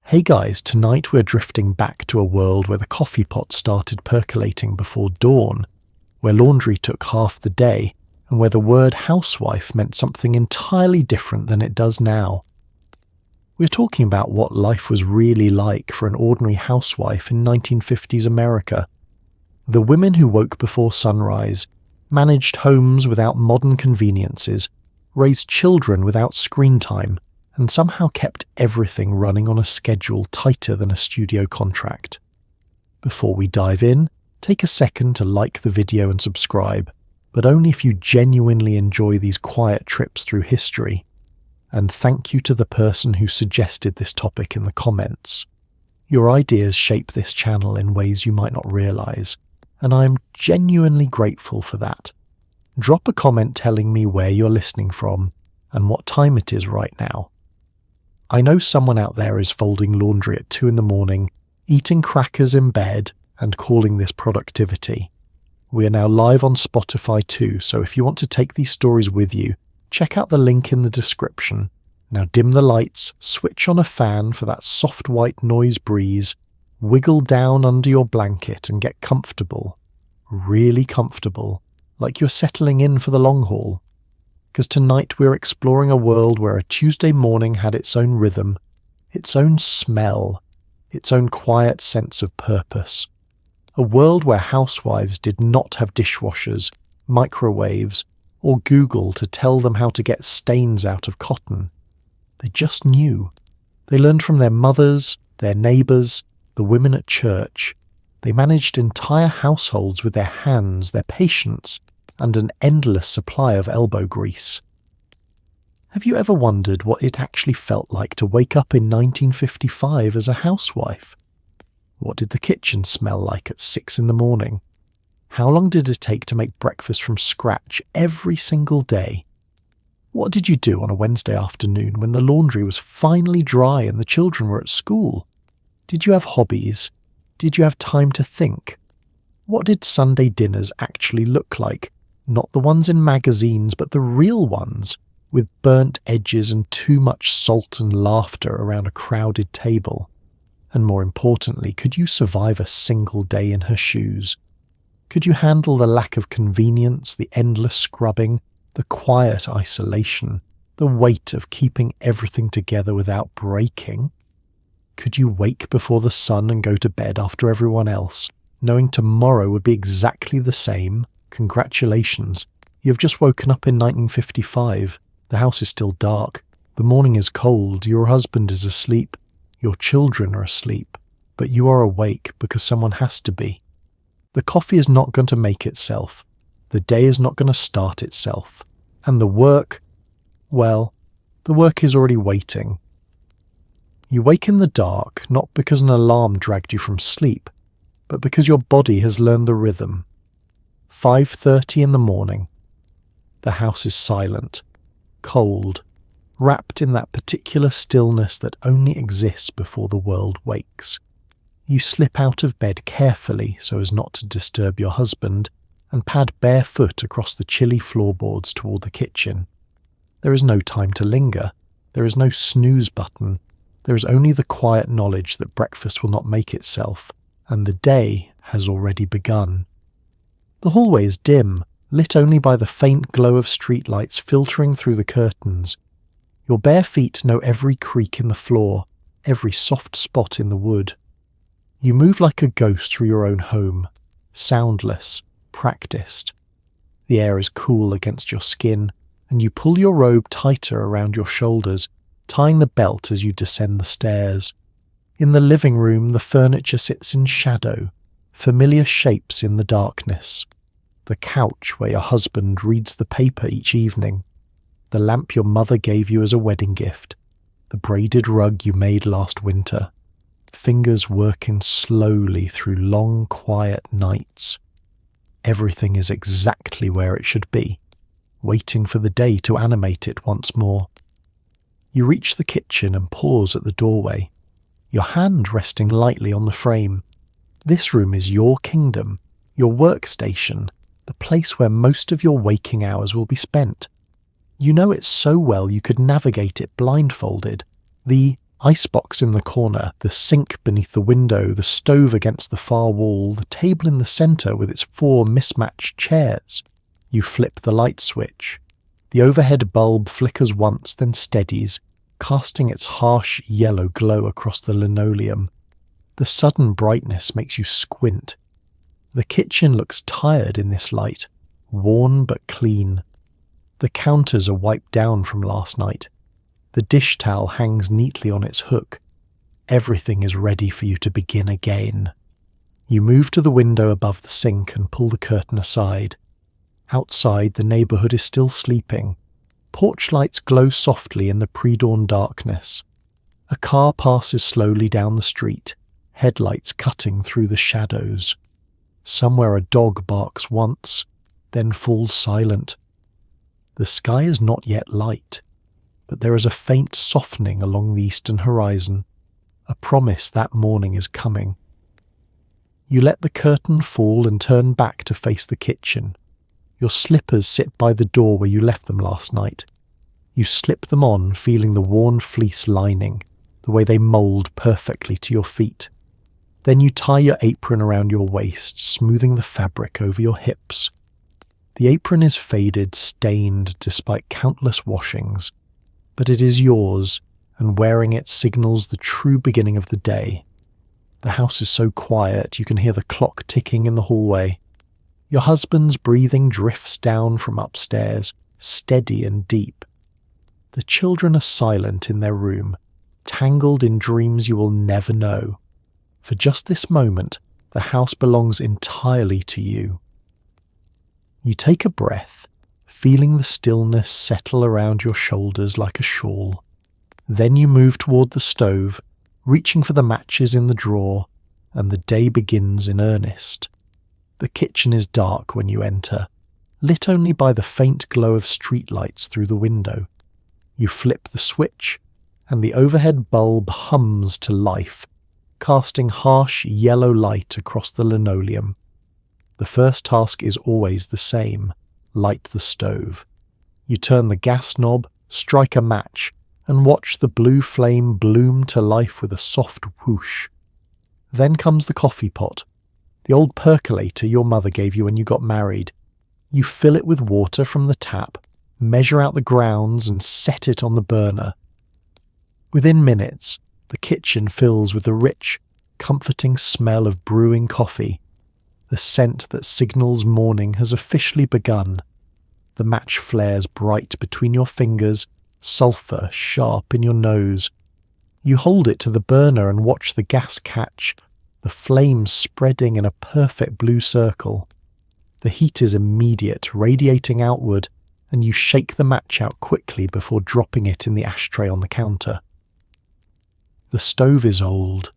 Hey guys, tonight we're drifting back to a world where the coffee pot started percolating before dawn, where laundry took half the day, and where the word housewife meant something entirely different than it does now. We're talking about what life was really like for an ordinary housewife in 1950s America. The women who woke before sunrise, managed homes without modern conveniences, raised children without screen time, and somehow kept everything running on a schedule tighter than a studio contract. Before we dive in, take a second to like the video and subscribe, but only if you genuinely enjoy these quiet trips through history. And thank you to the person who suggested this topic in the comments. Your ideas shape this channel in ways you might not realize, and I am genuinely grateful for that. Drop a comment telling me where you're listening from and what time it is right now. I know someone out there is folding laundry at 2 a.m, eating crackers in bed, and calling this productivity. We are now live on Spotify too, so if you want to take these stories with you, check out the link in the description. Now dim the lights, switch on a fan for that soft white noise breeze, wiggle down under your blanket and get comfortable. Really comfortable, like you're settling in for the long haul. Because tonight we're exploring a world where a Tuesday morning had its own rhythm, its own smell, its own quiet sense of purpose. A world where housewives did not have dishwashers, microwaves, or Google to tell them how to get stains out of cotton. They just knew. They learned from their mothers, their neighbours, the women at church. They managed entire households with their hands, their patience, and an endless supply of elbow grease. Have you ever wondered what it actually felt like to wake up in 1955 as a housewife? What did the kitchen smell like at 6 a.m? How long did it take to make breakfast from scratch every single day? What did you do on a Wednesday afternoon when the laundry was finally dry and the children were at school? Did you have hobbies? Did you have time to think? What did Sunday dinners actually look like? Not the ones in magazines, but the real ones, with burnt edges and too much salt and laughter around a crowded table. And more importantly, could you survive a single day in her shoes? Could you handle the lack of convenience, the endless scrubbing, the quiet isolation, the weight of keeping everything together without breaking? Could you wake before the sun and go to bed after everyone else, knowing tomorrow would be exactly the same? Congratulations, you've just woken up in 1955, the house is still dark, the morning is cold, your husband is asleep, your children are asleep, but you are awake because someone has to be. The coffee is not going to make itself, the day is not going to start itself, and the work, well, the work is already waiting. You wake in the dark not because an alarm dragged you from sleep, but because your body has learned the rhythm. 5:30 a.m. The house is silent, cold, wrapped in that particular stillness that only exists before the world wakes. You slip out of bed carefully so as not to disturb your husband and pad barefoot across the chilly floorboards toward the kitchen. There is no time to linger. There is no snooze button. There is only the quiet knowledge that breakfast will not make itself, and the day has already begun. The hallway is dim, lit only by the faint glow of streetlights filtering through the curtains. Your bare feet know every creak in the floor, every soft spot in the wood. You move like a ghost through your own home, soundless, practiced. The air is cool against your skin, and you pull your robe tighter around your shoulders, tying the belt as you descend the stairs. In the living room, the furniture sits in shadow, familiar shapes in the darkness. The couch where your husband reads the paper each evening. The lamp your mother gave you as a wedding gift. The braided rug you made last winter. Fingers working slowly through long, quiet nights. Everything is exactly where it should be, waiting for the day to animate it once more. You reach the kitchen and pause at the doorway, your hand resting lightly on the frame. This room is your kingdom, your workstation, the place where most of your waking hours will be spent. You know it so well you could navigate it blindfolded, the Icebox in the corner, the sink beneath the window, the stove against the far wall, the table in the centre with its 4 mismatched chairs. You flip the light switch. The overhead bulb flickers once, then steadies, casting its harsh yellow glow across the linoleum. The sudden brightness makes you squint. The kitchen looks tired in this light, worn but clean. The counters are wiped down from last night. The dish towel hangs neatly on its hook. Everything is ready for you to begin again. You move to the window above the sink and pull the curtain aside. Outside, the neighbourhood is still sleeping. Porch lights glow softly in the pre-dawn darkness. A car passes slowly down the street, headlights cutting through the shadows. Somewhere a dog barks once, then falls silent. The sky is not yet light, but there is a faint softening along the eastern horizon, a promise that morning is coming. You let the curtain fall and turn back to face the kitchen. Your slippers sit by the door where you left them last night. You slip them on, feeling the worn fleece lining, the way they mould perfectly to your feet. Then you tie your apron around your waist, smoothing the fabric over your hips. The apron is faded, stained despite countless washings, but it is yours, and wearing it signals the true beginning of the day. The house is so quiet you can hear the clock ticking in the hallway. Your husband's breathing drifts down from upstairs, steady and deep. The children are silent in their room, tangled in dreams you will never know. For just this moment, the house belongs entirely to you. You take a breath, feeling the stillness settle around your shoulders like a shawl. Then you move toward the stove, reaching for the matches in the drawer, and the day begins in earnest. The kitchen is dark when you enter, lit only by the faint glow of streetlights through the window. You flip the switch, and the overhead bulb hums to life, casting harsh yellow light across the linoleum. The first task is always the same: light the stove. You turn the gas knob, strike a match, and watch the blue flame bloom to life with a soft whoosh. Then comes the coffee pot, the old percolator your mother gave you when you got married. You fill it with water from the tap, measure out the grounds, and set it on the burner. Within minutes, the kitchen fills with the rich, comforting smell of brewing coffee. The scent that signals morning has officially begun. The match flares bright between your fingers, sulphur sharp in your nose. You hold it to the burner and watch the gas catch, the flames spreading in a perfect blue circle. The heat is immediate, radiating outward, and you shake the match out quickly before dropping it in the ashtray on the counter. The stove is old,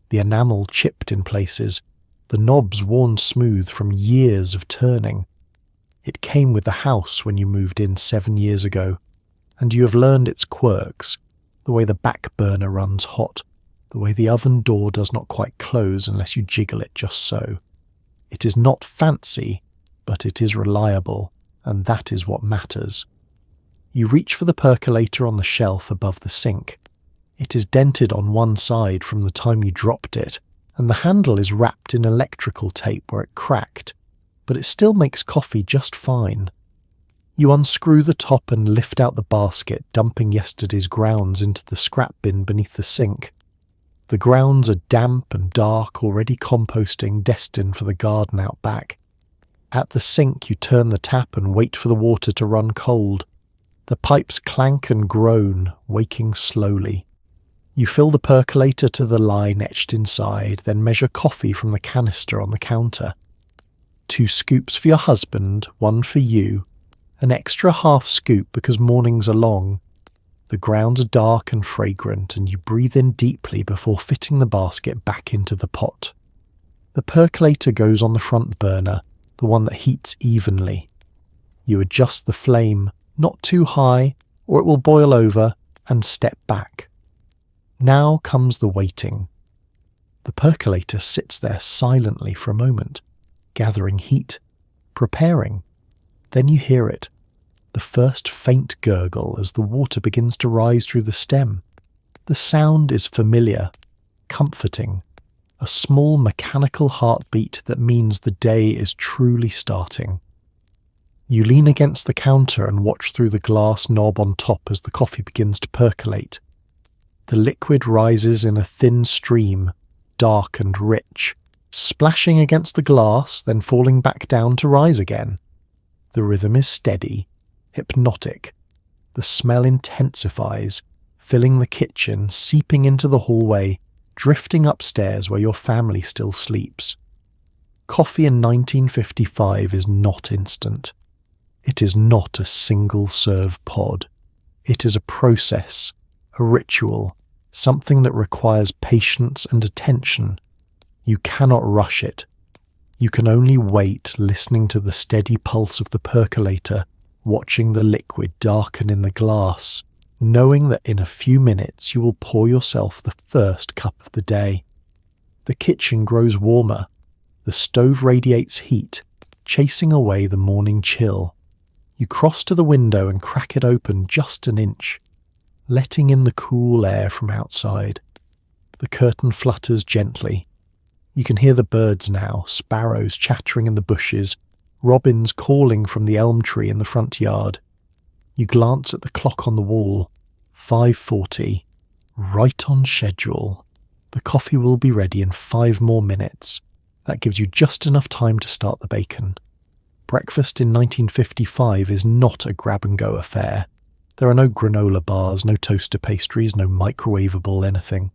the enamel chipped in places, the knobs worn smooth from years of turning. It came with the house when you moved in 7 years ago, and you have learned its quirks, the way the back burner runs hot, the way the oven door does not quite close unless you jiggle it just so. It is not fancy, but it is reliable, and that is what matters. You reach for the percolator on the shelf above the sink. It is dented on one side from the time you dropped it, and the handle is wrapped in electrical tape where it cracked, but it still makes coffee just fine. You unscrew the top and lift out the basket, dumping yesterday's grounds into the scrap bin beneath the sink. The grounds are damp and dark, already composting, destined for the garden out back. At the sink you turn the tap and wait for the water to run cold. The pipes clank and groan, waking slowly. You fill the percolator to the line etched inside, then measure coffee from the canister on the counter. 2 scoops for your husband, 1 for you, an extra half scoop because mornings are long. The grounds are dark and fragrant, and you breathe in deeply before fitting the basket back into the pot. The percolator goes on the front burner, the one that heats evenly. You adjust the flame, not too high, or it will boil over, and step back. Now comes the waiting. The percolator sits there silently for a moment, gathering heat, preparing. Then you hear it, the first faint gurgle as the water begins to rise through the stem. The sound is familiar, comforting, a small mechanical heartbeat that means the day is truly starting. You lean against the counter and watch through the glass knob on top as the coffee begins to percolate. The liquid rises in a thin stream, dark and rich, splashing against the glass, then falling back down to rise again. The rhythm is steady, hypnotic. The smell intensifies, filling the kitchen, seeping into the hallway, drifting upstairs where your family still sleeps. Coffee in 1955 is not instant. It is not a single-serve pod. It is a process, a ritual, something that requires patience and attention. You cannot rush it. You can only wait, listening to the steady pulse of the percolator, watching the liquid darken in the glass, knowing that in a few minutes you will pour yourself the first cup of the day. The kitchen grows warmer. The stove radiates heat, chasing away the morning chill. You cross to the window and crack it open just an inch, letting in the cool air from outside. The curtain flutters gently. You can hear the birds now, sparrows chattering in the bushes, robins calling from the elm tree in the front yard. You glance at the clock on the wall. 5:40. Right on schedule. The coffee will be ready in 5 more minutes. That gives you just enough time to start the bacon. Breakfast in 1955 is not a grab-and-go affair. There are no granola bars, no toaster pastries, no microwavable anything.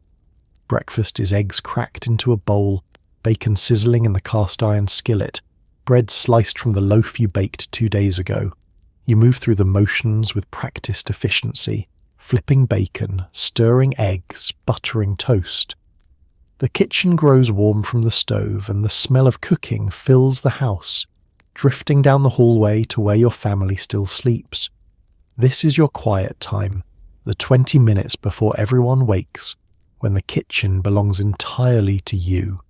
Breakfast is eggs cracked into a bowl, bacon sizzling in the cast-iron skillet, bread sliced from the loaf you baked 2 days ago. You move through the motions with practiced efficiency, flipping bacon, stirring eggs, buttering toast. The kitchen grows warm from the stove, and the smell of cooking fills the house, drifting down the hallway to where your family still sleeps. This is your quiet time, the 20 minutes before everyone wakes, when the kitchen belongs entirely to you.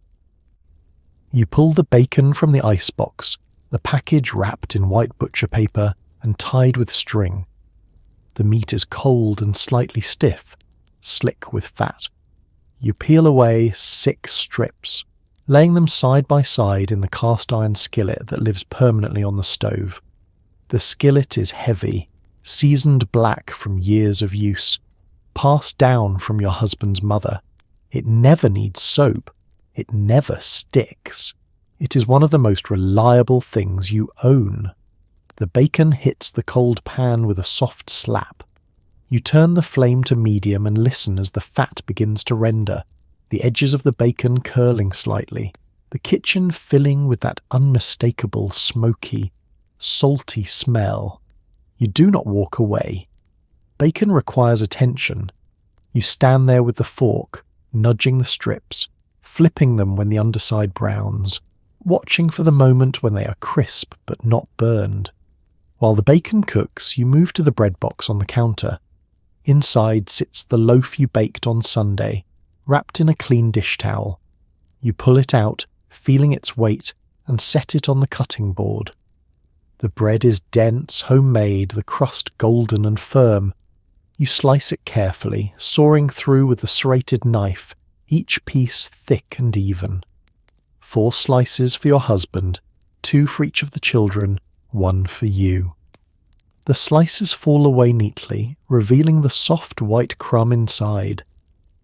You pull the bacon from the icebox, the package wrapped in white butcher paper and tied with string. The meat is cold and slightly stiff, slick with fat. You peel away 6 strips, laying them side by side in the cast-iron skillet that lives permanently on the stove. The skillet is heavy, seasoned black from years of use, passed down from your husband's mother. It never needs soap. It never sticks. It is one of the most reliable things you own. The bacon hits the cold pan with a soft slap. You turn the flame to medium and listen as the fat begins to render, the edges of the bacon curling slightly, the kitchen filling with that unmistakable, smoky, salty smell. You do not walk away. Bacon requires attention. You stand there with the fork, nudging the strips, flipping them when the underside browns, watching for the moment when they are crisp but not burned. While the bacon cooks, you move to the bread box on the counter. Inside sits the loaf you baked on Sunday, wrapped in a clean dish towel. You pull it out, feeling its weight, and set it on the cutting board. The bread is dense, homemade, the crust golden and firm. You slice it carefully, sawing through with the serrated knife, each piece thick and even. 4 slices for your husband, 2 for each of the children, 1 for you. The slices fall away neatly, revealing the soft white crumb inside.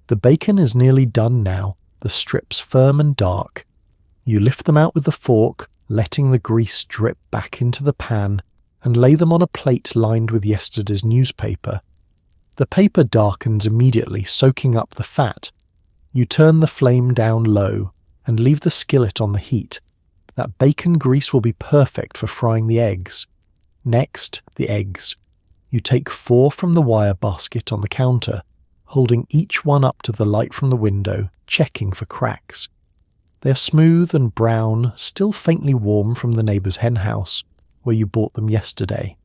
The bacon is nearly done now, the strips firm and dark. You lift them out with the fork, letting the grease drip back into the pan, and lay them on a plate lined with yesterday's newspaper. The paper darkens immediately, soaking up the fat. You turn the flame down low and leave the skillet on the heat. That bacon grease will be perfect for frying the eggs. Next, the eggs. You take 4 from the wire basket on the counter, holding each one up to the light from the window, checking for cracks. They are smooth and brown, still faintly warm from the neighbour's henhouse, where you bought them yesterday.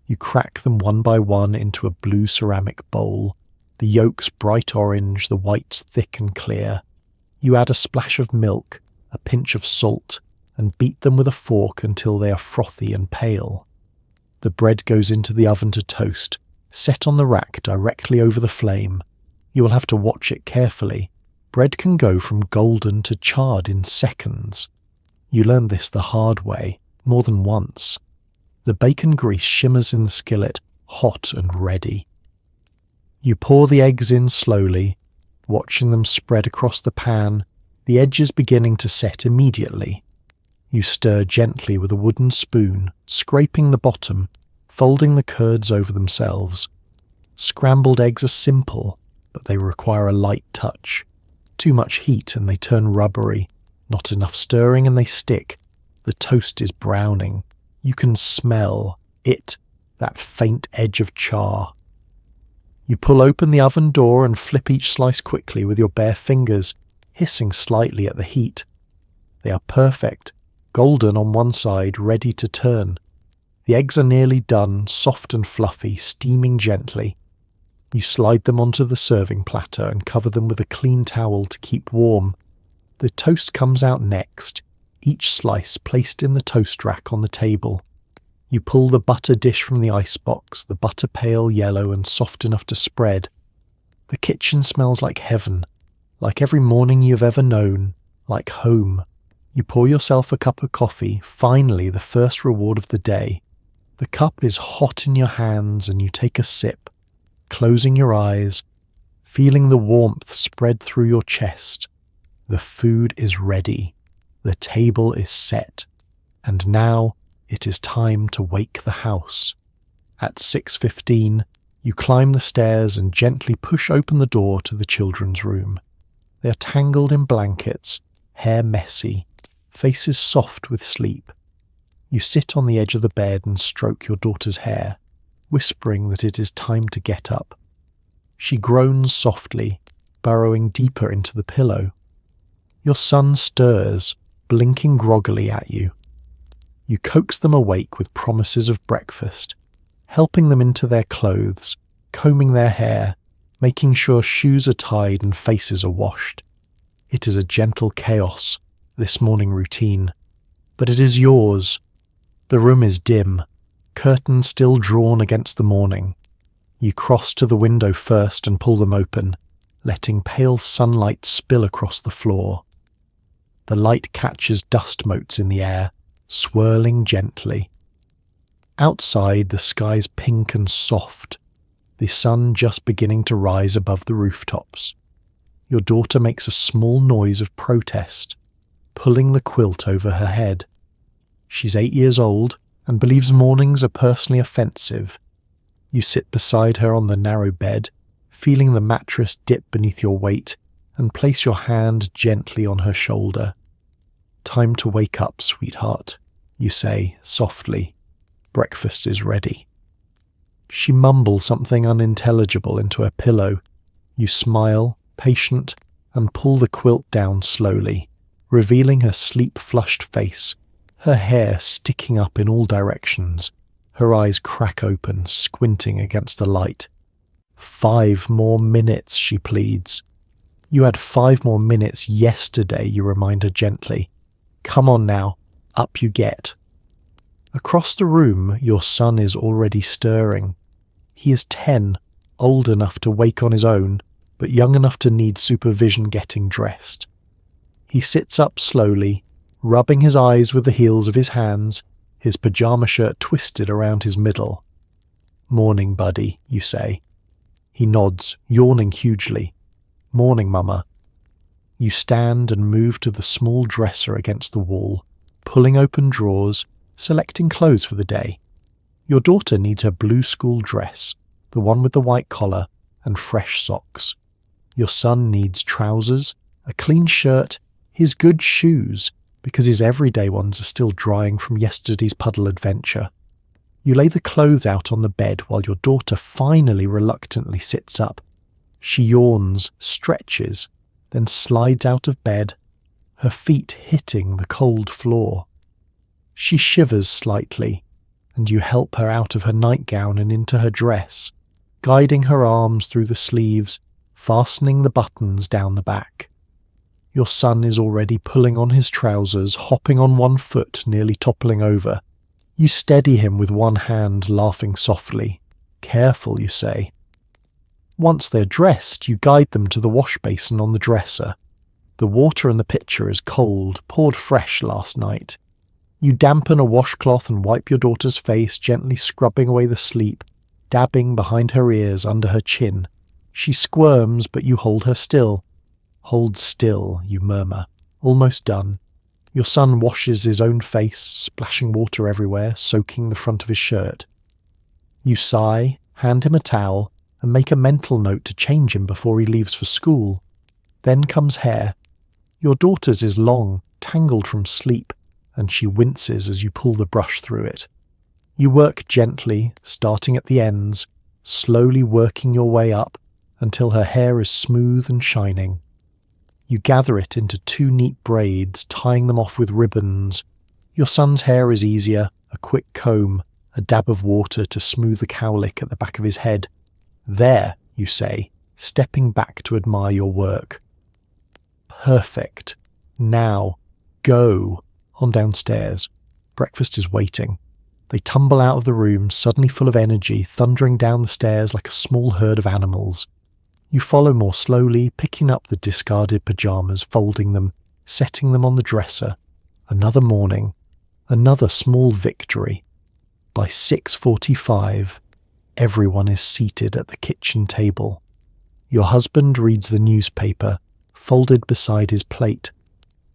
You crack them one by one into a blue ceramic bowl, the yolks bright orange, the whites thick and clear. You add a splash of milk, a pinch of salt, and beat them with a fork until they are frothy and pale. The bread goes into the oven to toast, set on the rack directly over the flame. You will have to watch it carefully. Bread can go from golden to charred in seconds. You learn this the hard way, more than once. The bacon grease shimmers in the skillet, hot and ready. You pour the eggs in slowly, watching them spread across the pan, the edges beginning to set immediately. You stir gently with a wooden spoon, scraping the bottom, folding the curds over themselves. Scrambled eggs are simple, but they require a light touch. Too much heat and they turn rubbery. Not enough stirring and they stick. The toast is browning. You can smell it, that faint edge of char. You pull open the oven door and flip each slice quickly with your bare fingers, hissing slightly at the heat. They are perfect, golden on one side, ready to turn. The eggs are nearly done, soft and fluffy, steaming gently. You slide them onto the serving platter and cover them with a clean towel to keep warm. The toast comes out next, each slice placed in the toast rack on the table. You pull the butter dish from the icebox, the butter pale yellow and soft enough to spread. The kitchen smells like heaven, like every morning you've ever known, like home. You pour yourself a cup of coffee, finally the first reward of the day. The cup is hot in your hands and you take a sip, closing your eyes, feeling the warmth spread through your chest. The food is ready. The table is set. And now it is time to wake the house. At 6:15, you climb the stairs and gently push open the door to the children's room. They are tangled in blankets, hair messy, faces soft with sleep. You sit on the edge of the bed and stroke your daughter's hair, whispering that it is time to get up. She groans softly, burrowing deeper into the pillow. Your son stirs, blinking groggily at you. You coax them awake with promises of breakfast, helping them into their clothes, combing their hair, making sure shoes are tied and faces are washed. It is a gentle chaos, this morning routine, but it is yours. The room is dim, curtains still drawn against the morning. You cross to the window first and pull them open, letting pale sunlight spill across the floor. The light catches dust motes in the air, swirling gently. Outside, the sky's pink and soft, the sun just beginning to rise above the rooftops. Your daughter makes a small noise of protest, pulling the quilt over her head. She's 8 years old and believes mornings are personally offensive. You sit beside her on the narrow bed, feeling the mattress dip beneath your weight, and place your hand gently on her shoulder. "Time to wake up, sweetheart," you say softly. "Breakfast is ready." She mumbles something unintelligible into her pillow. You smile, patient, and pull the quilt down slowly, revealing her sleep-flushed face, her hair sticking up in all directions. Her eyes crack open, squinting against the light. 5 more minutes, she pleads. "You had 5 more minutes yesterday," you remind her gently. "Come on now, up you get." Across the room, your son is already stirring. He is 10, old enough to wake on his own, but young enough to need supervision getting dressed. He sits up slowly, rubbing his eyes with the heels of his hands, his pajama shirt twisted around his middle. "Morning, buddy," you say. He nods, yawning hugely. "Morning, Mama." You stand and move to the small dresser against the wall, pulling open drawers, selecting clothes for the day. Your daughter needs her blue school dress, the one with the white collar, and fresh socks. Your son needs trousers, a clean shirt, his good shoes, because his everyday ones are still drying from yesterday's puddle adventure. You lay the clothes out on the bed while your daughter finally reluctantly sits up. She yawns, stretches, then slides out of bed, her feet hitting the cold floor. She shivers slightly, and you help her out of her nightgown and into her dress, guiding her arms through the sleeves, fastening the buttons down the back. Your son is already pulling on his trousers, hopping on one foot, nearly toppling over. You steady him with one hand, laughing softly. "Careful," you say. Once they're dressed, you guide them to the wash basin on the dresser. The water in the pitcher is cold, poured fresh last night. You dampen a washcloth and wipe your daughter's face, gently scrubbing away the sleep, dabbing behind her ears, under her chin. She squirms, but you hold her still. Hold still, you murmur. Almost done. Your son washes his own face, splashing water everywhere, soaking the front of his shirt. You sigh, hand him a towel, and make a mental note to change him before he leaves for school. Then comes hair. Your daughter's is long, tangled from sleep, and she winces as you pull the brush through it. You work gently, starting at the ends, slowly working your way up until her hair is smooth and shining. You gather it into 2 neat braids, tying them off with ribbons. Your son's hair is easier, a quick comb, a dab of water to smooth the cowlick at the back of his head. There, you say, stepping back to admire your work. Perfect. Now, go. On downstairs. Breakfast is waiting. They tumble out of the room, suddenly full of energy, thundering down the stairs like a small herd of animals. You follow more slowly, picking up the discarded pyjamas, folding them, setting them on the dresser. Another morning. Another small victory. By 6:45, everyone is seated at the kitchen table. Your husband reads the newspaper, folded beside his plate.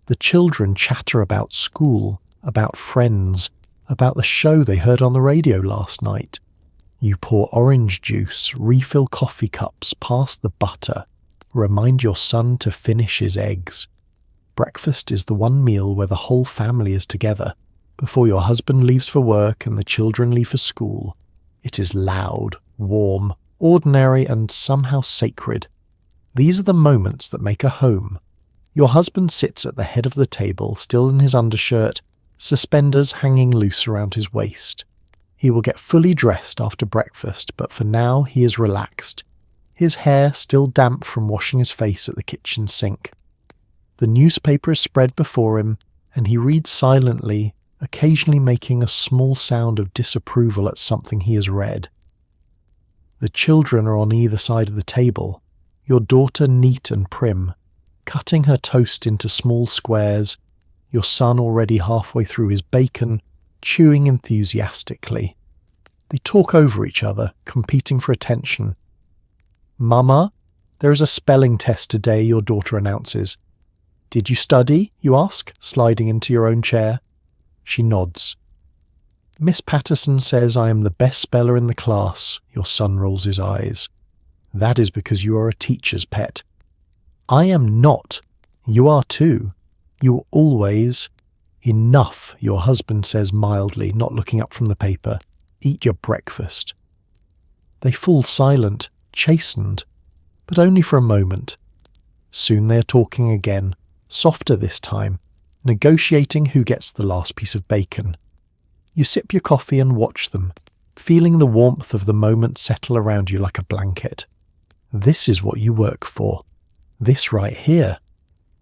The children chatter about school, about friends, about the show they heard on the radio last night. You pour orange juice, refill coffee cups, pass the butter, remind your son to finish his eggs. Breakfast is the one meal where the whole family is together, before your husband leaves for work and the children leave for school. It is loud, warm, ordinary, and somehow sacred. These are the moments that make a home. Your husband sits at the head of the table, still in his undershirt, suspenders hanging loose around his waist. He will get fully dressed after breakfast, but for now he is relaxed, his hair still damp from washing his face at the kitchen sink. The newspaper is spread before him, and he reads silently, occasionally making a small sound of disapproval at something he has read. The children are on either side of the table, your daughter neat and prim, cutting her toast into small squares, your son already halfway through his bacon, chewing enthusiastically. They talk over each other, competing for attention. "Mama, there is a spelling test today," your daughter announces. "Did you study?" you ask, sliding into your own chair. She nods. "Miss Patterson says I am the best speller in the class," your son rolls his eyes. "That is because you are a teacher's pet." "I am not. You are too. You always—" "Enough," your husband says mildly, not looking up from the paper. "Eat your breakfast." They fall silent, chastened, but only for a moment. Soon they are talking again, softer this time, negotiating who gets the last piece of bacon. You sip your coffee and watch them, feeling the warmth of the moment settle around you like a blanket. This is what you work for. This right here.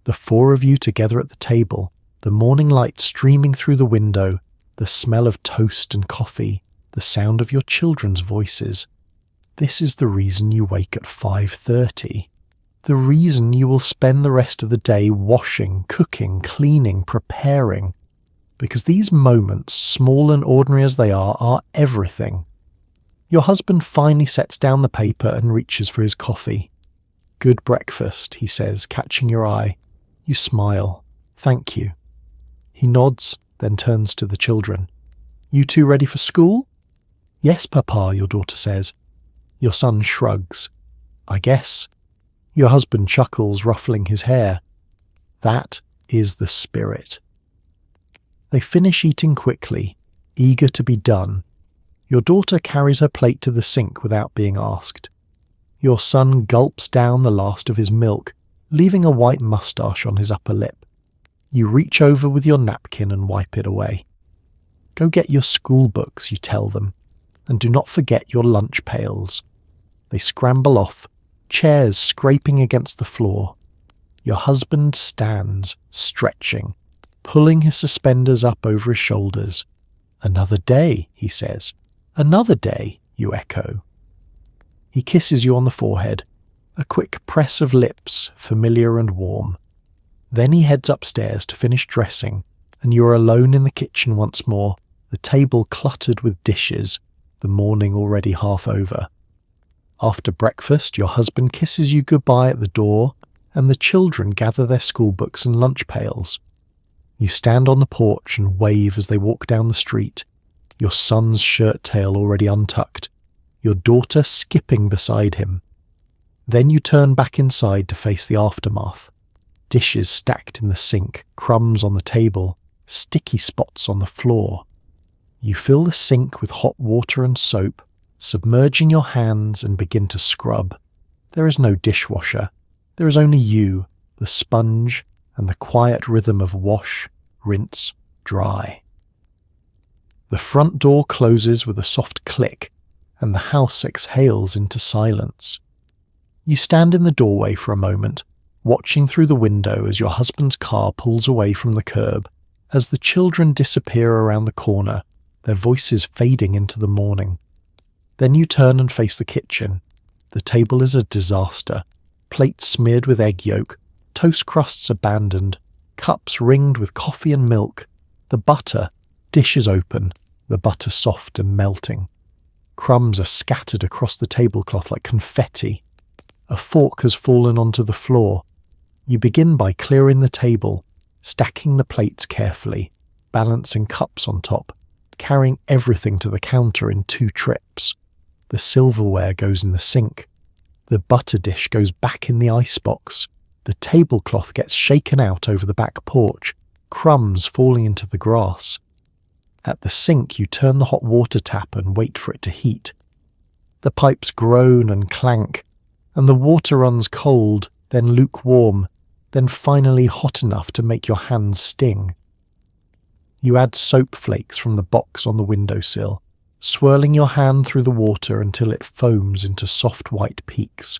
The 4 of you together at the table, the morning light streaming through the window, the smell of toast and coffee, the sound of your children's voices. This is the reason you wake at 5:30. The reason you will spend the rest of the day washing, cooking, cleaning, preparing. Because these moments, small and ordinary as they are everything. Your husband finally sets down the paper and reaches for his coffee. "Good breakfast," he says, catching your eye. You smile. "Thank you." He nods, then turns to the children. "You two ready for school?" "Yes, Papa," your daughter says. Your son shrugs. "I guess." Your husband chuckles, ruffling his hair. That is the spirit. They finish eating quickly, eager to be done. Your daughter carries her plate to the sink without being asked. Your son gulps down the last of his milk, leaving a white moustache on his upper lip. You reach over with your napkin and wipe it away. "Go get your school books," you tell them, "and do not forget your lunch pails." They scramble off, chairs scraping against the floor. Your husband stands, stretching, pulling his suspenders up over his shoulders. "Another day," he says. "Another day," you echo. He kisses you on the forehead, a quick press of lips, familiar and warm. Then he heads upstairs to finish dressing, and you are alone in the kitchen once more, the table cluttered with dishes, the morning already half over. After breakfast, your husband kisses you goodbye at the door, and the children gather their school books and lunch pails. You stand on the porch and wave as they walk down the street, your son's shirt tail already untucked, your daughter skipping beside him. Then you turn back inside to face the aftermath. Dishes stacked in the sink, crumbs on the table, sticky spots on the floor. You fill the sink with hot water and soap, submerging your hands and begin to scrub. There is no dishwasher. There is only you, the sponge, and the quiet rhythm of wash, rinse, dry. The front door closes with a soft click, and the house exhales into silence. You stand in the doorway for a moment, watching through the window as your husband's car pulls away from the curb, as the children disappear around the corner, their voices fading into the morning. Then you turn and face the kitchen. The table is a disaster. Plates smeared with egg yolk, toast crusts abandoned, cups ringed with coffee and milk, the butter, dishes open, the butter soft and melting. Crumbs are scattered across the tablecloth like confetti. A fork has fallen onto the floor. You begin by clearing the table, stacking the plates carefully, balancing cups on top, carrying everything to the counter in 2 trips. The silverware goes in the sink. The butter dish goes back in the icebox. The tablecloth gets shaken out over the back porch, crumbs falling into the grass. At the sink, you turn the hot water tap and wait for it to heat. The pipes groan and clank, and the water runs cold, then lukewarm, then finally hot enough to make your hands sting. You add soap flakes from the box on the windowsill, swirling your hand through the water until it foams into soft white peaks.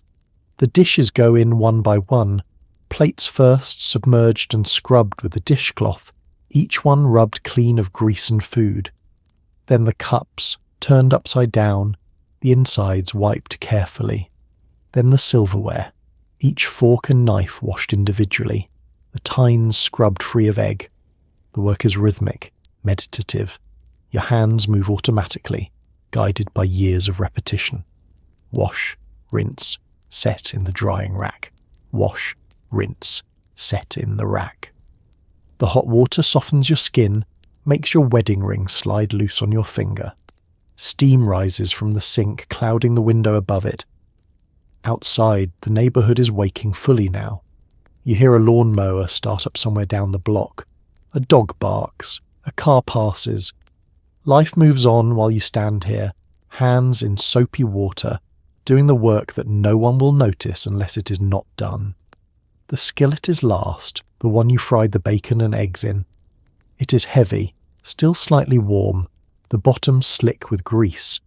The dishes go in one by one, plates first submerged and scrubbed with the dishcloth, each one rubbed clean of grease and food. Then the cups, turned upside down, the insides wiped carefully. Then the silverware, each fork and knife washed individually, the tines scrubbed free of egg. The work is rhythmic, meditative. Your hands move automatically, guided by years of repetition. Wash, rinse, set in the drying rack. Wash, rinse, set in the rack. The hot water softens your skin, makes your wedding ring slide loose on your finger. Steam rises from the sink, clouding the window above it. Outside, the neighbourhood is waking fully now. You hear a lawnmower start up somewhere down the block. A dog barks. A car passes. Life moves on while you stand here, hands in soapy water, doing the work that no one will notice unless it is not done. The skillet is last, the one you fried the bacon and eggs in. It is heavy, still slightly warm, the bottom slick with grease.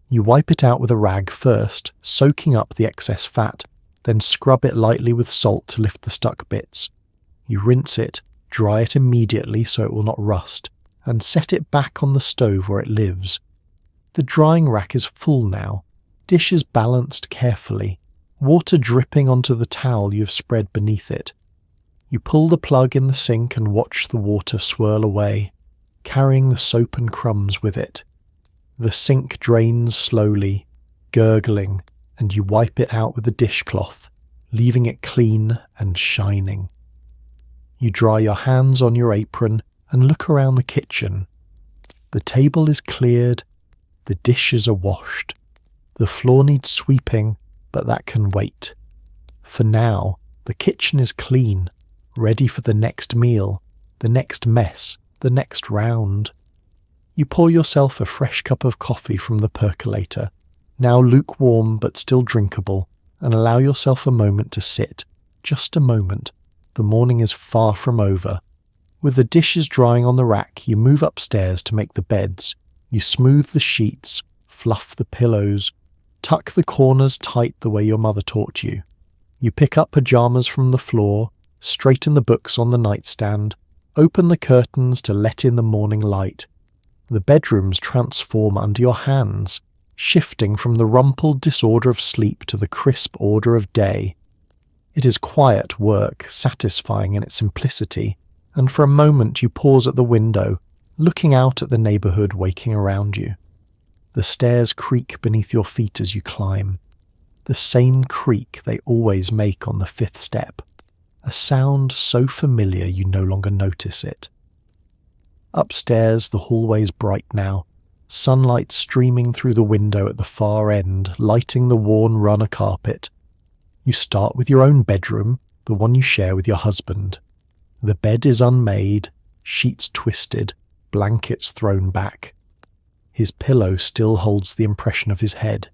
You wipe it out with a rag first, soaking up the excess fat, then scrub it lightly with salt to lift the stuck bits. You rinse it, dry it immediately so it will not rust, and set it back on the stove where it lives. The drying rack is full now, dishes balanced carefully, water dripping onto the towel you have spread beneath it. You pull the plug in the sink and watch the water swirl away, carrying the soap and crumbs with it. The sink drains slowly, gurgling, and you wipe it out with a dishcloth, leaving it clean and shining. You dry your hands on your apron and look around the kitchen. The table is cleared, the dishes are washed. The floor needs sweeping, but that can wait. For now, the kitchen is clean, ready for the next meal, the next mess, the next round. You pour yourself a fresh cup of coffee from the percolator, now lukewarm but still drinkable, and allow yourself a moment to sit. Just a moment. The morning is far from over. With the dishes drying on the rack, you move upstairs to make the beds. You smooth the sheets, fluff the pillows, tuck the corners tight the way your mother taught you. You pick up pajamas from the floor, straighten the books on the nightstand, open the curtains to let in the morning light. The bedrooms transform under your hands. shifting from the rumpled disorder of sleep to the crisp order of day. It is quiet work, satisfying in its simplicity, and for a moment you pause at the window, looking out at the neighbourhood waking around you. The stairs creak beneath your feet as you climb. The same creak they always make on the 5th step, a sound so familiar you no longer notice it. Upstairs, the hallway's bright now, sunlight streaming through the window at the far end, lighting the worn runner carpet. You start with your own bedroom, the one you share with your husband. The bed is unmade, sheets twisted, blankets thrown back. His pillow still holds the impression of his head.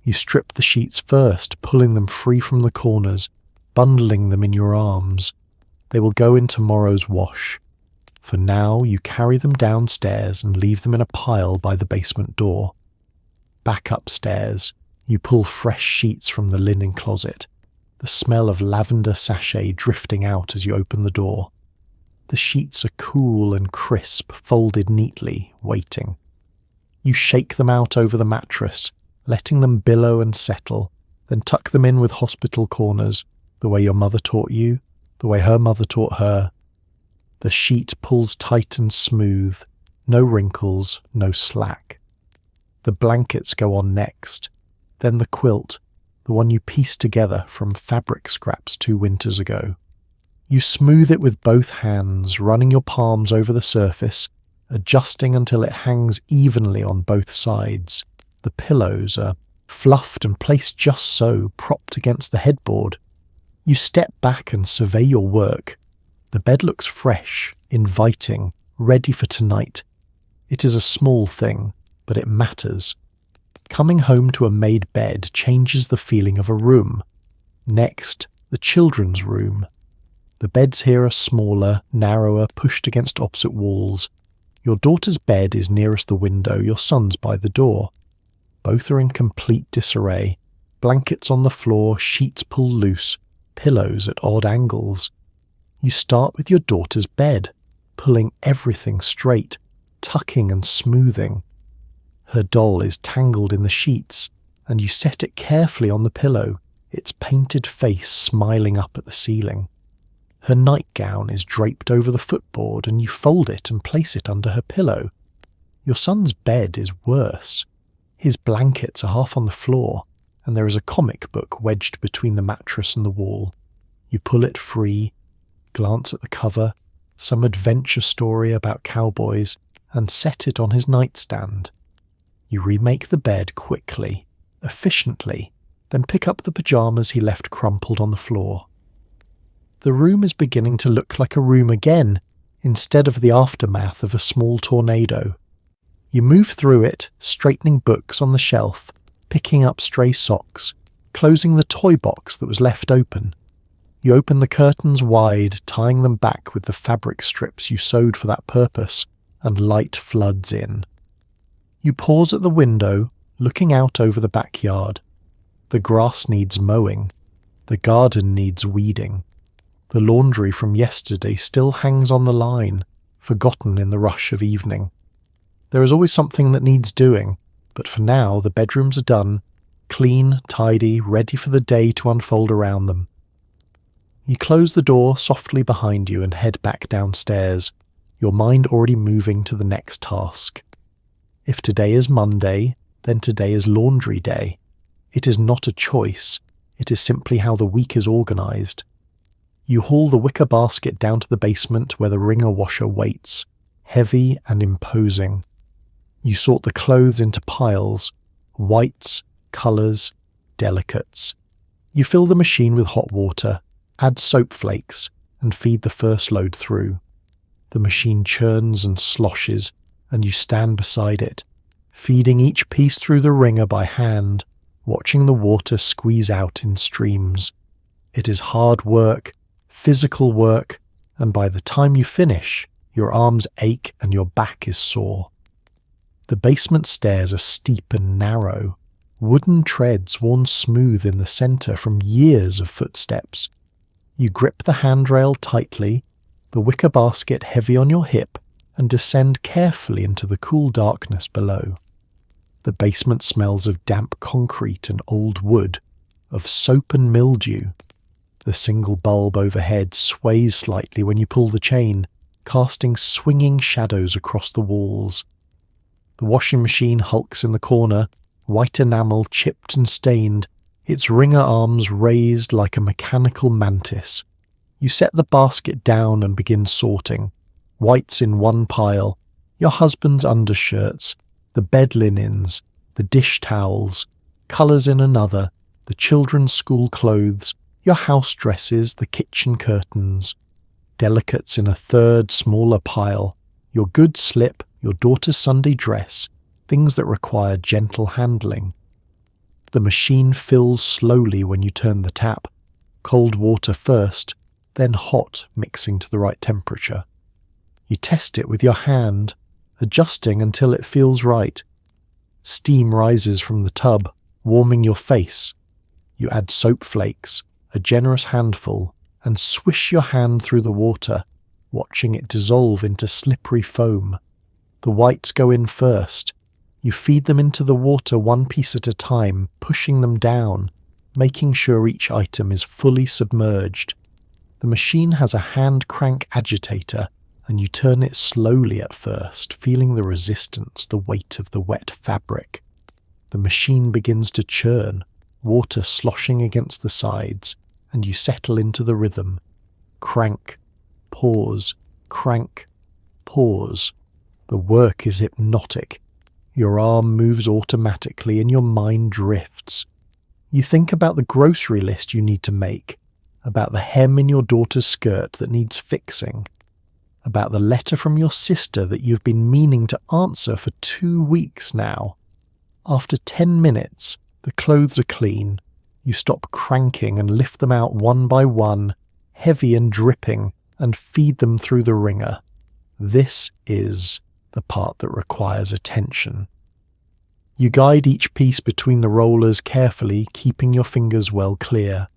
You strip the sheets first, pulling them free from the corners, bundling them in your arms. They will go in tomorrow's wash. For now, you carry them downstairs and leave them in a pile by the basement door. Back upstairs, you pull fresh sheets from the linen closet, the smell of lavender sachet drifting out as you open the door. The sheets are cool and crisp, folded neatly, waiting. You shake them out over the mattress, letting them billow and settle, then tuck them in with hospital corners, the way your mother taught you, the way her mother taught her. The sheet pulls tight and smooth, no wrinkles, no slack. The blankets go on next, then the quilt, the one you pieced together from fabric scraps 2 winters ago. You smooth it with both hands, running your palms over the surface, adjusting until it hangs evenly on both sides. The pillows are fluffed and placed just so, propped against the headboard. You step back and survey your work. The bed looks fresh, inviting, ready for tonight. It is a small thing, but it matters. Coming home to a made bed changes the feeling of a room. Next, the children's room. The beds here are smaller, narrower, pushed against opposite walls. Your daughter's bed is nearest the window, your son's by the door. Both are in complete disarray. Blankets on the floor, sheets pulled loose, pillows at odd angles. You start with your daughter's bed, pulling everything straight, tucking and smoothing. Her doll is tangled in the sheets, and you set it carefully on the pillow, its painted face smiling up at the ceiling. Her nightgown is draped over the footboard, and you fold it and place it under her pillow. Your son's bed is worse. His blankets are half on the floor, and there is a comic book wedged between the mattress and the wall. You pull it free, glance at the cover, some adventure story about cowboys, and set it on his nightstand. You remake the bed quickly, efficiently, then pick up the pyjamas he left crumpled on the floor. The room is beginning to look like a room again, instead of the aftermath of a small tornado. You move through it, straightening books on the shelf, picking up stray socks, closing the toy box that was left open. You open the curtains wide, tying them back with the fabric strips you sewed for that purpose, and light floods in. You pause at the window, looking out over the backyard. The grass needs mowing. The garden needs weeding. The laundry from yesterday still hangs on the line, forgotten in the rush of evening. There is always something that needs doing, but for now the bedrooms are done, clean, tidy, ready for the day to unfold around them. You close the door softly behind you and head back downstairs, your mind already moving to the next task. If today is Monday, then today is laundry day. It is not a choice, it is simply how the week is organised. You haul the wicker basket down to the basement where the wringer washer waits, heavy and imposing. You sort the clothes into piles, whites, colours, delicates. You fill the machine with hot water, add soap flakes, and feed the first load through. The machine churns and sloshes, and you stand beside it, feeding each piece through the wringer by hand, watching the water squeeze out in streams. It is hard work, physical work, and by the time you finish, your arms ache and your back is sore. The basement stairs are steep and narrow, wooden treads worn smooth in the centre from years of footsteps. You grip the handrail tightly, the wicker basket heavy on your hip, and descend carefully into the cool darkness below. The basement smells of damp concrete and old wood, of soap and mildew. The single bulb overhead sways slightly when you pull the chain, casting swinging shadows across the walls. The washing machine hulks in the corner, white enamel chipped and stained, its wringer arms raised like a mechanical mantis. You set the basket down and begin sorting. Whites in one pile, your husband's undershirts, the bed linens, the dish towels, colours in another, the children's school clothes, your house dresses, the kitchen curtains. Delicates in a third, smaller pile, your good slip, your daughter's Sunday dress, things that require gentle handling. The machine fills slowly when you turn the tap, cold water first, then hot mixing to the right temperature. You test it with your hand, adjusting until it feels right. Steam rises from the tub, warming your face. You add soap flakes, a generous handful, and swish your hand through the water, watching it dissolve into slippery foam. The whites go in first. You feed them into the water one piece at a time, pushing them down, making sure each item is fully submerged. The machine has a hand crank agitator, and you turn it slowly at first, feeling the resistance, the weight of the wet fabric. The machine begins to churn, water sloshing against the sides, and you settle into the rhythm. Crank, pause, crank, pause. The work is hypnotic. Your arm moves automatically and your mind drifts. You think about the grocery list you need to make, about the hem in your daughter's skirt that needs fixing, about the letter from your sister that you've been meaning to answer for 2 weeks now. After 10 minutes, the clothes are clean. You stop cranking and lift them out one by one, heavy and dripping, and feed them through the wringer. This is the part that requires attention. You guide each piece between the rollers carefully, keeping your fingers well clear.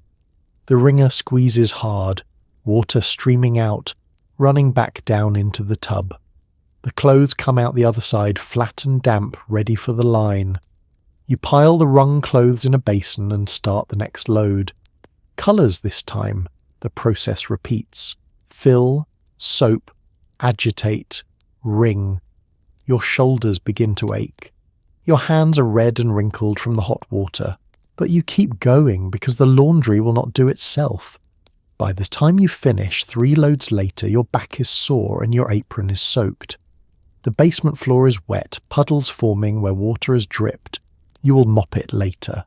The wringer squeezes hard, water streaming out, running back down into the tub. The clothes come out the other side flat and damp, ready for the line. You pile the wrung clothes in a basin and start the next load. Colours this time. The process repeats. Fill, soap, agitate, wring. Your shoulders begin to ache. Your hands are red and wrinkled from the hot water, but you keep going because the laundry will not do itself. By the time you finish 3 loads later, your back is sore and your apron is soaked. The basement floor is wet, puddles forming where water has dripped. You will mop it later.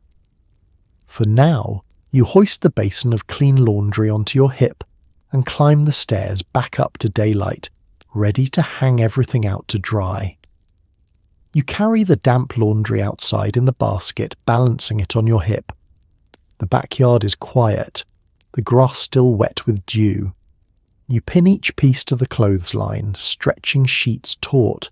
For now, you hoist the basin of clean laundry onto your hip and climb the stairs back up to daylight, ready to hang everything out to dry. You carry the damp laundry outside in the basket, balancing it on your hip. The backyard is quiet, the grass still wet with dew. You pin each piece to the clothesline, stretching sheets taut,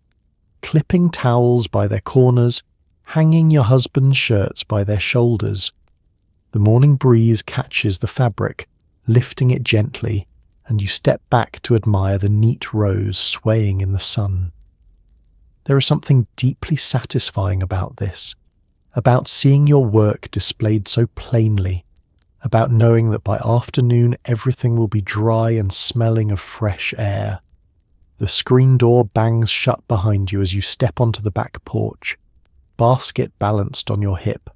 clipping towels by their corners, hanging your husband's shirts by their shoulders. The morning breeze catches the fabric, lifting it gently, and you step back to admire the neat rows swaying in the sun. There is something deeply satisfying about this, about seeing your work displayed so plainly, about knowing that by afternoon everything will be dry and smelling of fresh air. The screen door bangs shut behind you as you step onto the back porch, basket balanced on your hip,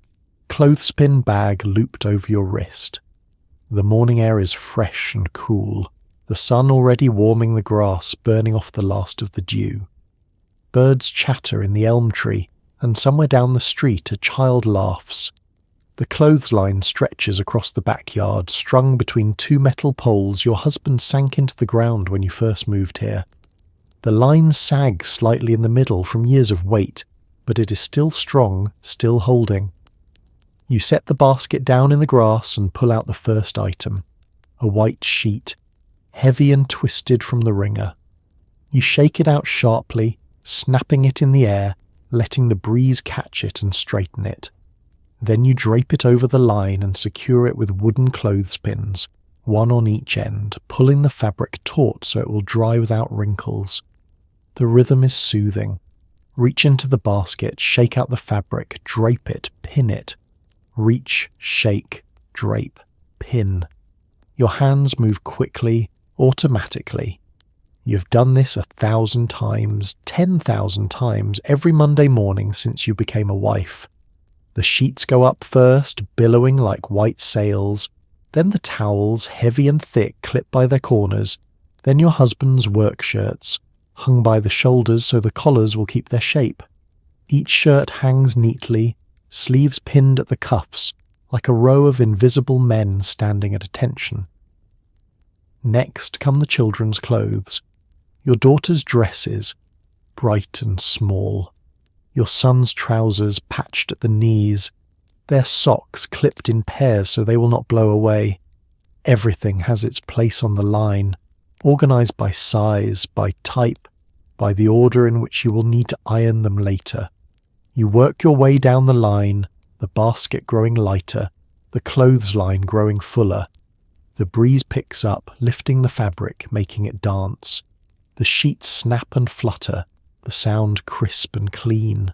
clothespin bag looped over your wrist. The morning air is fresh and cool, the sun already warming the grass, burning off the last of the dew. Birds chatter in the elm tree, and somewhere down the street a child laughs. The clothesline stretches across the backyard, strung between 2 metal poles your husband sank into the ground when you first moved here. The line sags slightly in the middle from years of weight, but it is still strong, still holding. You set the basket down in the grass and pull out the first item, a white sheet, heavy and twisted from the wringer. You shake it out sharply, snapping it in the air, letting the breeze catch it and straighten it. Then you drape it over the line and secure it with wooden clothespins, one on each end, pulling the fabric taut so it will dry without wrinkles. The rhythm is soothing. Reach into the basket, shake out the fabric, drape it, pin it. Reach, shake, drape, pin. Your hands move quickly, automatically. You've done this 1,000 times, 10,000 times every Monday morning since you became a wife. The sheets go up first, billowing like white sails, then the towels, heavy and thick, clip by their corners, then your husband's work shirts, hung by the shoulders so the collars will keep their shape. Each shirt hangs neatly, sleeves pinned at the cuffs, like a row of invisible men standing at attention. Next come the children's clothes. Your daughter's dresses, bright and small. Your son's trousers patched at the knees. Their socks clipped in pairs so they will not blow away. Everything has its place on the line, organized by size, by type, by the order in which you will need to iron them later. You work your way down the line, the basket growing lighter, the clothesline growing fuller. The breeze picks up, lifting the fabric, making it dance. The sheets snap and flutter, the sound crisp and clean.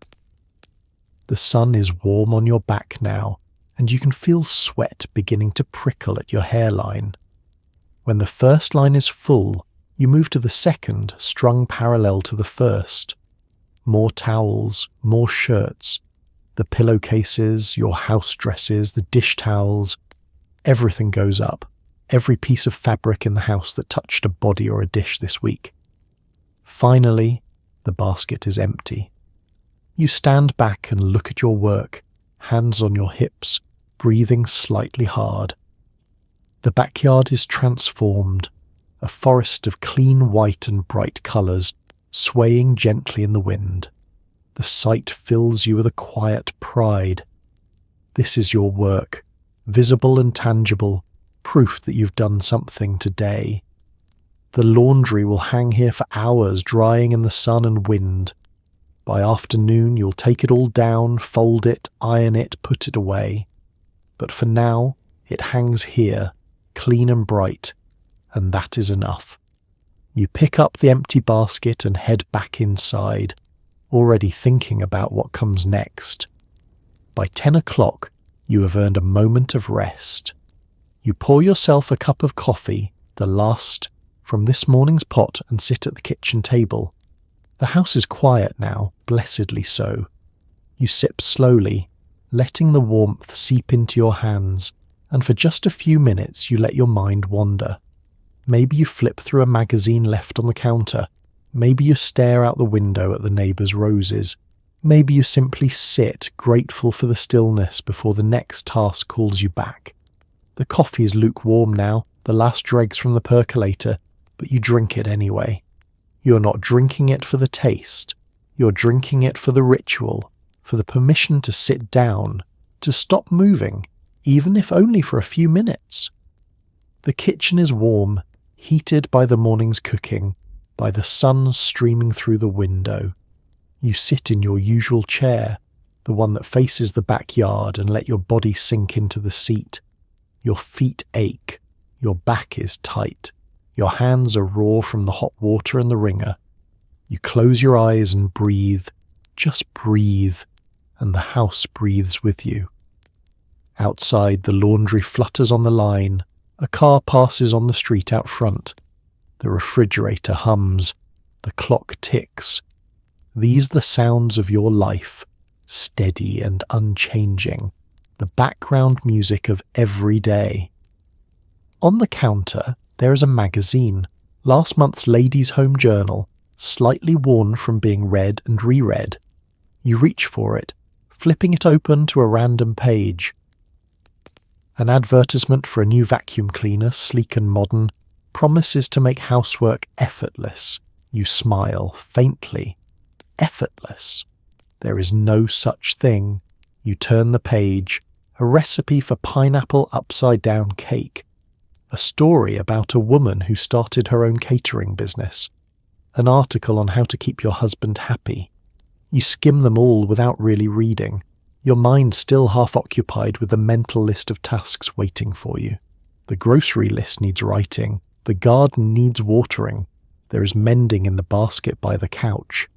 The sun is warm on your back now, and you can feel sweat beginning to prickle at your hairline. When the first line is full, you move to the second, strung parallel to the first. More towels, more shirts, the pillowcases, your house dresses, the dish towels. Everything goes up, every piece of fabric in the house that touched a body or a dish this week. Finally, the basket is empty. You stand back and look at your work, hands on your hips, breathing slightly hard. The backyard is transformed, a forest of clean white and bright colours, swaying gently in the wind. The sight fills you with a quiet pride. This is your work, visible and tangible, proof that you've done something today. The laundry will hang here for hours, drying in the sun and wind. By afternoon you'll take it all down, fold it, iron it, put it away. But for now, it hangs here, clean and bright, and that is enough. You pick up the empty basket and head back inside, already thinking about what comes next. By 10 o'clock, you have earned a moment of rest. You pour yourself a cup of coffee, the last from this morning's pot, and sit at the kitchen table. The house is quiet now, blessedly so. You sip slowly, letting the warmth seep into your hands, and for just a few minutes you let your mind wander. Maybe you flip through a magazine left on the counter. Maybe you stare out the window at the neighbour's roses. Maybe you simply sit, grateful for the stillness before the next task calls you back. The coffee is lukewarm now, the last dregs from the percolator, but you drink it anyway. You're not drinking it for the taste. You're drinking it for the ritual, for the permission to sit down, to stop moving, even if only for a few minutes. The kitchen is warm, heated by the morning's cooking, by the sun streaming through the window. You sit in your usual chair, the one that faces the backyard, and let your body sink into the seat. Your feet ache, your back is tight, your hands are raw from the hot water and the wringer. You close your eyes and breathe, just breathe, and the house breathes with you. Outside, the laundry flutters on the line. A car passes on the street out front. The refrigerator hums. The clock ticks. These are the sounds of your life, steady and unchanging, the background music of every day. On the counter, there is a magazine, last month's Ladies' Home Journal, slightly worn from being read and reread. You reach for it, flipping it open to a random page. An advertisement for a new vacuum cleaner, sleek and modern, promises to make housework effortless. You smile, faintly. Effortless. There is no such thing. You turn the page. A recipe for pineapple upside-down cake. A story about a woman who started her own catering business. An article on how to keep your husband happy. You skim them all without really reading, your mind still half occupied with the mental list of tasks waiting for you. The grocery list needs writing. The garden needs watering. There is mending in the basket by the couch.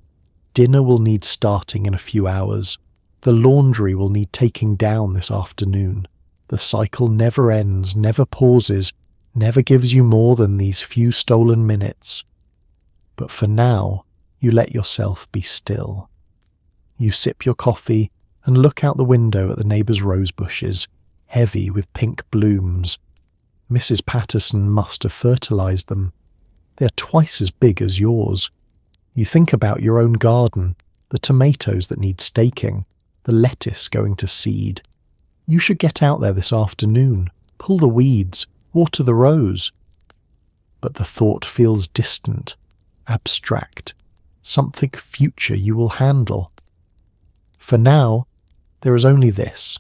Dinner will need starting in a few hours. The laundry will need taking down this afternoon. The cycle never ends, never pauses, never gives you more than these few stolen minutes. But for now, you let yourself be still. You sip your coffee and look out the window at the neighbour's rose bushes, heavy with pink blooms. Mrs. Patterson must have fertilised them. They're twice as big as yours. You think about your own garden, the tomatoes that need staking, the lettuce going to seed. You should get out there this afternoon, pull the weeds, water the rose. But the thought feels distant, abstract, something future you will handle. For now, there is only this: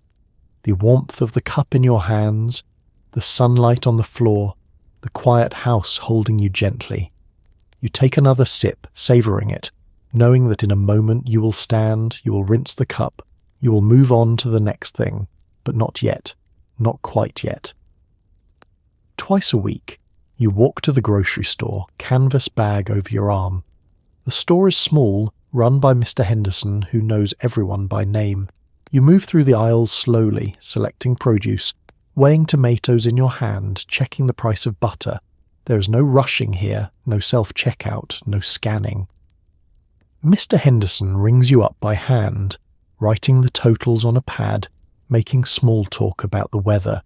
the warmth of the cup in your hands, the sunlight on the floor, the quiet house holding you gently. You take another sip, savouring it, knowing that in a moment you will stand, you will rinse the cup, you will move on to the next thing, but not yet, not quite yet. Twice a week, you walk to the grocery store, canvas bag over your arm. The store is small, run by Mr. Henderson, who knows everyone by name. You move through the aisles slowly, selecting produce, weighing tomatoes in your hand, checking the price of butter. There is no rushing here, no self-checkout, no scanning. Mr. Henderson rings you up by hand, writing the totals on a pad, making small talk about the weather.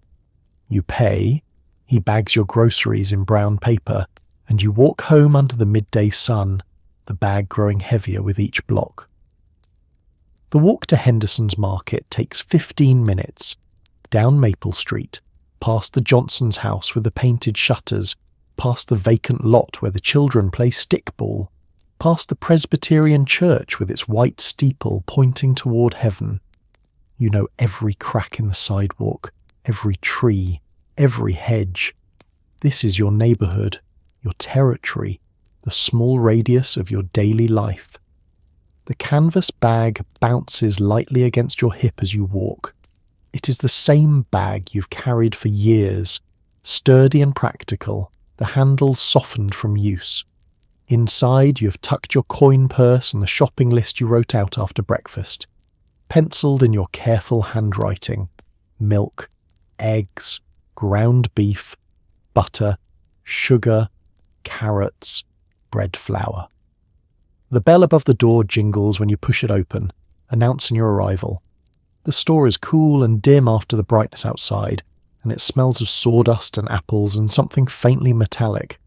You pay, he bags your groceries in brown paper, and you walk home under the midday sun, the bag growing heavier with each block. The walk to Henderson's Market takes 15 minutes, down Maple Street, past the Johnson's house with the painted shutters, past the vacant lot where the children play stickball, past the Presbyterian church with its white steeple pointing toward heaven. You know every crack in the sidewalk, every tree, every hedge. This is your neighbourhood, your territory, the small radius of your daily life. The canvas bag bounces lightly against your hip as you walk. It is the same bag you've carried for years, sturdy and practical, the handle softened from use. Inside you have tucked your coin purse and the shopping list you wrote out after breakfast, penciled in your careful handwriting: milk, eggs, ground beef, butter, sugar, carrots, bread flour. The bell above the door jingles when you push it open, announcing your arrival. The store is cool and dim after the brightness outside, and it smells of sawdust and apples and something faintly metallic.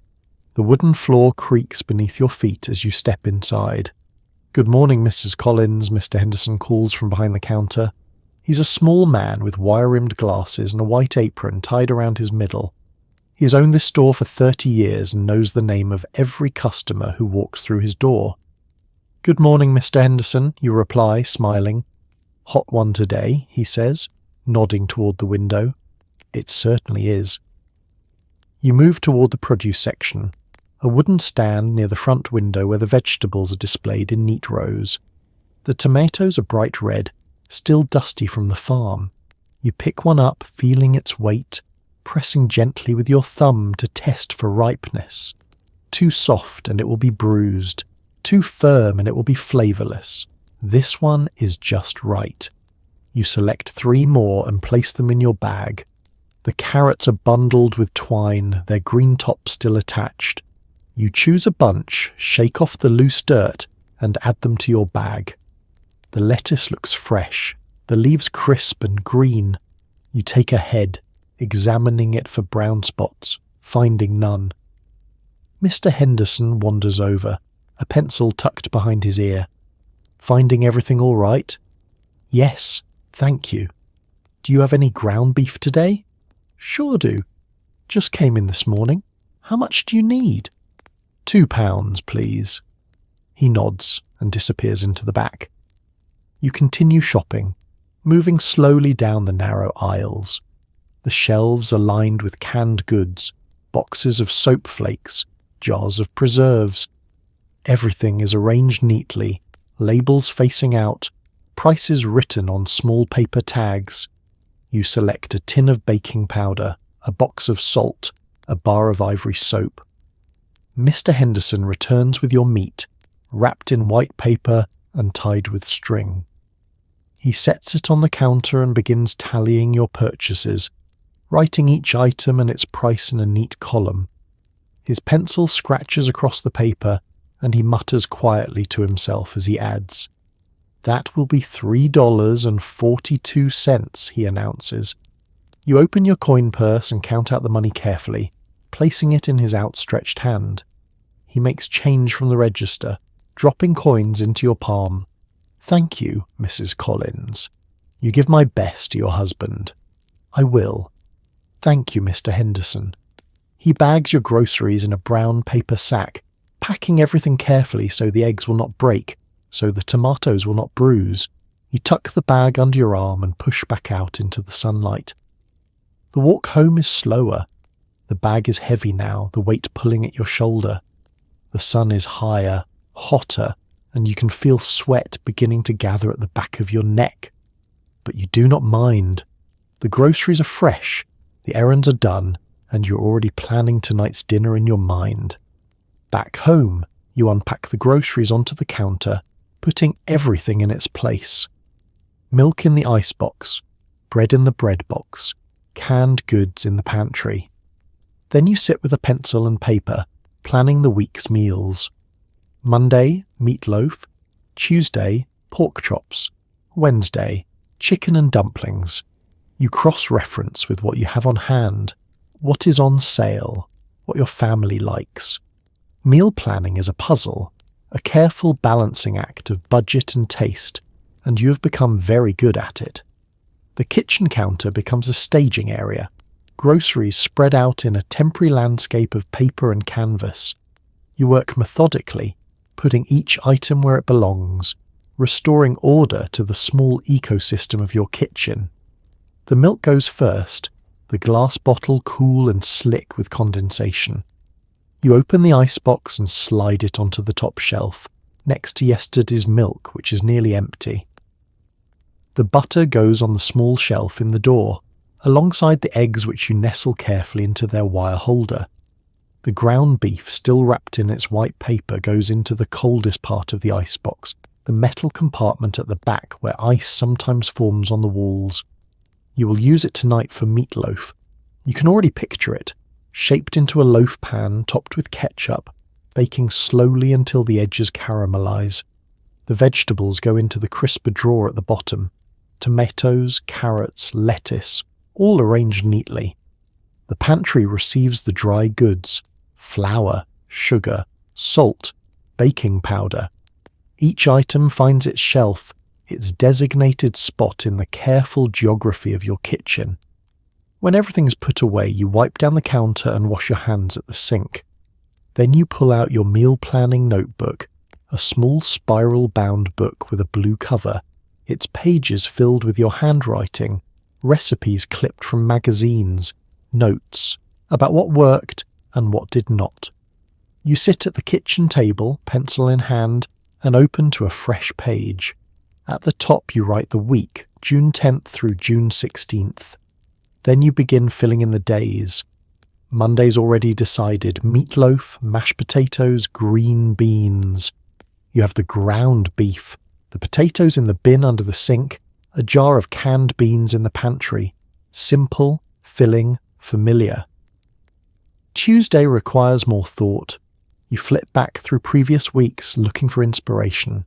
The wooden floor creaks beneath your feet as you step inside. "Good morning, Mrs. Collins," Mr. Henderson calls from behind the counter. He's a small man with wire-rimmed glasses and a white apron tied around his middle. He has owned this store for 30 years and knows the name of every customer who walks through his door. "Good morning, Mr. Henderson," you reply, smiling. "Hot one today," he says, nodding toward the window. It certainly is. You move toward the produce section, a wooden stand near the front window where the vegetables are displayed in neat rows. The tomatoes are bright red, still dusty from the farm. You pick one up, feeling its weight, pressing gently with your thumb to test for ripeness. Too soft and it will be bruised. Too firm and it will be flavourless. This one is just right. You select 3 more and place them in your bag. The carrots are bundled with twine, their green tops still attached. You choose a bunch, shake off the loose dirt, and add them to your bag. The lettuce looks fresh, the leaves crisp and green. You take a head, examining it for brown spots, finding none. Mr. Henderson wanders over, a pencil tucked behind his ear. "Finding everything all right?" "Yes, thank you." "Do you have any ground beef today?" "Sure do. Just came in this morning. How much do you need?" £2, please." He nods and disappears into the back. You continue shopping, moving slowly down the narrow aisles. The shelves are lined with canned goods, boxes of soap flakes, jars of preserves. Everything is arranged neatly, labels facing out, prices written on small paper tags. You select a tin of baking powder, a box of salt, a bar of ivory soap. Mr. Henderson returns with your meat, wrapped in white paper and tied with string. He sets it on the counter and begins tallying your purchases, writing each item and its price in a neat column. His pencil scratches across the paper, and he mutters quietly to himself as he adds, "That will be $3.42, he announces. You open your coin purse and count out the money carefully, placing it in his outstretched hand. He makes change from the register, dropping coins into your palm. "Thank you, Mrs. Collins. You give my best to your husband." "I will." "Thank you, Mr. Henderson." He bags your groceries in a brown paper sack, packing everything carefully so the eggs will not break, so the tomatoes will not bruise. You tuck the bag under your arm and push back out into the sunlight. The walk home is slower. The bag is heavy now, the weight pulling at your shoulder. The sun is higher, hotter, and you can feel sweat beginning to gather at the back of your neck. But you do not mind. The groceries are fresh, the errands are done, and you're already planning tonight's dinner in your mind. Back home, you unpack the groceries onto the counter, putting everything in its place. Milk in the icebox, bread in the bread box, canned goods in the pantry. Then you sit with a pencil and paper, planning the week's meals. Monday, meatloaf. Tuesday, pork chops. Wednesday, chicken and dumplings. You cross-reference with what you have on hand, what is on sale, what your family likes. Meal planning is a puzzle, a careful balancing act of budget and taste, and you have become very good at it. The kitchen counter becomes a staging area, groceries spread out in a temporary landscape of paper and canvas. You work methodically, putting each item where it belongs, restoring order to the small ecosystem of your kitchen. The milk goes first, the glass bottle cool and slick with condensation. You open the icebox and slide it onto the top shelf, next to yesterday's milk, which is nearly empty. The butter goes on the small shelf in the door, alongside the eggs which you nestle carefully into their wire holder. The ground beef, still wrapped in its white paper, goes into the coldest part of the icebox, the metal compartment at the back where ice sometimes forms on the walls. You will use it tonight for meatloaf. You can already picture it, shaped into a loaf pan topped with ketchup, baking slowly until the edges caramelize. The vegetables go into the crisper drawer at the bottom. Tomatoes, carrots, lettuce, all arranged neatly. The pantry receives the dry goods: flour, sugar, salt, baking powder. Each item finds its shelf, its designated spot in the careful geography of your kitchen. When everything's put away, you wipe down the counter and wash your hands at the sink. Then you pull out your meal planning notebook, a small spiral-bound book with a blue cover, its pages filled with your handwriting, recipes clipped from magazines, notes about what worked and what did not. You sit at the kitchen table, pencil in hand, and open to a fresh page. At the top you write the week, June 10th through June 16th. Then you begin filling in the days. Monday's already decided: meatloaf, mashed potatoes, green beans. You have the ground beef, the potatoes in the bin under the sink, a jar of canned beans in the pantry. Simple, filling, familiar. Tuesday requires more thought. You flip back through previous weeks looking for inspiration.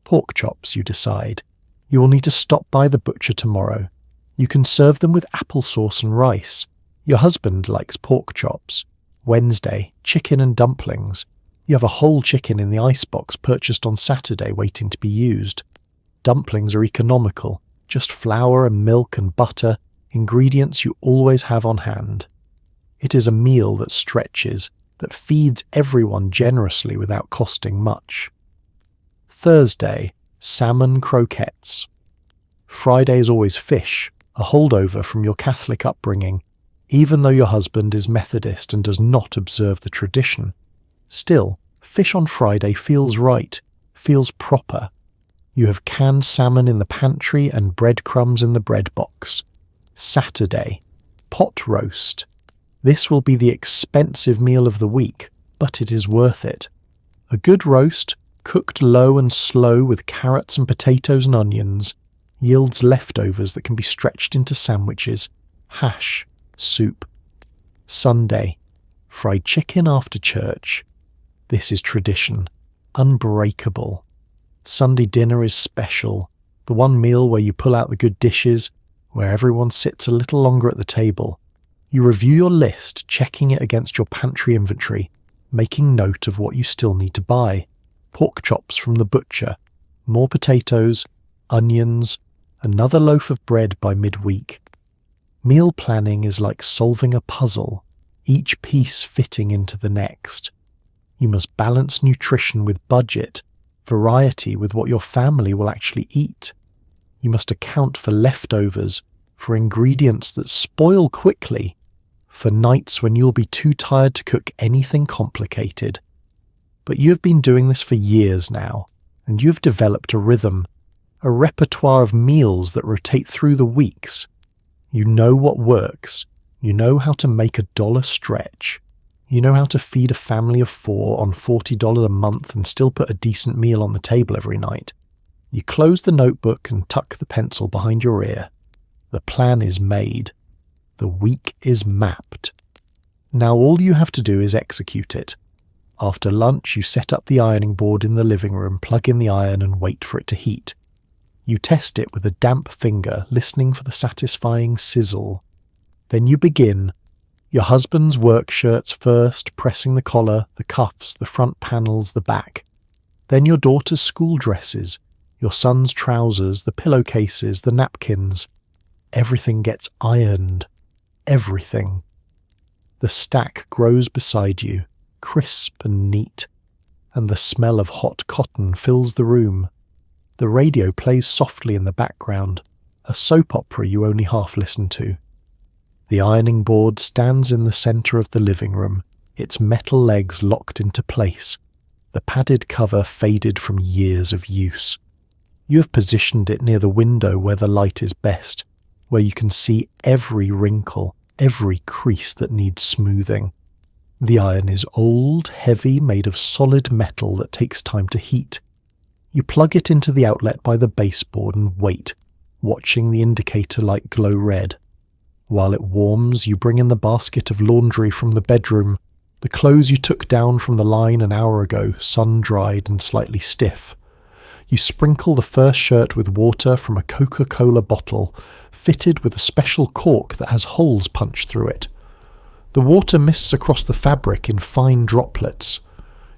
Pork chops, you decide. You will need to stop by the butcher tomorrow. You can serve them with applesauce and rice. Your husband likes pork chops. Wednesday, chicken and dumplings. You have a whole chicken in the icebox purchased on Saturday waiting to be used. Dumplings are economical, just flour and milk and butter, ingredients you always have on hand. It is a meal that stretches, that feeds everyone generously without costing much. Thursday, salmon croquettes. Friday is always fish, a holdover from your Catholic upbringing, even though your husband is Methodist and does not observe the tradition. Still, fish on Friday feels right, feels proper. You have canned salmon in the pantry and breadcrumbs in the bread box. Saturday, pot roast. This will be the expensive meal of the week, but it is worth it. A good roast, cooked low and slow with carrots and potatoes and onions, yields leftovers that can be stretched into sandwiches, hash, soup. Sunday, fried chicken after church. This is tradition, unbreakable. Sunday dinner is special, the one meal where you pull out the good dishes, where everyone sits a little longer at the table. You review your list, checking it against your pantry inventory, making note of what you still need to buy. Pork chops from the butcher, more potatoes, onions, another loaf of bread by midweek. Meal planning is like solving a puzzle, each piece fitting into the next. You must balance nutrition with budget, variety with what your family will actually eat. You must account for leftovers, for ingredients that spoil quickly, for nights when you'll be too tired to cook anything complicated. But you have been doing this for years now, and you have developed a rhythm, a repertoire of meals that rotate through the weeks. You know what works. You know how to make $1 stretch. You know how to feed a family of 4 on $40 a month and still put a decent meal on the table every night. You close the notebook and tuck the pencil behind your ear. The plan is made. The week is mapped. Now all you have to do is execute it. After lunch, you set up the ironing board in the living room, plug in the iron and wait for it to heat. You test it with a damp finger, listening for the satisfying sizzle. Then you begin. Your husband's work shirts first, pressing the collar, the cuffs, the front panels, the back. Then your daughter's school dresses, your son's trousers, the pillowcases, the napkins. Everything gets ironed. Everything. The stack grows beside you, crisp and neat, and the smell of hot cotton fills the room. The radio plays softly in the background, a soap opera you only half listen to. The ironing board stands in the centre of the living room, its metal legs locked into place, the padded cover faded from years of use. You have positioned it near the window where the light is best, where you can see every wrinkle, every crease that needs smoothing. The iron is old, heavy, made of solid metal that takes time to heat. You plug it into the outlet by the baseboard and wait, watching the indicator light glow red. While it warms, you bring in the basket of laundry from the bedroom, the clothes you took down from the line an hour ago, sun-dried and slightly stiff. You sprinkle the first shirt with water from a Coca-Cola bottle, fitted with a special cork that has holes punched through it. The water mists across the fabric in fine droplets.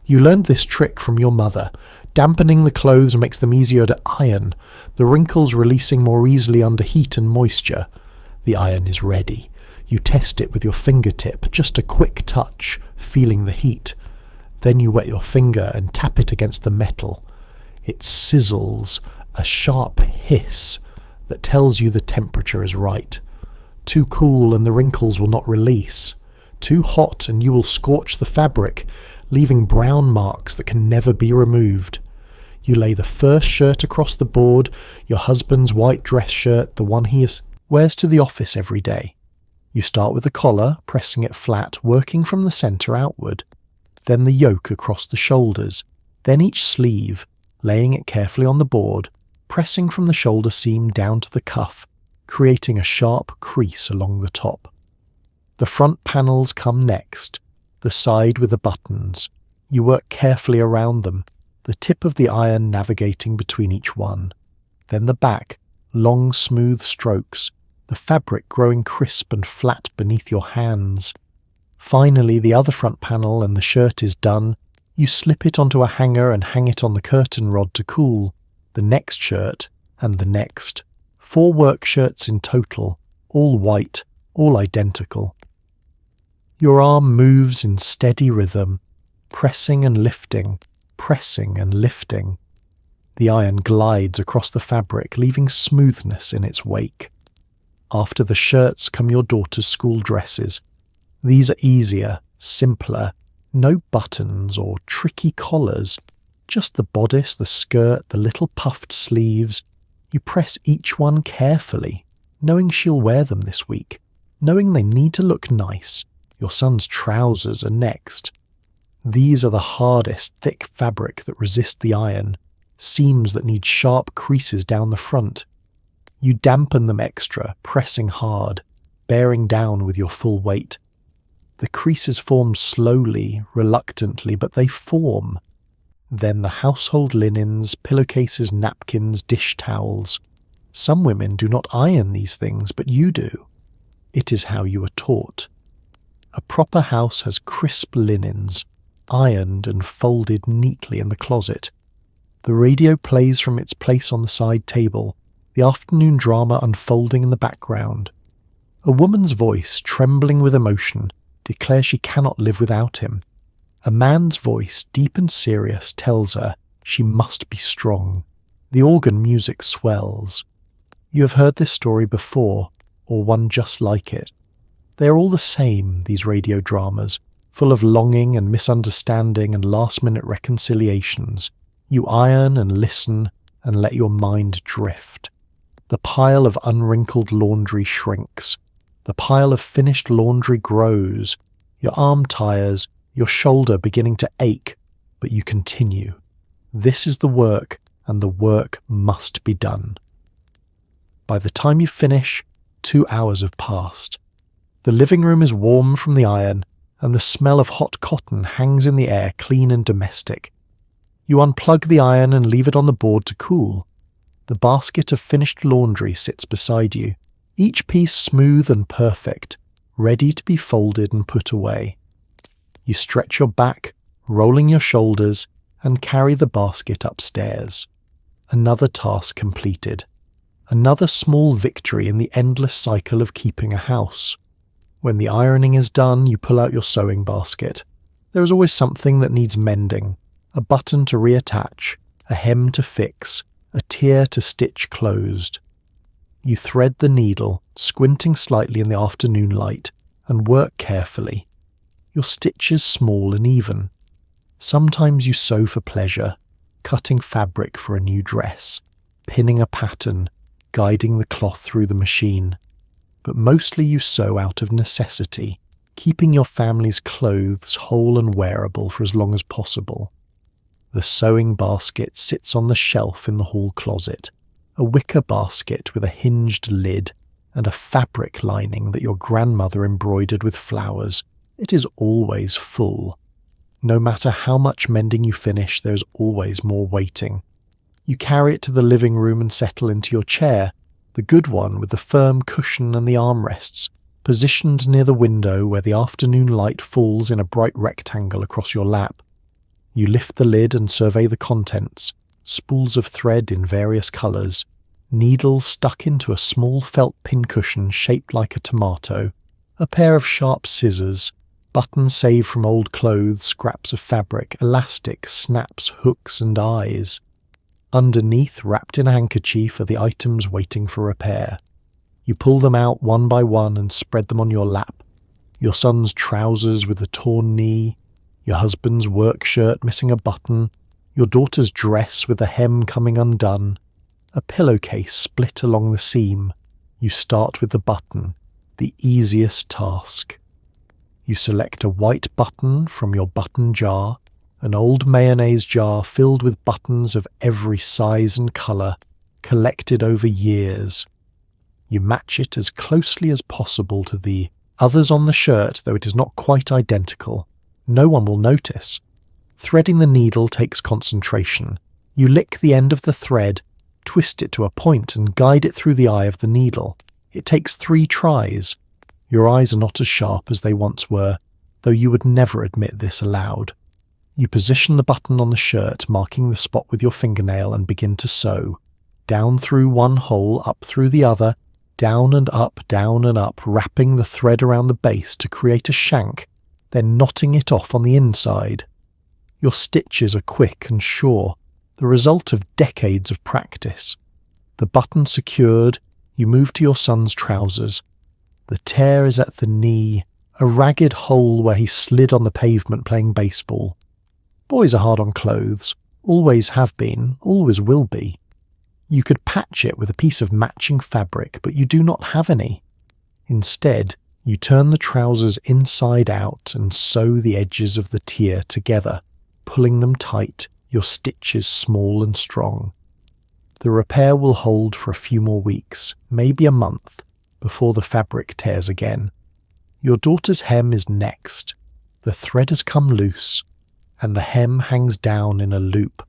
You learned this trick from your mother. Dampening the clothes makes them easier to iron, the wrinkles releasing more easily under heat and moisture. The iron is ready. You test it with your fingertip, just a quick touch, feeling the heat. Then you wet your finger and tap it against the metal. It sizzles, a sharp hiss that tells you the temperature is right. Too cool and the wrinkles will not release. Too hot and you will scorch the fabric, leaving brown marks that can never be removed. You lay the first shirt across the board, your husband's white dress shirt, the one he wears to the office every day. You start with the collar, pressing it flat, working from the centre outward. Then the yoke across the shoulders, then each sleeve, laying it carefully on the board, pressing from the shoulder seam down to the cuff, creating a sharp crease along the top. The front panels come next, the side with the buttons. You work carefully around them, the tip of the iron navigating between each one. Then the back, long smooth strokes, the fabric growing crisp and flat beneath your hands. Finally, the other front panel and the shirt is done. You slip it onto a hanger and hang it on the curtain rod to cool. The next shirt, and the next. 4 work shirts in total, all white, all identical. Your arm moves in steady rhythm, pressing and lifting, pressing and lifting. The iron glides across the fabric, leaving smoothness in its wake. After the shirts come your daughter's school dresses. These are easier, simpler, no buttons or tricky collars, just the bodice, the skirt, the little puffed sleeves. You press each one carefully, knowing she'll wear them this week, knowing they need to look nice. Your son's trousers are next. These are the hardest, thick fabric that resist the iron, seams that need sharp creases down the front. You dampen them extra, pressing hard, bearing down with your full weight. The creases form slowly, reluctantly, but they form. Then the household linens, pillowcases, napkins, dish towels. Some women do not iron these things, but you do. It is how you are taught. A proper house has crisp linens, ironed and folded neatly in the closet. The radio plays from its place on the side table, the afternoon drama unfolding in the background. A woman's voice, trembling with emotion, declares she cannot live without him. A man's voice, deep and serious, tells her she must be strong. The organ music swells. You have heard this story before, or one just like it. They are all the same, these radio dramas, full of longing and misunderstanding and last-minute reconciliations. You iron and listen and let your mind drift. The pile of unwrinkled laundry shrinks. The pile of finished laundry grows. Your arm tires, your shoulder beginning to ache, but you continue. This is the work, and the work must be done. By the time you finish, 2 hours have passed. The living room is warm from the iron, and the smell of hot cotton hangs in the air, clean and domestic. You unplug the iron and leave it on the board to cool. The basket of finished laundry sits beside you, each piece smooth and perfect, ready to be folded and put away. You stretch your back, rolling your shoulders, and carry the basket upstairs. Another task completed. Another small victory in the endless cycle of keeping a house. When the ironing is done, you pull out your sewing basket. There is always something that needs mending. A button to reattach, a hem to fix, a tear to stitch closed. You thread the needle, squinting slightly in the afternoon light, and work carefully. Your stitches small and even. Sometimes you sew for pleasure, cutting fabric for a new dress, pinning a pattern, guiding the cloth through the machine. But mostly you sew out of necessity, keeping your family's clothes whole and wearable for as long as possible. The sewing basket sits on the shelf in the hall closet, a wicker basket with a hinged lid and a fabric lining that your grandmother embroidered with flowers. It is always full. No matter how much mending you finish, there is always more waiting. You carry it to the living room and settle into your chair, the good one with the firm cushion and the armrests, positioned near the window where the afternoon light falls in a bright rectangle across your lap. You lift the lid and survey the contents, spools of thread in various colours, needles stuck into a small felt pincushion shaped like a tomato, a pair of sharp scissors, buttons saved from old clothes, scraps of fabric, elastic, snaps, hooks and eyes. Underneath, wrapped in a handkerchief, are the items waiting for repair. You pull them out one by one and spread them on your lap. Your son's trousers with a torn knee, your husband's work shirt missing a button, your daughter's dress with the hem coming undone, a pillowcase split along the seam. You start with the button, the easiest task. You select a white button from your button jar, an old mayonnaise jar filled with buttons of every size and colour, collected over years. You match it as closely as possible to the others on the shirt, though it is not quite identical. No one will notice. Threading the needle takes concentration. You lick the end of the thread, twist it to a point and guide it through the eye of the needle. It takes 3 tries. Your eyes are not as sharp as they once were, though you would never admit this aloud. You position the button on the shirt, marking the spot with your fingernail, and begin to sew. Down through one hole, up through the other, down and up, wrapping the thread around the base to create a shank, then knotting it off on the inside. Your stitches are quick and sure, the result of decades of practice. The button secured, you move to your son's trousers. The tear is at the knee, a ragged hole where he slid on the pavement playing baseball. Boys are hard on clothes, always have been, always will be. You could patch it with a piece of matching fabric, but you do not have any. Instead, You turn the trousers inside out and sew the edges of the tier together, pulling them tight, your stitches small and strong. The repair will hold for a few more weeks, maybe a month, before the fabric tears again. Your daughter's hem is next. The thread has come loose, and the hem hangs down in a loop.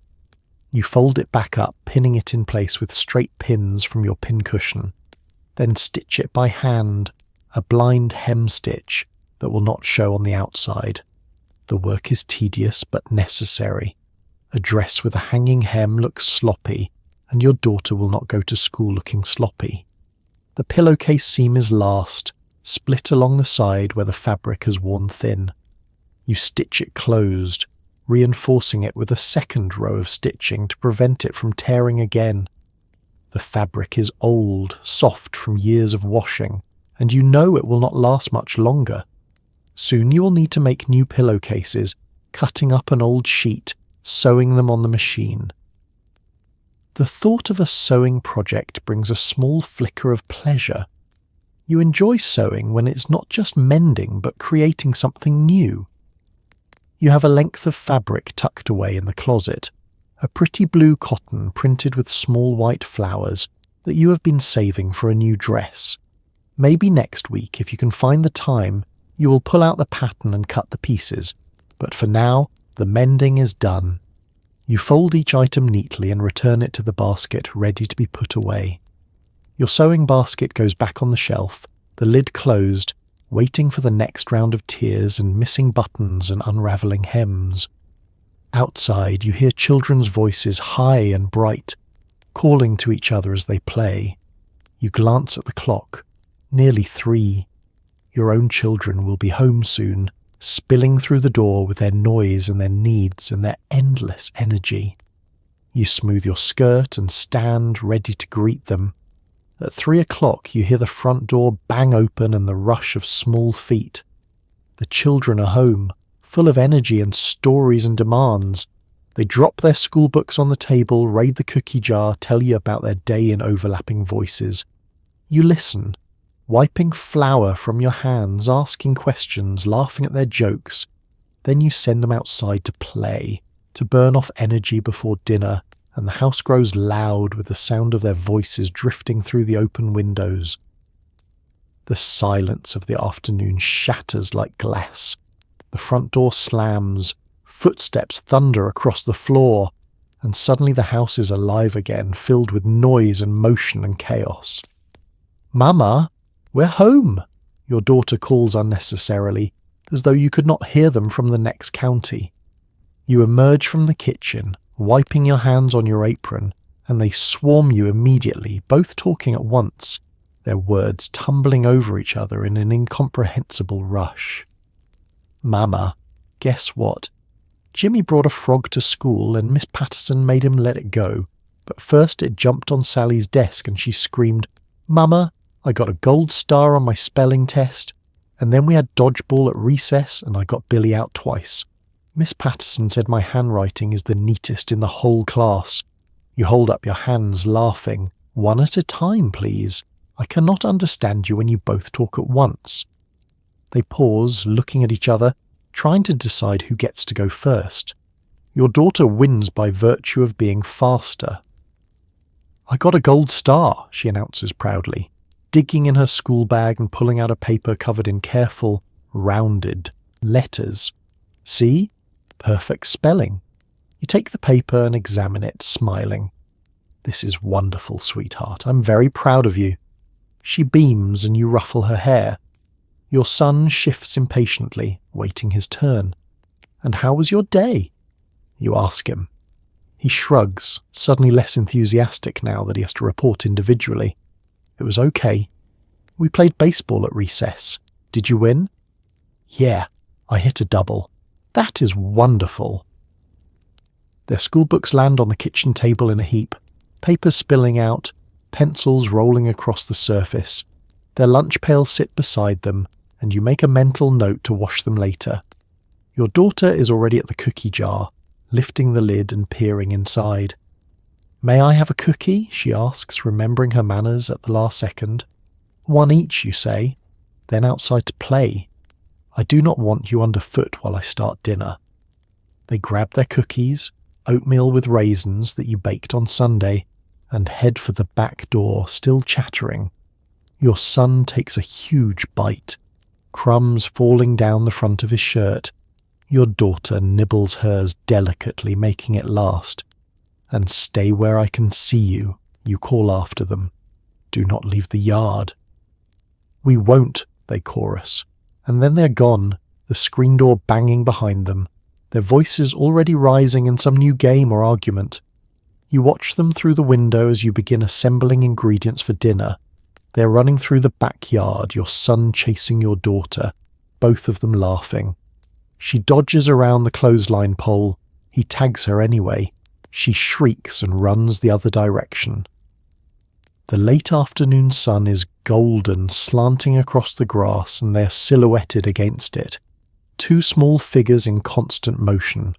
You fold it back up, pinning it in place with straight pins from your pincushion. Then stitch it by hand, a blind hem stitch that will not show on the outside. The work is tedious but necessary. A dress with a hanging hem looks sloppy, and your daughter will not go to school looking sloppy. The pillowcase seam is last, split along the side where the fabric has worn thin. You stitch it closed, reinforcing it with a second row of stitching to prevent it from tearing again. The fabric is old, soft from years of washing, and you know it will not last much longer. Soon you will need to make new pillowcases, cutting up an old sheet, sewing them on the machine. The thought of a sewing project brings a small flicker of pleasure. You enjoy sewing when it's not just mending but creating something new. You have a length of fabric tucked away in the closet, a pretty blue cotton printed with small white flowers that you have been saving for a new dress. Maybe next week, if you can find the time, you will pull out the pattern and cut the pieces, but for now, the mending is done. You fold each item neatly and return it to the basket ready to be put away. Your sewing basket goes back on the shelf, the lid closed, waiting for the next round of tears and missing buttons and unravelling hems. Outside, you hear children's voices high and bright, calling to each other as they play. You glance at the clock. Nearly 3. Your own children will be home soon, spilling through the door with their noise and their needs and their endless energy. You smooth your skirt and stand ready to greet them. At 3 o'clock you hear the front door bang open and the rush of small feet. The children are home, full of energy and stories and demands. They drop their school books on the table, raid the cookie jar, tell you about their day in overlapping voices. You listen, wiping flour from your hands, asking questions, laughing at their jokes. Then you send them outside to play, to burn off energy before dinner, and the house grows loud with the sound of their voices drifting through the open windows. The silence of the afternoon shatters like glass. The front door slams, footsteps thunder across the floor, and suddenly the house is alive again, filled with noise and motion and chaos. "Mama, we're home," your daughter calls unnecessarily, as though you could not hear them from the next county. You emerge from the kitchen, wiping your hands on your apron, and they swarm you immediately, both talking at once, their words tumbling over each other in an incomprehensible rush. "Mama, guess what? Jimmy brought a frog to school and Miss Patterson made him let it go, but first it jumped on Sally's desk and she screamed, 'Mama, I got a gold star on my spelling test,' and then we had dodgeball at recess and I got Billy out twice. Miss Patterson said my handwriting is the neatest in the whole class. You hold up your hands, laughing. 'One at a time, please. I cannot understand you when you both talk at once.' They pause, looking at each other, trying to decide who gets to go first. Your daughter wins by virtue of being faster. 'I got a gold star,' she announces proudly, digging in her school bag and pulling out a paper covered in careful, rounded letters. 'See? Perfect spelling.' You take the paper and examine it, smiling. 'This is wonderful, sweetheart. I'm very proud of you.' She beams and you ruffle her hair. Your son shifts impatiently, waiting his turn. 'And how was your day?' You ask him. He shrugs, suddenly less enthusiastic now that he has to report individually. 'It was okay. We played baseball at recess. Did you win?' 'Yeah, I hit a double.' 'That is wonderful.' Their schoolbooks land on the kitchen table in a heap, papers spilling out, pencils rolling across the surface. Their lunch pails sit beside them, and you make a mental note to wash them later. Your daughter is already at the cookie jar, lifting the lid and peering inside. 'May I have a cookie?' she asks, remembering her manners at the last second. 'One each, you say?' then outside to play. I do not want you underfoot while I start dinner." They grab their cookies, oatmeal with raisins that you baked on Sunday, and head for the back door, still chattering. Your son takes a huge bite, crumbs falling down the front of his shirt. Your daughter nibbles hers delicately, making it last. "And stay where I can see you," you call after them. "Do not leave the yard." "We won't," they chorus, and then they're gone, the screen door banging behind them, their voices already rising in some new game or argument. You watch them through the window as you begin assembling ingredients for dinner. They're running through the backyard, your son chasing your daughter, both of them laughing. She dodges around the clothesline pole. He tags her anyway. She shrieks and runs the other direction. The late afternoon sun is golden, slanting across the grass, and they're silhouetted against it. Two small figures in constant motion.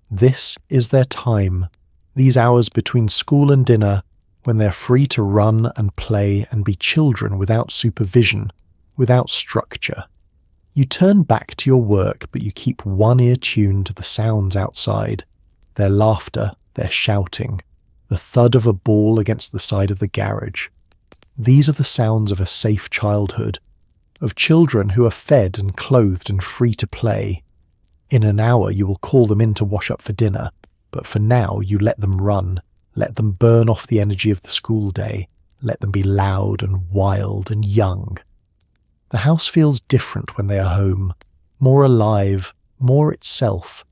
This is their time, these hours between school and dinner, when they're free to run and play and be children without supervision, without structure. You turn back to your work, but you keep one ear tuned to the sounds outside. Their laughter, their shouting, the thud of a ball against the side of the garage. These are the sounds of a safe childhood, of children who are fed and clothed and free to play. In an hour you will call them in to wash up for dinner, but for now you let them run, let them burn off the energy of the school day, let them be loud and wild and young. The house feels different when they are home, more alive, more itself.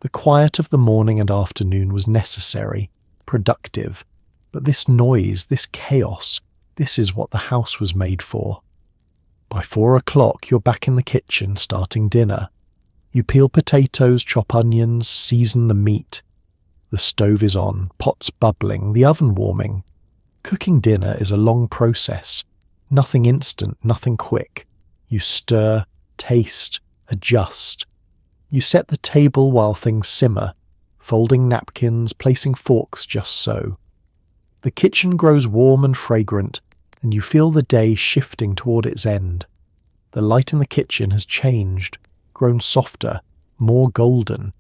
The quiet of the morning and afternoon was necessary, productive, but this noise, this chaos, this is what the house was made for. By 4 o'clock you're back in the kitchen starting dinner. You peel potatoes, chop onions, season the meat. The stove is on, pots bubbling, the oven warming. Cooking dinner is a long process. Nothing instant, nothing quick. You stir, taste, adjust. You set the table while things simmer, folding napkins, placing forks just so. The kitchen grows warm and fragrant, and you feel the day shifting toward its end. The light in the kitchen has changed, grown softer, more golden.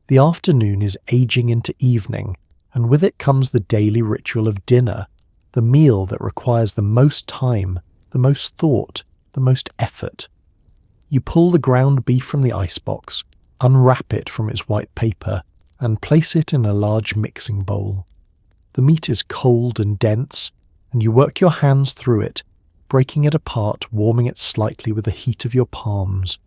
The afternoon is aging into evening, and with it comes the daily ritual of dinner, the meal that requires the most time, the most thought, the most effort. You pull the ground beef from the icebox, unwrap it from its white paper, and place it in a large mixing bowl. The meat is cold and dense, and you work your hands through it, breaking it apart, warming it slightly with the heat of your palms.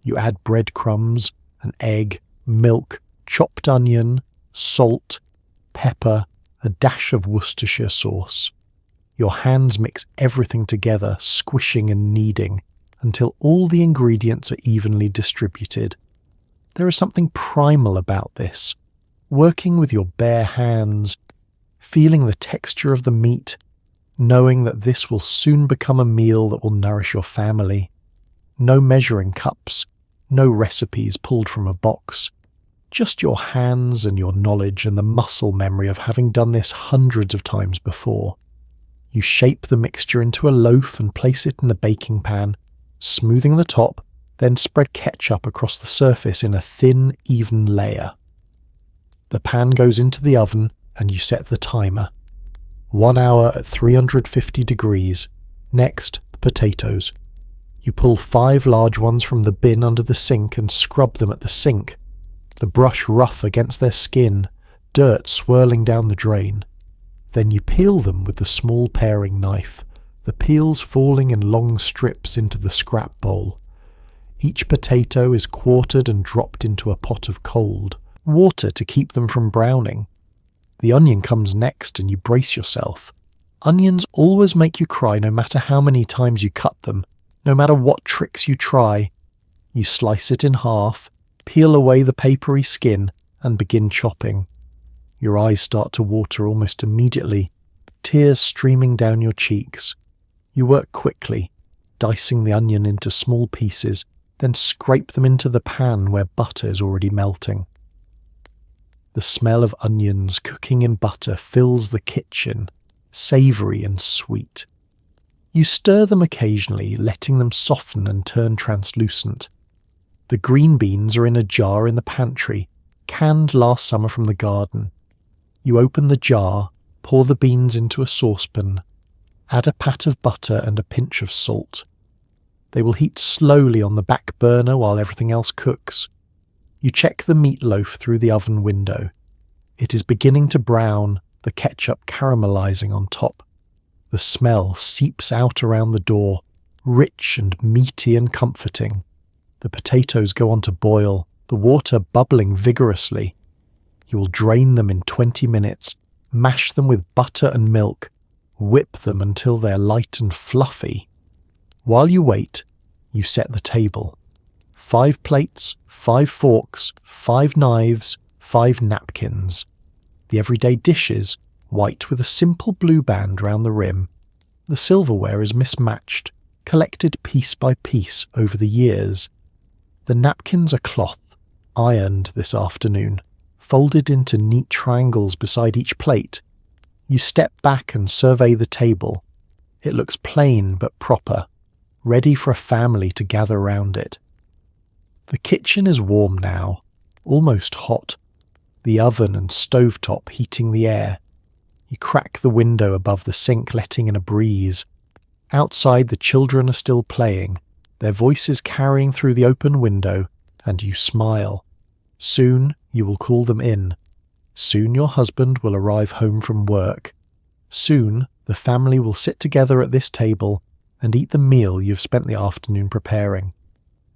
You add breadcrumbs, an egg, milk, chopped onion, salt, pepper, a dash of Worcestershire sauce. Your hands mix everything together, squishing and kneading, until all the ingredients are evenly distributed. There is something primal about this. Working with your bare hands, feeling the texture of the meat, knowing that this will soon become a meal that will nourish your family. No measuring cups, no recipes pulled from a box. Just your hands and your knowledge and the muscle memory of having done this hundreds of times before. You shape the mixture into a loaf and place it in the baking pan, smoothing the top, then spread ketchup across the surface in a thin, even layer. The pan goes into the oven and you set the timer. 1 hour at 350 degrees. Next, the potatoes. You pull 5 large ones from the bin under the sink and scrub them at the sink. The brush rough against their skin, dirt swirling down the drain. Then you peel them with the small paring knife, the peels falling in long strips into the scrap bowl. Each potato is quartered and dropped into a pot of cold water to keep them from browning. The onion comes next and you brace yourself. Onions always make you cry no matter how many times you cut them, no matter what tricks you try. You slice it in half, peel away the papery skin, and begin chopping. Your eyes start to water almost immediately, tears streaming down your cheeks. You work quickly, dicing the onion into small pieces, then scrape them into the pan where butter is already melting. The smell of onions cooking in butter fills the kitchen, savoury and sweet. You stir them occasionally, letting them soften and turn translucent. The green beans are in a jar in the pantry, canned last summer from the garden. You open the jar, pour the beans into a saucepan, add a pat of butter and a pinch of salt. They will heat slowly on the back burner while everything else cooks. You check the meatloaf through the oven window. It is beginning to brown, the ketchup caramelizing on top. The smell seeps out around the door, rich and meaty and comforting. The potatoes go on to boil, the water bubbling vigorously. You will drain them in 20 minutes, mash them with butter and milk, whip them until they're light and fluffy. While you wait, you set the table. 5 plates, 5 forks, 5 knives, 5 napkins. The everyday dishes, white with a simple blue band round the rim. The silverware is mismatched, collected piece by piece over the years. The napkins are cloth, ironed this afternoon, folded into neat triangles beside each plate. You step back and survey the table. It looks plain but proper, ready for a family to gather round it. The kitchen is warm now, almost hot, the oven and stovetop heating the air. You crack the window above the sink, letting in a breeze. Outside, the children are still playing, their voices carrying through the open window, and you smile. Soon you will call them in. Soon your husband will arrive home from work. Soon the family will sit together at this table and eat the meal you've spent the afternoon preparing.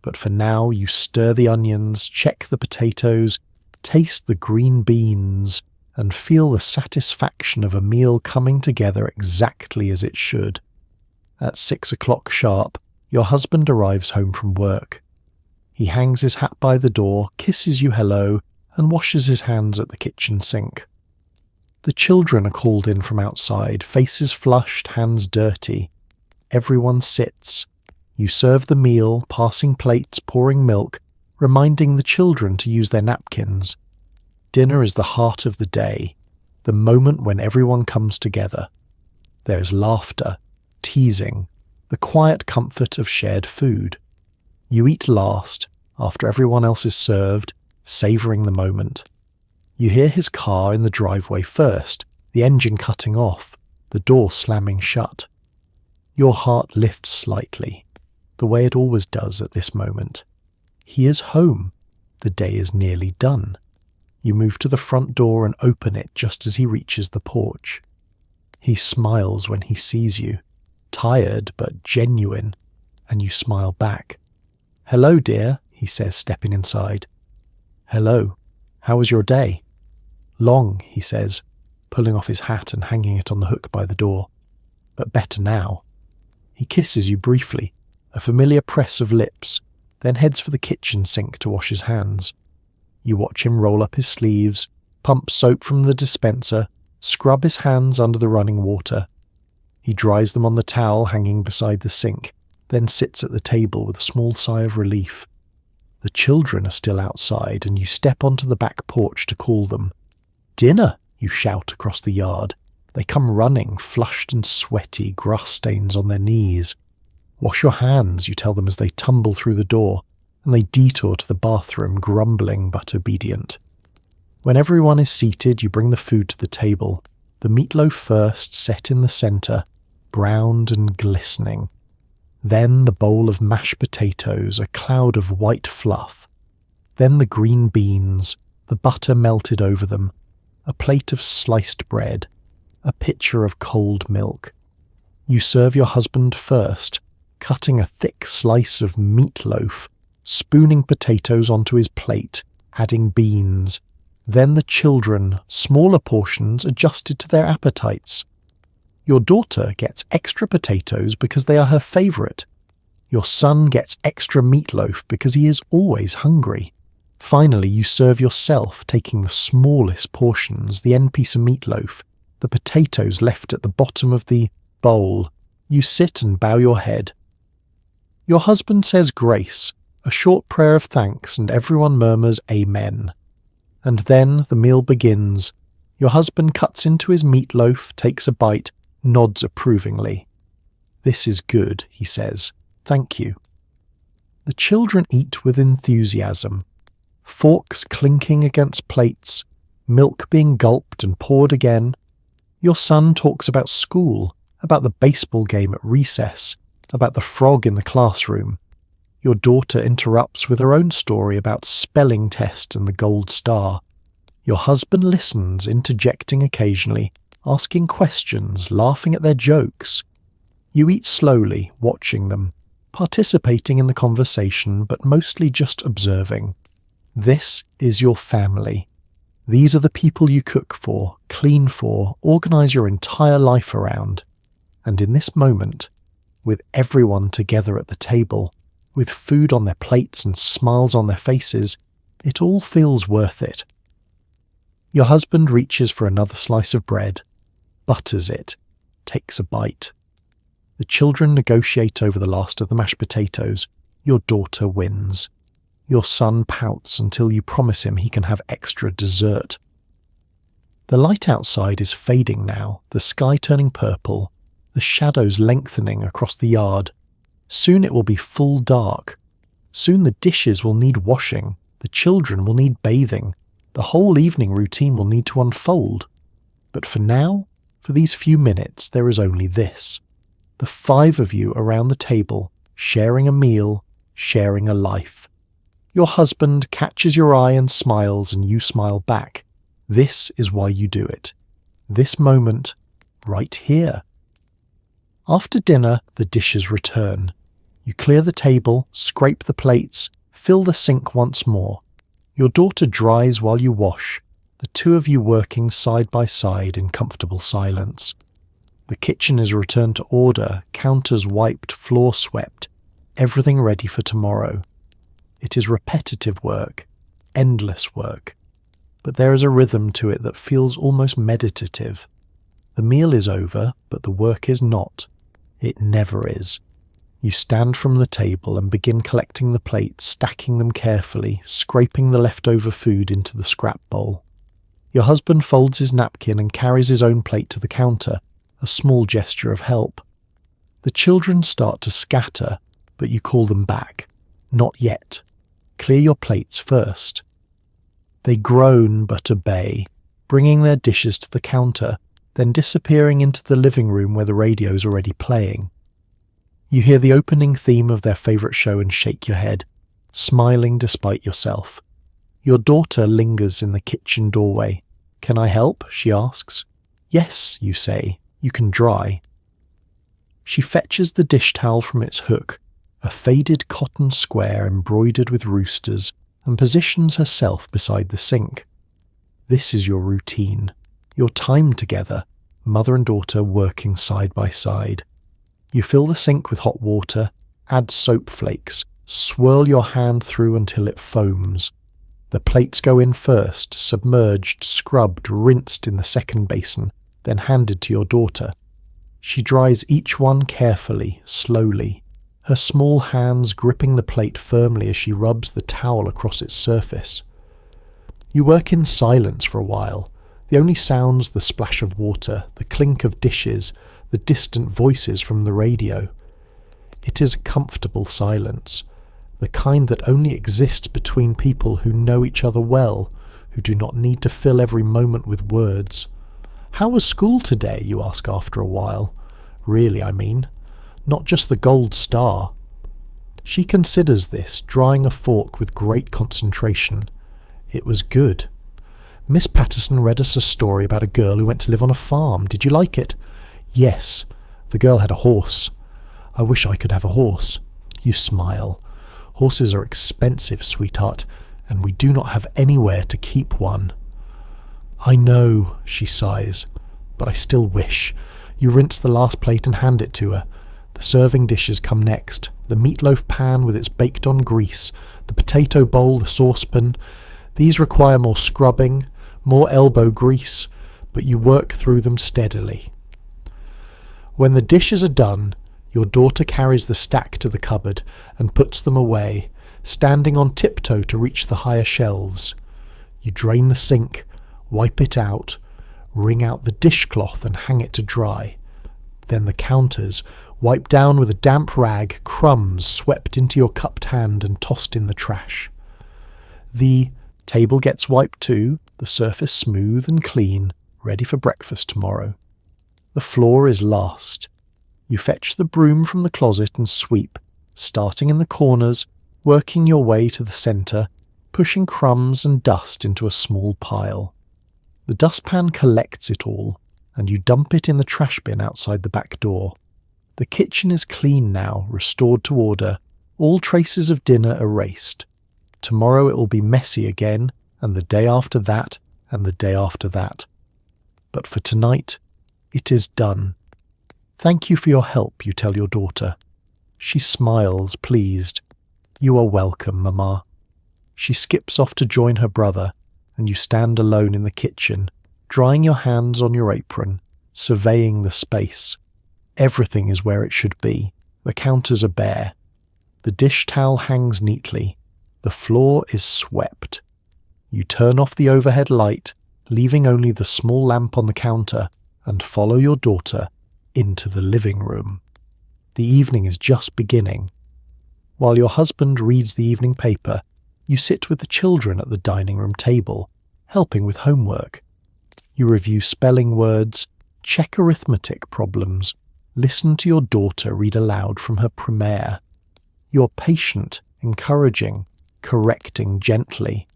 But for now you stir the onions, check the potatoes, taste the green beans, and feel the satisfaction of a meal coming together exactly as it should. At 6 o'clock sharp, your husband arrives home from work. He hangs his hat by the door, kisses you hello, and washes his hands at the kitchen sink. The children are called in from outside, faces flushed, hands dirty. Everyone sits. You serve the meal, passing plates, pouring milk, reminding the children to use their napkins. Dinner is the heart of the day, the moment when everyone comes together. There is laughter, teasing, the quiet comfort of shared food. You eat last, after everyone else is served, savouring the moment. You hear his car in the driveway first, the engine cutting off, the door slamming shut. Your heart lifts slightly, the way it always does at this moment. He is home. The day is nearly done. You move to the front door and open it just as he reaches the porch. He smiles when he sees you, tired but genuine, and you smile back. "Hello, dear," he says, stepping inside. "Hello. How was your day?" "Long," he says, pulling off his hat and hanging it on the hook by the door. "But better now." He kisses you briefly, a familiar press of lips, then heads for the kitchen sink to wash his hands. You watch him roll up his sleeves, pump soap from the dispenser, scrub his hands under the running water. He dries them on the towel hanging beside the sink, then sits at the table with a small sigh of relief. The children are still outside, and you step onto the back porch to call them. "Dinner!" you shout across the yard. They come running, flushed and sweaty, grass stains on their knees. "Wash your hands," you tell them as they tumble through the door, and they detour to the bathroom, grumbling but obedient. When everyone is seated, you bring the food to the table, the meatloaf first, set in the centre, browned and glistening. Then the bowl of mashed potatoes, a cloud of white fluff. Then the green beans, the butter melted over them, a plate of sliced bread, a pitcher of cold milk. You serve your husband first, cutting a thick slice of meatloaf, spooning potatoes onto his plate, adding beans. Then the children, smaller portions adjusted to their appetites. Your daughter gets extra potatoes because they are her favourite. Your son gets extra meatloaf because he is always hungry. Finally, you serve yourself, taking the smallest portions, the end piece of meatloaf, the potatoes left at the bottom of the bowl. You sit and bow your head. Your husband says grace, a short prayer of thanks, and everyone murmurs amen. And then the meal begins. Your husband cuts into his meatloaf, takes a bite, nods approvingly. "This is good," he says. "Thank you." The children eat with enthusiasm, forks clinking against plates, milk being gulped and poured again. Your son talks about school, about the baseball game at recess, about the frog in the classroom. Your daughter interrupts with her own story about spelling test and the gold star. Your husband listens, interjecting occasionally, asking questions, laughing at their jokes. You eat slowly, watching them, participating in the conversation, but mostly just observing. This is your family. These are the people you cook for, clean for, organize your entire life around. And in this moment, with everyone together at the table, with food on their plates and smiles on their faces, it all feels worth it. Your husband reaches for another slice of bread, butters it, takes a bite. The children negotiate over the last of the mashed potatoes. Your daughter wins. Your son pouts until you promise him he can have extra dessert. The light outside is fading now, the sky turning purple, the shadows lengthening across the yard. Soon it will be full dark. Soon the dishes will need washing, the children will need bathing, the whole evening routine will need to unfold. But for now, for these few minutes, there is only this. The 5 of you around the table, sharing a meal, sharing a life. Your husband catches your eye and smiles, and you smile back. This is why you do it. This moment, right here. After dinner, the dishes return. You clear the table, scrape the plates, fill the sink once more. Your daughter dries while you wash, the 2 of you working side by side in comfortable silence. The kitchen is returned to order, counters wiped, floor swept, everything ready for tomorrow. It is repetitive work, endless work, but there is a rhythm to it that feels almost meditative. The meal is over, but the work is not. It never is. You stand from the table and begin collecting the plates, stacking them carefully, scraping the leftover food into the scrap bowl. Your husband folds his napkin and carries his own plate to the counter, a small gesture of help. The children start to scatter, but you call them back. Not yet. Clear your plates first. They groan but obey, bringing their dishes to the counter, then disappearing into the living room where the radio's already playing. You hear the opening theme of their favourite show and shake your head, smiling despite yourself. Your daughter lingers in the kitchen doorway. "Can I help?" she asks. "Yes," you say. "You can dry." She fetches the dish towel from its hook, a faded cotton square embroidered with roosters, and positions herself beside the sink. This is your routine, your time together, mother and daughter working side by side. You fill the sink with hot water, add soap flakes, swirl your hand through until it foams. The plates go in first, submerged, scrubbed, rinsed in the second basin, then handed to your daughter. She dries each one carefully, slowly, her small hands gripping the plate firmly as she rubs the towel across its surface. You work in silence for a while, the only sounds the splash of water, the clink of dishes, the distant voices from the radio. It is a comfortable silence, the kind that only exists between people who know each other well, who do not need to fill every moment with words. "How was school today?" you ask after a while. Really, I mean. Not just the gold star. She considers this, drying a fork with great concentration. "It was good. Miss Patterson read us a story about a girl who went to live on a farm. Did you like it?" "Yes. The girl had a horse. I wish I could have a horse." You smile. "Horses are expensive, sweetheart, and we do not have anywhere to keep one." "I know," she sighs, "but I still wish." You rinse the last plate and hand it to her. The serving dishes come next. The meatloaf pan with its baked-on grease, the potato bowl, the saucepan. These require more scrubbing, more elbow grease, but you work through them steadily. When the dishes are done, your daughter carries the stack to the cupboard and puts them away, standing on tiptoe to reach the higher shelves. You drain the sink, wipe it out, wring out the dishcloth and hang it to dry. Then the counters, Wipe down with a damp rag crumbs swept into your cupped hand and tossed in the trash. The table gets wiped too, the surface smooth and clean, ready for breakfast tomorrow. The floor is last. You fetch the broom from the closet and sweep, starting in the corners, working your way to the centre, pushing crumbs and dust into a small pile. The dustpan collects it all, and you dump it in the trash bin outside the back door. The kitchen is clean now, restored to order, all traces of dinner erased. Tomorrow it will be messy again, and the day after that, and the day after that. But for tonight, it is done. Thank you for your help, you tell your daughter. She smiles, pleased. You are welcome, Mama. She skips off to join her brother, and you stand alone in the kitchen, drying your hands on your apron, surveying the space. Everything is where it should be. The counters are bare. The dish towel hangs neatly. The floor is swept. You turn off the overhead light, leaving only the small lamp on the counter, and follow your daughter into the living room. The evening is just beginning. While your husband reads the evening paper, you sit with the children at the dining room table, helping with homework. You review spelling words, check arithmetic problems, listen to your daughter read aloud from her primaire. You're patient, encouraging, correcting gently.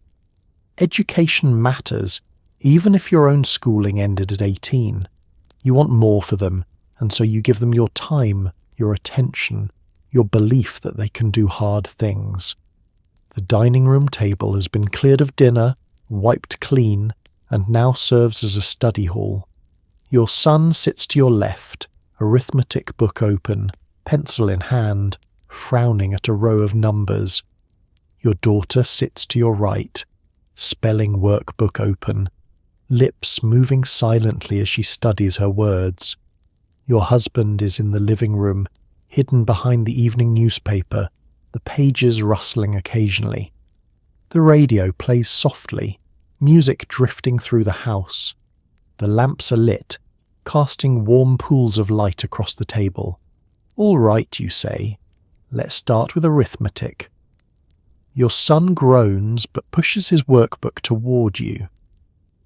Education matters, even if your own schooling ended at 18. You want more for them, and so you give them your time, your attention, your belief that they can do hard things. The dining room table has been cleared of dinner, wiped clean, and now serves as a study hall. Your son sits to your left, arithmetic book open, pencil in hand, frowning at a row of numbers. Your daughter sits to your right, spelling workbook open, lips moving silently as she studies her words. Your husband is in the living room, hidden behind the evening newspaper, the pages rustling occasionally. The radio plays softly, music drifting through the house. The lamps are lit, casting warm pools of light across the table. All right, you say. Let's start with arithmetic. Your son groans but pushes his workbook toward you.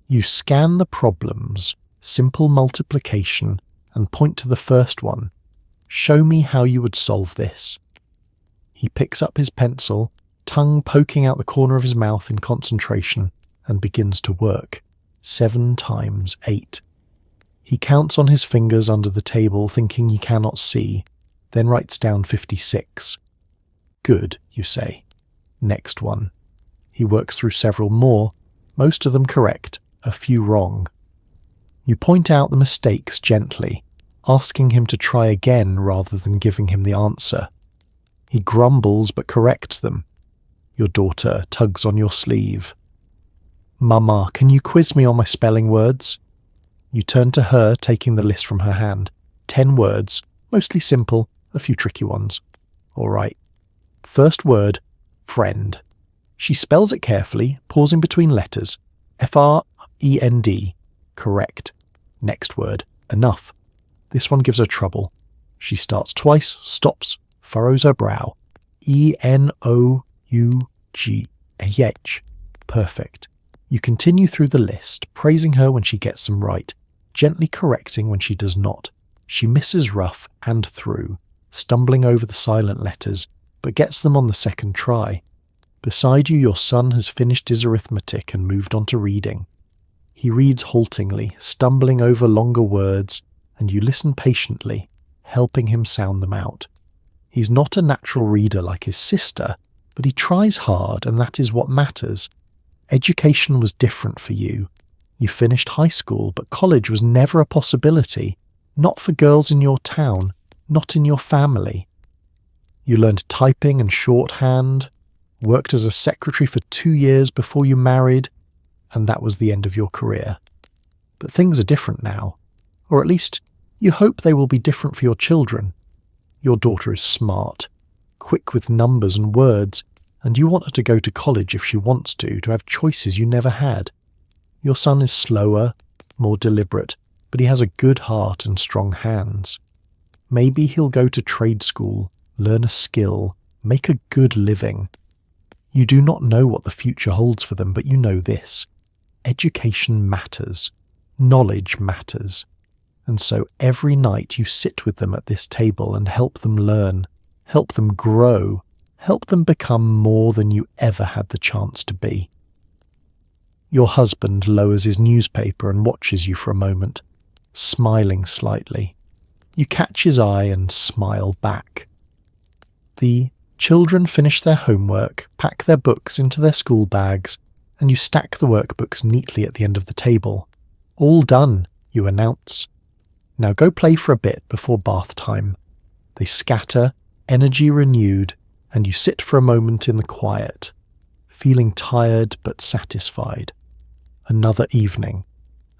You scan the problems, simple multiplication, and point to the first one. Show me how you would solve this. He picks up his pencil, tongue poking out the corner of his mouth in concentration, and begins to work. 7 times 8. He counts on his fingers under the table, thinking he cannot see, then writes down 56. Good, you say. Next one. He works through several more, most of them correct, a few wrong. You point out the mistakes gently, asking him to try again rather than giving him the answer. He grumbles but corrects them. Your daughter tugs on your sleeve. Mama, can you quiz me on my spelling words? You turn to her, taking the list from her hand. 10 words, mostly simple, a few tricky ones. All right. First word, friend. She spells it carefully, pausing between letters. F-R-E-N-D. Correct. Next word, enough. This one gives her trouble. She starts twice, stops, furrows her brow. E-N-O-U-G-A-H. Perfect. You continue through the list, praising her when she gets them right, gently correcting when she does not. She misses rough and through, stumbling over the silent letters, but gets them on the second try. Beside you, your son has finished his arithmetic and moved on to reading. He reads haltingly, stumbling over longer words, and you listen patiently, helping him sound them out. He's not a natural reader like his sister, but he tries hard, and that is what matters. Education was different for you. You finished high school, but college was never a possibility. Not for girls in your town, not in your family. You learned typing and shorthand, worked as a secretary for 2 years before you married, and that was the end of your career. But things are different now. Or at least, you hope they will be different for your children. Your daughter is smart, quick with numbers and words, and you want her to go to college if she wants to have choices you never had. Your son is slower, more deliberate, but he has a good heart and strong hands. Maybe he'll go to trade school, learn a skill, make a good living. You do not know what the future holds for them, but you know this. Education matters. Knowledge matters. And so every night you sit with them at this table and help them learn, help them grow, help them become more than you ever had the chance to be. Your husband lowers his newspaper and watches you for a moment, smiling slightly. You catch his eye and smile back. The children finish their homework, pack their books into their school bags, and you stack the workbooks neatly at the end of the table. All done, you announce. Now go play for a bit before bath time. They scatter, energy renewed, and you sit for a moment in the quiet, feeling tired but satisfied. Another evening,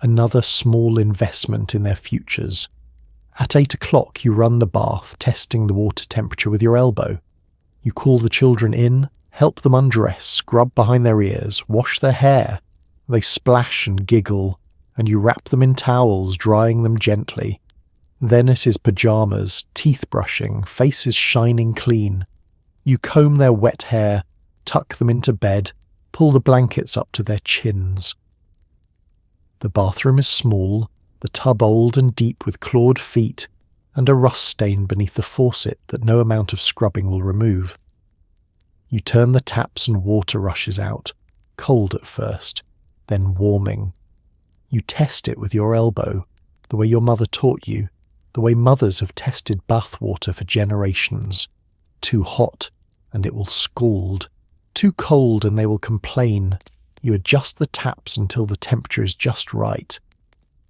another small investment in their futures. At 8 o'clock you run the bath, testing the water temperature with your elbow. You call the children in, help them undress, scrub behind their ears, wash their hair. They splash and giggle, and you wrap them in towels, drying them gently. Then it is pajamas, teeth brushing, faces shining clean. You comb their wet hair, tuck them into bed, pull the blankets up to their chins. The bathroom is small, the tub old and deep with clawed feet, and a rust stain beneath the faucet that no amount of scrubbing will remove. You turn the taps and water rushes out, cold at first, then warming. You test it with your elbow, the way your mother taught you, the way mothers have tested bath water for generations. Too hot, and it will scald. Too cold, and they will complain. You adjust the taps until the temperature is just right.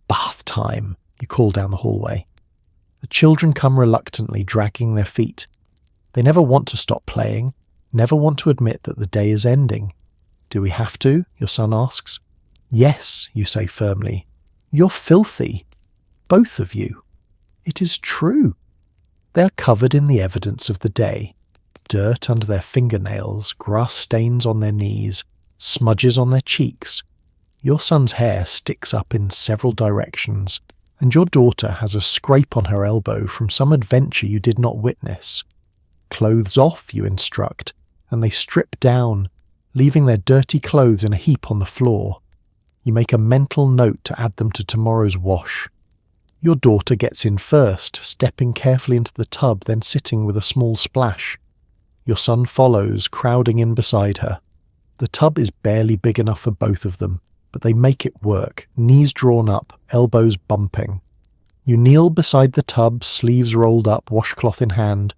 Bath time, you call down the hallway. The children come reluctantly, dragging their feet. They never want to stop playing, never want to admit that the day is ending. Do we have to? Your son asks. Yes, you say firmly. You're filthy. Both of you. It is true. They are covered in the evidence of the day. Dirt under their fingernails, grass stains on their knees, smudges on their cheeks. Your son's hair sticks up in several directions, and your daughter has a scrape on her elbow from some adventure you did not witness. Clothes off, you instruct, and they strip down, leaving their dirty clothes in a heap on the floor. You make a mental note to add them to tomorrow's wash. Your daughter gets in first, stepping carefully into the tub, then sitting with a small splash. Your son follows, crowding in beside her. The tub is barely big enough for both of them, but they make it work, knees drawn up, elbows bumping. You kneel beside the tub, sleeves rolled up, washcloth in hand.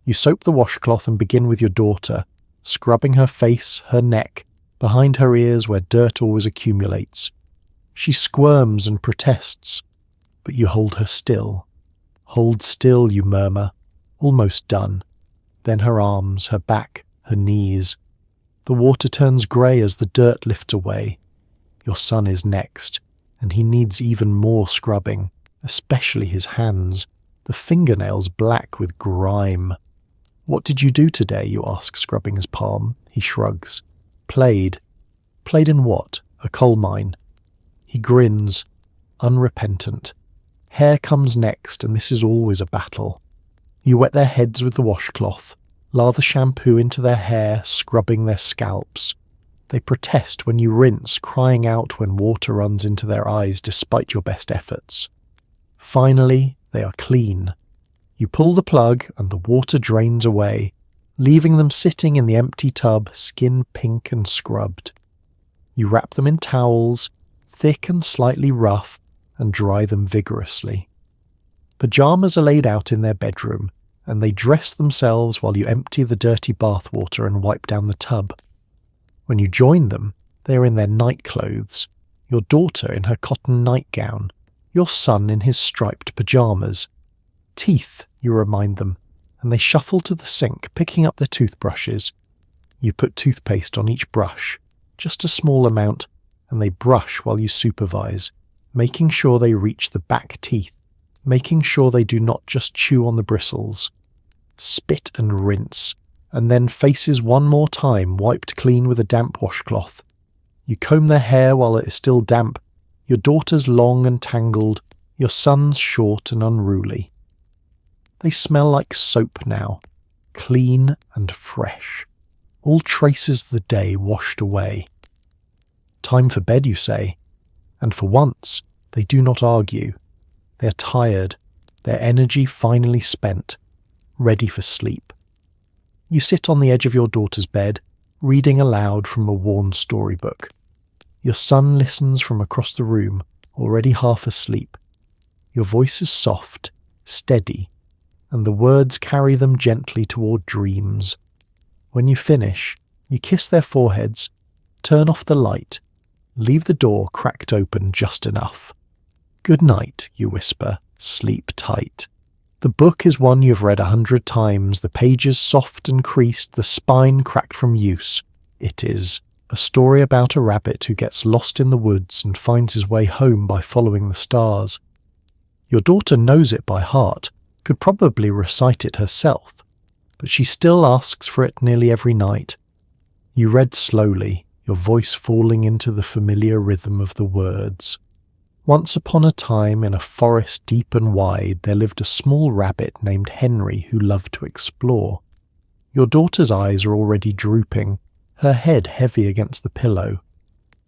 You soap the washcloth and begin with your daughter, scrubbing her face, her neck, behind her ears where dirt always accumulates. She squirms and protests, but you hold her still. Hold still, you murmur, almost done. Then her arms, her back, her knees. The water turns grey as the dirt lifts away. Your son is next, and he needs even more scrubbing, especially his hands, the fingernails black with grime. What did you do today? You ask, scrubbing his palm. He shrugs. Played. Played in what? A coal mine. He grins, unrepentant. Hair comes next, and this is always a battle. You wet their heads with the washcloth, lather shampoo into their hair, scrubbing their scalps. They protest when you rinse, crying out when water runs into their eyes despite your best efforts. Finally, they are clean. You pull the plug and the water drains away, leaving them sitting in the empty tub, skin pink and scrubbed. You wrap them in towels, thick and slightly rough, and dry them vigorously. Pajamas are laid out in their bedroom, and they dress themselves while you empty the dirty bath water and wipe down the tub. When you join them, they are in their night clothes, your daughter in her cotton nightgown, your son in his striped pajamas. Teeth, you remind them, and they shuffle to the sink, picking up their toothbrushes. You put toothpaste on each brush, just a small amount, and they brush while you supervise, making sure they reach the back teeth, making sure they do not just chew on the bristles. Spit and rinse, and then faces one more time, wiped clean with a damp washcloth. You comb their hair while it is still damp, your daughter's long and tangled, your son's short and unruly. They smell like soap now, clean and fresh, all traces of the day washed away. Time for bed, you say, and for once they do not argue. They are tired, their energy finally spent, ready for sleep. You sit on the edge of your daughter's bed, reading aloud from a worn storybook. Your son listens from across the room, already half asleep. Your voice is soft, steady, and the words carry them gently toward dreams. When you finish, you kiss their foreheads, turn off the light, leave the door cracked open just enough. "Good night," you whisper, "sleep tight." The book is one you've read 100 times, the pages soft and creased, the spine cracked from use. It is a story about a rabbit who gets lost in the woods and finds his way home by following the stars. Your daughter knows it by heart, could probably recite it herself, but she still asks for it nearly every night. You read slowly, your voice falling into the familiar rhythm of the words. Once upon a time, in a forest deep and wide, there lived a small rabbit named Henry who loved to explore. Your daughter's eyes are already drooping, her head heavy against the pillow.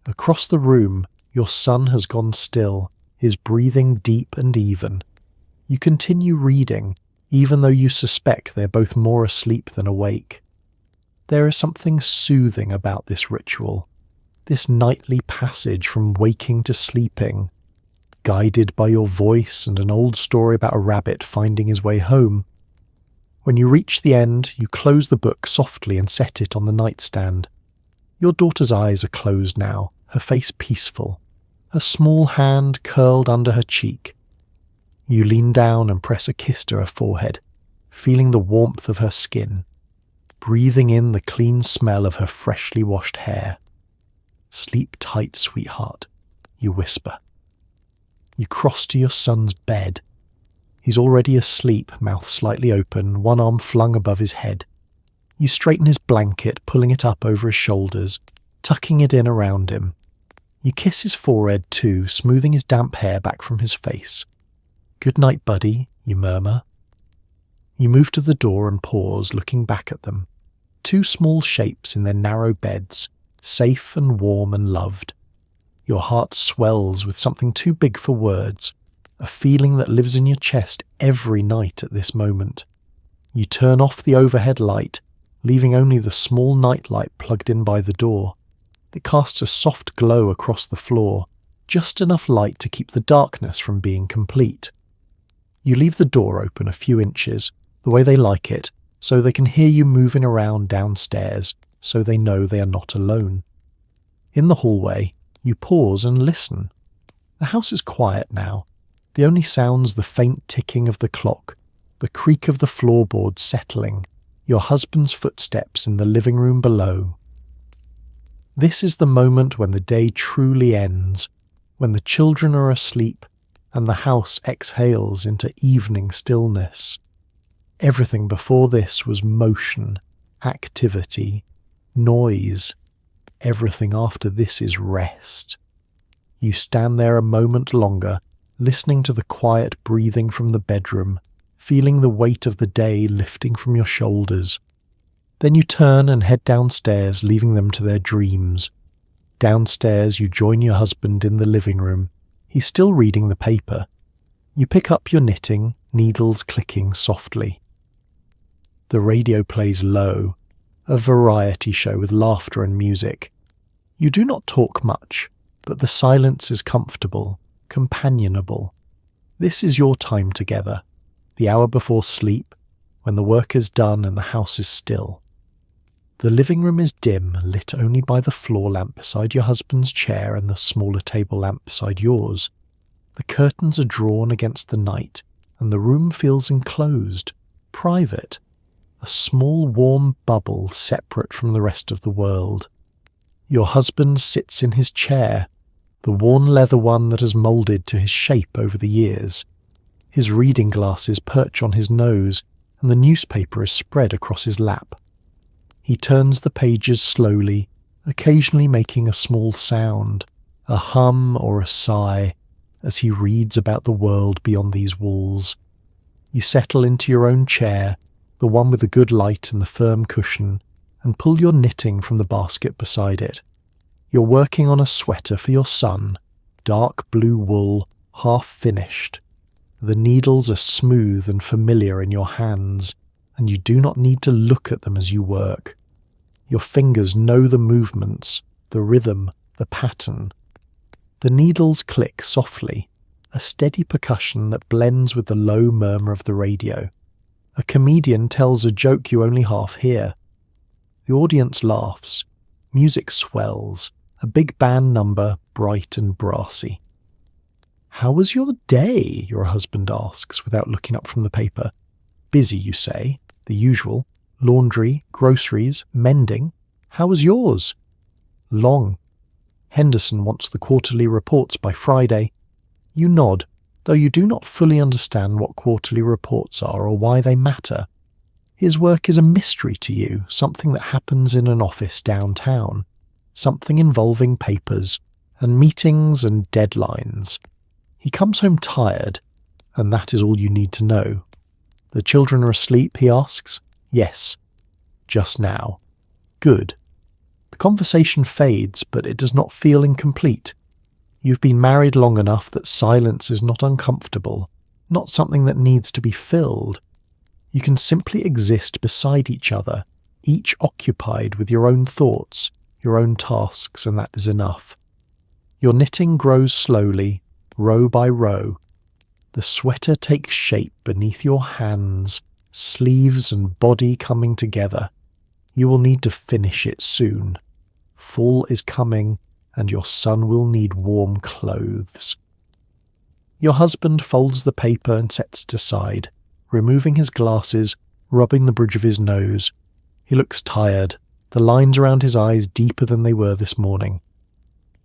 Across the room, your son has gone still, his breathing deep and even. You continue reading, even though you suspect they're both more asleep than awake. There is something soothing about this ritual, this nightly passage from waking to sleeping, guided by your voice and an old story about a rabbit finding his way home. When you reach the end, you close the book softly and set it on the nightstand. Your daughter's eyes are closed now, her face peaceful, her small hand curled under her cheek. You lean down and press a kiss to her forehead, feeling the warmth of her skin, breathing in the clean smell of her freshly washed hair. "Sleep tight, sweetheart," you whisper. You cross to your son's bed. He's already asleep, mouth slightly open, one arm flung above his head. You straighten his blanket, pulling it up over his shoulders, tucking it in around him. You kiss his forehead too, smoothing his damp hair back from his face. "Good night, buddy," you murmur. You move to the door and pause, looking back at them. Two small shapes in their narrow beds, safe and warm and loved. Your heart swells with something too big for words, a feeling that lives in your chest every night at this moment. You turn off the overhead light, leaving only the small nightlight plugged in by the door. It casts a soft glow across the floor, just enough light to keep the darkness from being complete. You leave the door open a few inches, the way they like it, so they can hear you moving around downstairs, so they know they are not alone. In the hallway, you pause and listen. The house is quiet now. The only sounds the faint ticking of the clock, the creak of the floorboards settling, your husband's footsteps in the living room below. This is the moment when the day truly ends, when the children are asleep and the house exhales into evening stillness. Everything before this was motion, activity, noise. Everything after this is rest. You stand there a moment longer, listening to the quiet breathing from the bedroom, feeling the weight of the day lifting from your shoulders. Then you turn and head downstairs, leaving them to their dreams. Downstairs, you join your husband in the living room. He's still reading the paper. You pick up your knitting, needles clicking softly. The radio plays low, a variety show with laughter and music. You do not talk much, but the silence is comfortable, companionable. This is your time together, the hour before sleep, when the work is done and the house is still. The living room is dim, lit only by the floor lamp beside your husband's chair and the smaller table lamp beside yours. The curtains are drawn against the night, and the room feels enclosed, private, a small warm bubble separate from the rest of the world. Your husband sits in his chair, the worn leather one that has moulded to his shape over the years. His reading glasses perch on his nose, and the newspaper is spread across his lap. He turns the pages slowly, occasionally making a small sound, a hum or a sigh, as he reads about the world beyond these walls. You settle into your own chair, the one with the good light and the firm cushion, and pull your knitting from the basket beside it. You're working on a sweater for your son, dark blue wool, half finished. The needles are smooth and familiar in your hands, and you do not need to look at them as you work. Your fingers know the movements, the rhythm, the pattern. The needles click softly, a steady percussion that blends with the low murmur of the radio. A comedian tells a joke you only half hear. The audience laughs. Music swells. A big band number, bright and brassy. "How was your day?" your husband asks without looking up from the paper. "Busy, you say. The usual. Laundry, groceries, mending. How was yours?" "Long. Henderson wants the quarterly reports by Friday." You nod, though you do not fully understand what quarterly reports are or why they matter. His work is a mystery to you, something that happens in an office downtown, something involving papers and meetings and deadlines. He comes home tired, and that is all you need to know. "The children are asleep?" he asks. "Yes. Just now." "Good." The conversation fades, but it does not feel incomplete. You've been married long enough that silence is not uncomfortable, not something that needs to be filled. You can simply exist beside each other, each occupied with your own thoughts, your own tasks, and that is enough. Your knitting grows slowly, row by row. The sweater takes shape beneath your hands, sleeves and body coming together. You will need to finish it soon. Fall is coming, and your son will need warm clothes. Your husband folds the paper and sets it aside, removing his glasses, rubbing the bridge of his nose. He looks tired, the lines around his eyes deeper than they were this morning.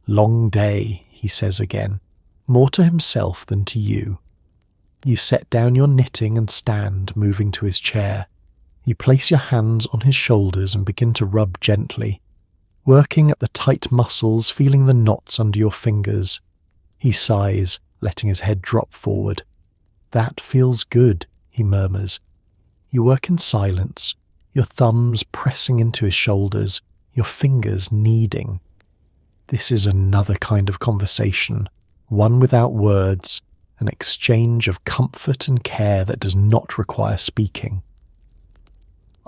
"Long day," he says again, more to himself than to you. You set down your knitting and stand, moving to his chair. You place your hands on his shoulders and begin to rub gently, working at the tight muscles, feeling the knots under your fingers. He sighs, letting his head drop forward. "That feels good," he murmurs. You work in silence, your thumbs pressing into his shoulders, your fingers kneading. This is another kind of conversation, one without words, an exchange of comfort and care that does not require speaking.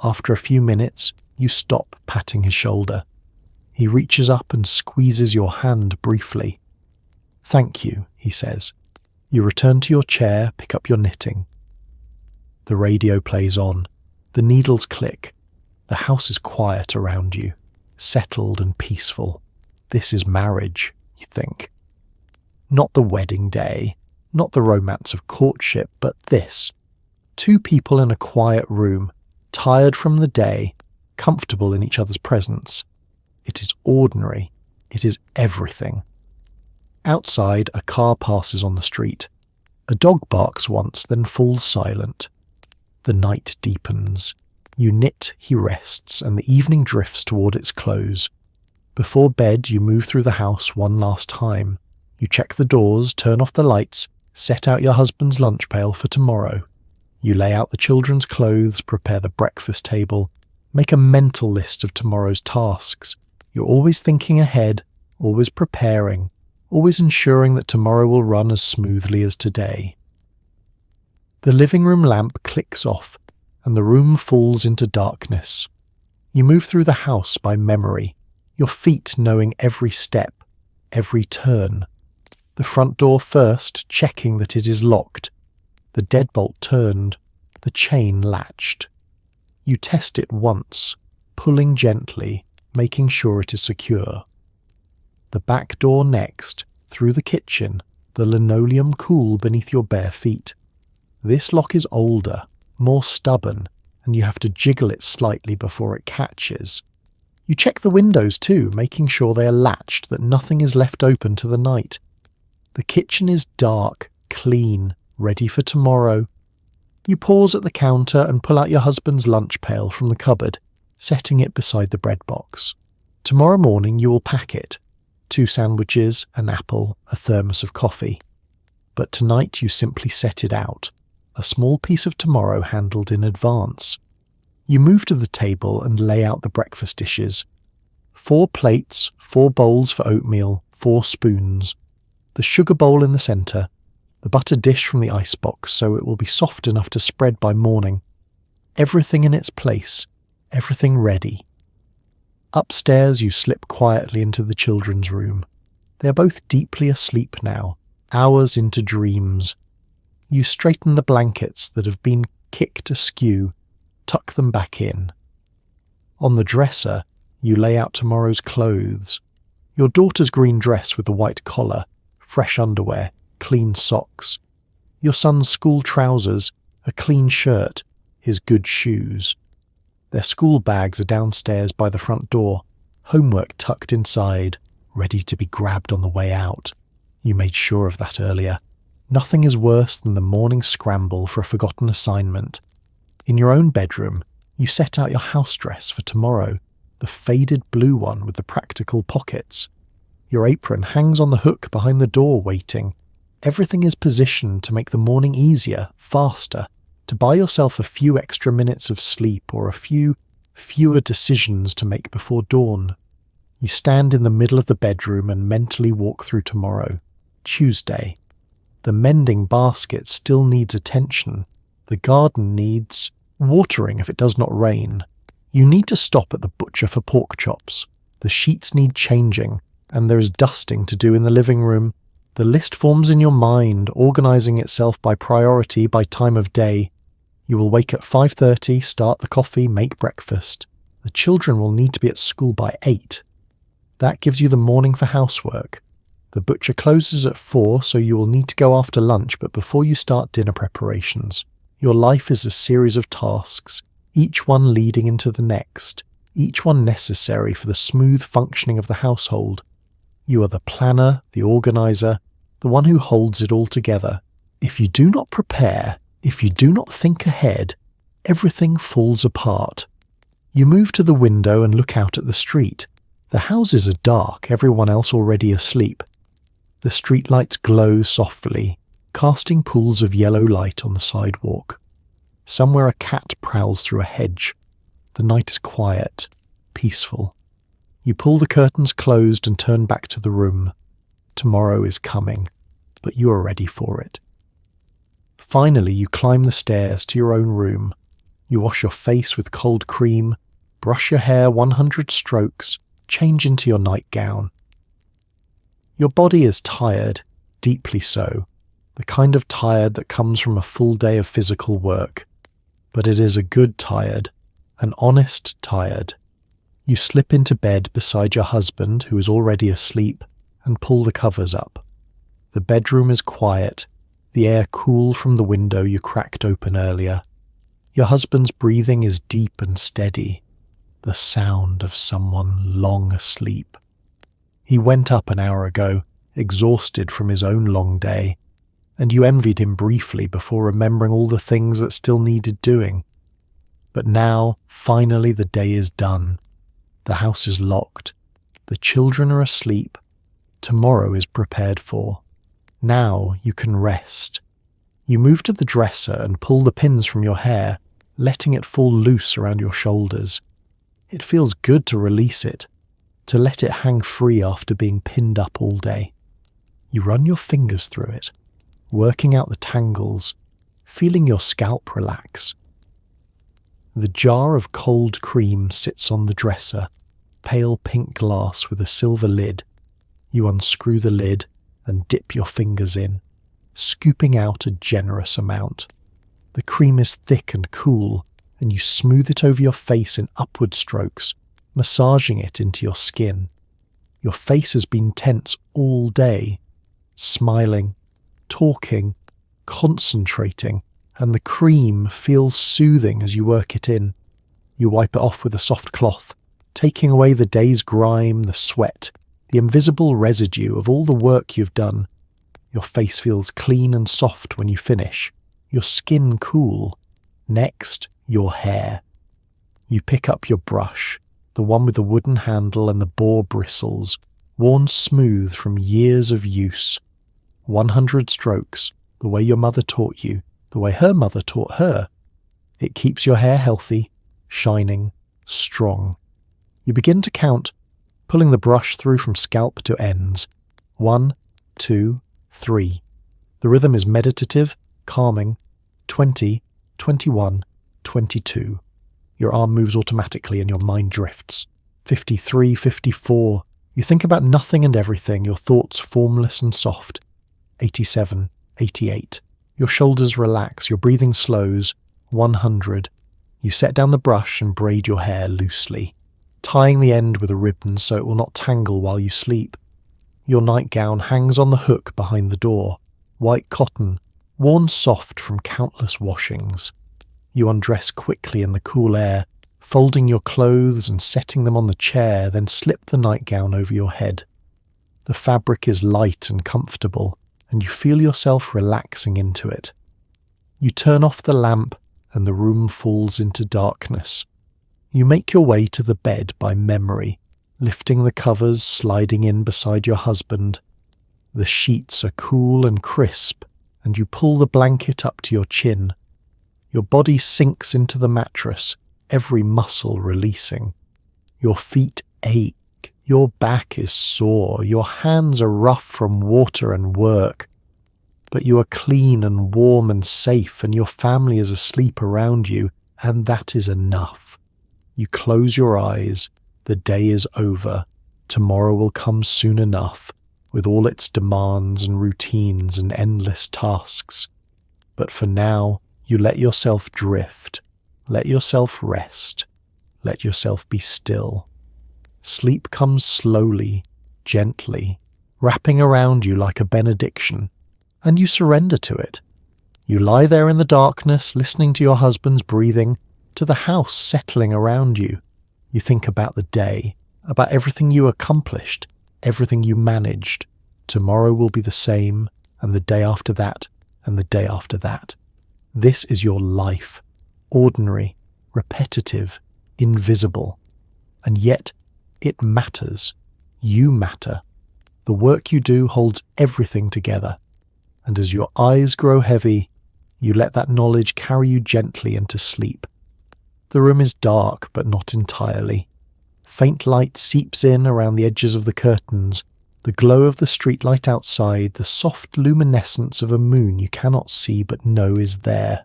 After a few minutes, you stop patting his shoulder. He reaches up and squeezes your hand briefly. "Thank you," he says. You return to your chair, pick up your knitting. The radio plays on. The needles click. The house is quiet around you, settled and peaceful. This is marriage, you think. Not the wedding day, not the romance of courtship, but this. Two people in a quiet room, tired from the day, comfortable in each other's presence. It is ordinary. It is everything. Outside, a car passes on the street. A dog barks once, then falls silent. The night deepens. You knit, he rests, and the evening drifts toward its close. Before bed, you move through the house one last time. You check the doors, turn off the lights, set out your husband's lunch pail for tomorrow. You lay out the children's clothes, prepare the breakfast table, make a mental list of tomorrow's tasks. You're always thinking ahead, always preparing, always ensuring that tomorrow will run as smoothly as today. The living room lamp clicks off, and the room falls into darkness. You move through the house by memory, your feet knowing every step, every turn. The front door first, checking that it is locked. The deadbolt turned, the chain latched. You test it once, pulling gently, making sure it is secure. The back door next, through the kitchen, the linoleum cool beneath your bare feet. This lock is older, more stubborn, and you have to jiggle it slightly before it catches. You check the windows too, making sure they are latched, that nothing is left open to the night. The kitchen is dark, clean, ready for tomorrow. You pause at the counter and pull out your husband's lunch pail from the cupboard, setting it beside the bread box. Tomorrow morning you will pack it. 2 sandwiches, an apple, a thermos of coffee. But tonight you simply set it out. a small piece of tomorrow handled in advance. You move to the table and lay out the breakfast dishes. 4 plates, 4 bowls for oatmeal, 4 spoons. The sugar bowl in the centre, the butter dish from the icebox so it will be soft enough to spread by morning. Everything in its place, everything ready. Upstairs you slip quietly into the children's room. They are both deeply asleep now, hours into dreams. You straighten the blankets that have been kicked askew, tuck them back in. On the dresser, you lay out tomorrow's clothes. Your daughter's green dress with the white collar, fresh underwear, clean socks. Your son's school trousers, a clean shirt, his good shoes. Their school bags are downstairs by the front door, homework tucked inside, ready to be grabbed on the way out. You made sure of that earlier. Nothing is worse than the morning scramble for a forgotten assignment. In your own bedroom, you set out your house dress for tomorrow, the faded blue one with the practical pockets. Your apron hangs on the hook behind the door waiting. Everything is positioned to make the morning easier, faster, to buy yourself a few extra minutes of sleep or a fewer decisions to make before dawn. You stand in the middle of the bedroom and mentally walk through tomorrow, Tuesday. The mending basket still needs attention. The garden needs watering if it does not rain. You need to stop at the butcher for pork chops. The sheets need changing, and there is dusting to do in the living room. The list forms in your mind, organising itself by priority, by time of day. You will wake at 5:30, start the coffee, make breakfast. The children will need to be at school by 8. That gives you the morning for housework. The butcher closes at 4, so you will need to go after lunch, but before you start dinner preparations. Your life is a series of tasks, each one leading into the next, each one necessary for the smooth functioning of the household. You are the planner, the organizer, the one who holds it all together. If you do not prepare, if you do not think ahead, everything falls apart. You move to the window and look out at the street. The houses are dark, everyone else already asleep. The streetlights glow softly, casting pools of yellow light on the sidewalk. Somewhere a cat prowls through a hedge. The night is quiet, peaceful. You pull the curtains closed and turn back to the room. Tomorrow is coming, but you are ready for it. Finally, you climb the stairs to your own room. You wash your face with cold cream, brush your hair 100 strokes, change into your nightgown. Your body is tired, deeply so, the kind of tired that comes from a full day of physical work. But it is a good tired, an honest tired. You slip into bed beside your husband, who is already asleep, and pull the covers up. The bedroom is quiet, the air cool from the window you cracked open earlier. Your husband's breathing is deep and steady, the sound of someone long asleep. He went up an hour ago, exhausted from his own long day, and you envied him briefly before remembering all the things that still needed doing. But now, finally, the day is done. The house is locked. The children are asleep. Tomorrow is prepared for. Now you can rest. You move to the dresser and pull the pins from your hair, letting it fall loose around your shoulders. It feels good to release it, to let it hang free after being pinned up all day. You run your fingers through it, working out the tangles, feeling your scalp relax. The jar of cold cream sits on the dresser, pale pink glass with a silver lid. You unscrew the lid and dip your fingers in, scooping out a generous amount. The cream is thick and cool, and you smooth it over your face in upward strokes, massaging it into your skin. Your face has been tense all day, smiling, talking, concentrating, and the cream feels soothing as you work it in. You wipe it off with a soft cloth, taking away the day's grime, the sweat, the invisible residue of all the work you've done. Your face feels clean and soft when you finish, your skin cool. Next, your hair. You pick up your brush, the one with the wooden handle and the boar bristles, worn smooth from years of use. 100 strokes, the way your mother taught you, the way her mother taught her. It keeps your hair healthy, shining, strong. You begin to count, pulling the brush through from scalp to ends. 1, 2, 3. The rhythm is meditative, calming. 20, 21, 22. Your arm moves automatically and your mind drifts. 53, 54. You think about nothing and everything, your thoughts formless and soft. 87, 88. Your shoulders relax, your breathing slows. 100. You set down the brush and braid your hair loosely, tying the end with a ribbon so it will not tangle while you sleep. Your nightgown hangs on the hook behind the door, white cotton, worn soft from countless washings. You undress quickly in the cool air, folding your clothes and setting them on the chair, then slip the nightgown over your head. The fabric is light and comfortable, and you feel yourself relaxing into it. You turn off the lamp, and the room falls into darkness. You make your way to the bed by memory, lifting the covers, sliding in beside your husband. The sheets are cool and crisp, and you pull the blanket up to your chin. Your body sinks into the mattress, every muscle releasing. Your feet ache, your back is sore, your hands are rough from water and work. But you are clean and warm and safe, and your family is asleep around you, and that is enough. You close your eyes. The day is over. Tomorrow will come soon enough, with all its demands and routines and endless tasks. But for now, you let yourself drift. Let yourself rest. Let yourself be still. Sleep comes slowly, gently, wrapping around you like a benediction, and you surrender to it. You lie there in the darkness, listening to your husband's breathing, to the house settling around you. You think about the day, about everything you accomplished, everything you managed. Tomorrow will be the same, and the day after that, and the day after that. This is your life, ordinary, repetitive, invisible. And yet, it matters. You matter. The work you do holds everything together. And as your eyes grow heavy, you let that knowledge carry you gently into sleep. The room is dark, but not entirely. Faint light seeps in around the edges of the curtains, the glow of the streetlight outside, the soft luminescence of a moon you cannot see but know is there.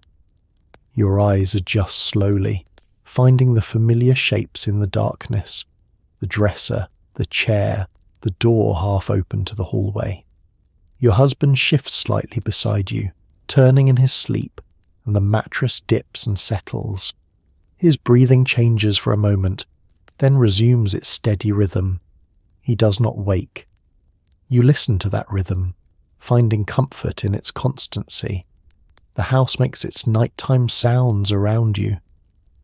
Your eyes adjust slowly, finding the familiar shapes in the darkness. The dresser, the chair, the door half open to the hallway. Your husband shifts slightly beside you, turning in his sleep, and the mattress dips and settles. His breathing changes for a moment, then resumes its steady rhythm. He does not wake. You listen to that rhythm, finding comfort in its constancy. The house makes its nighttime sounds around you.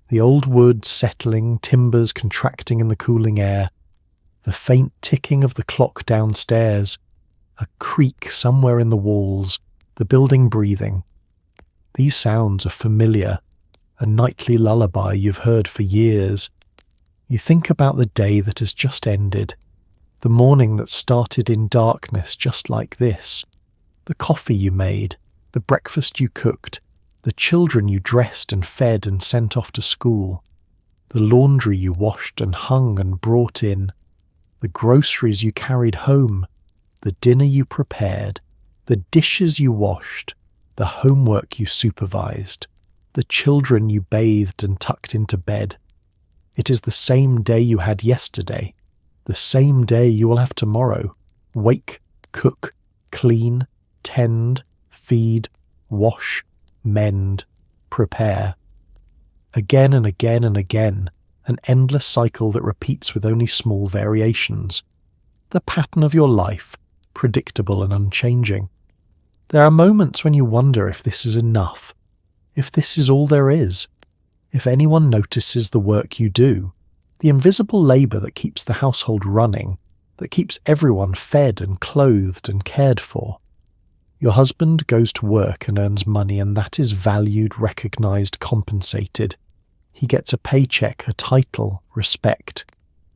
The old wood settling, timbers contracting in the cooling air, the faint ticking of the clock downstairs, a creak somewhere in the walls, the building breathing. These sounds are familiar, a nightly lullaby you've heard for years. You think about the day that has just ended, the morning that started in darkness just like this, the coffee you made, the breakfast you cooked, the children you dressed and fed and sent off to school, the laundry you washed and hung and brought in, the groceries you carried home, the dinner you prepared, the dishes you washed, the homework you supervised, the children you bathed and tucked into bed. It is the same day you had yesterday, the same day you will have tomorrow. Wake, cook, clean, tend, feed, wash, mend, prepare. Again and again and again, an endless cycle that repeats with only small variations. The pattern of your life, predictable and unchanging. There are moments when you wonder if this is enough, if this is all there is, if anyone notices the work you do, the invisible labour that keeps the household running, that keeps everyone fed and clothed and cared for. Your husband goes to work and earns money, and that is valued, recognised, compensated. He gets a paycheck, a title, respect.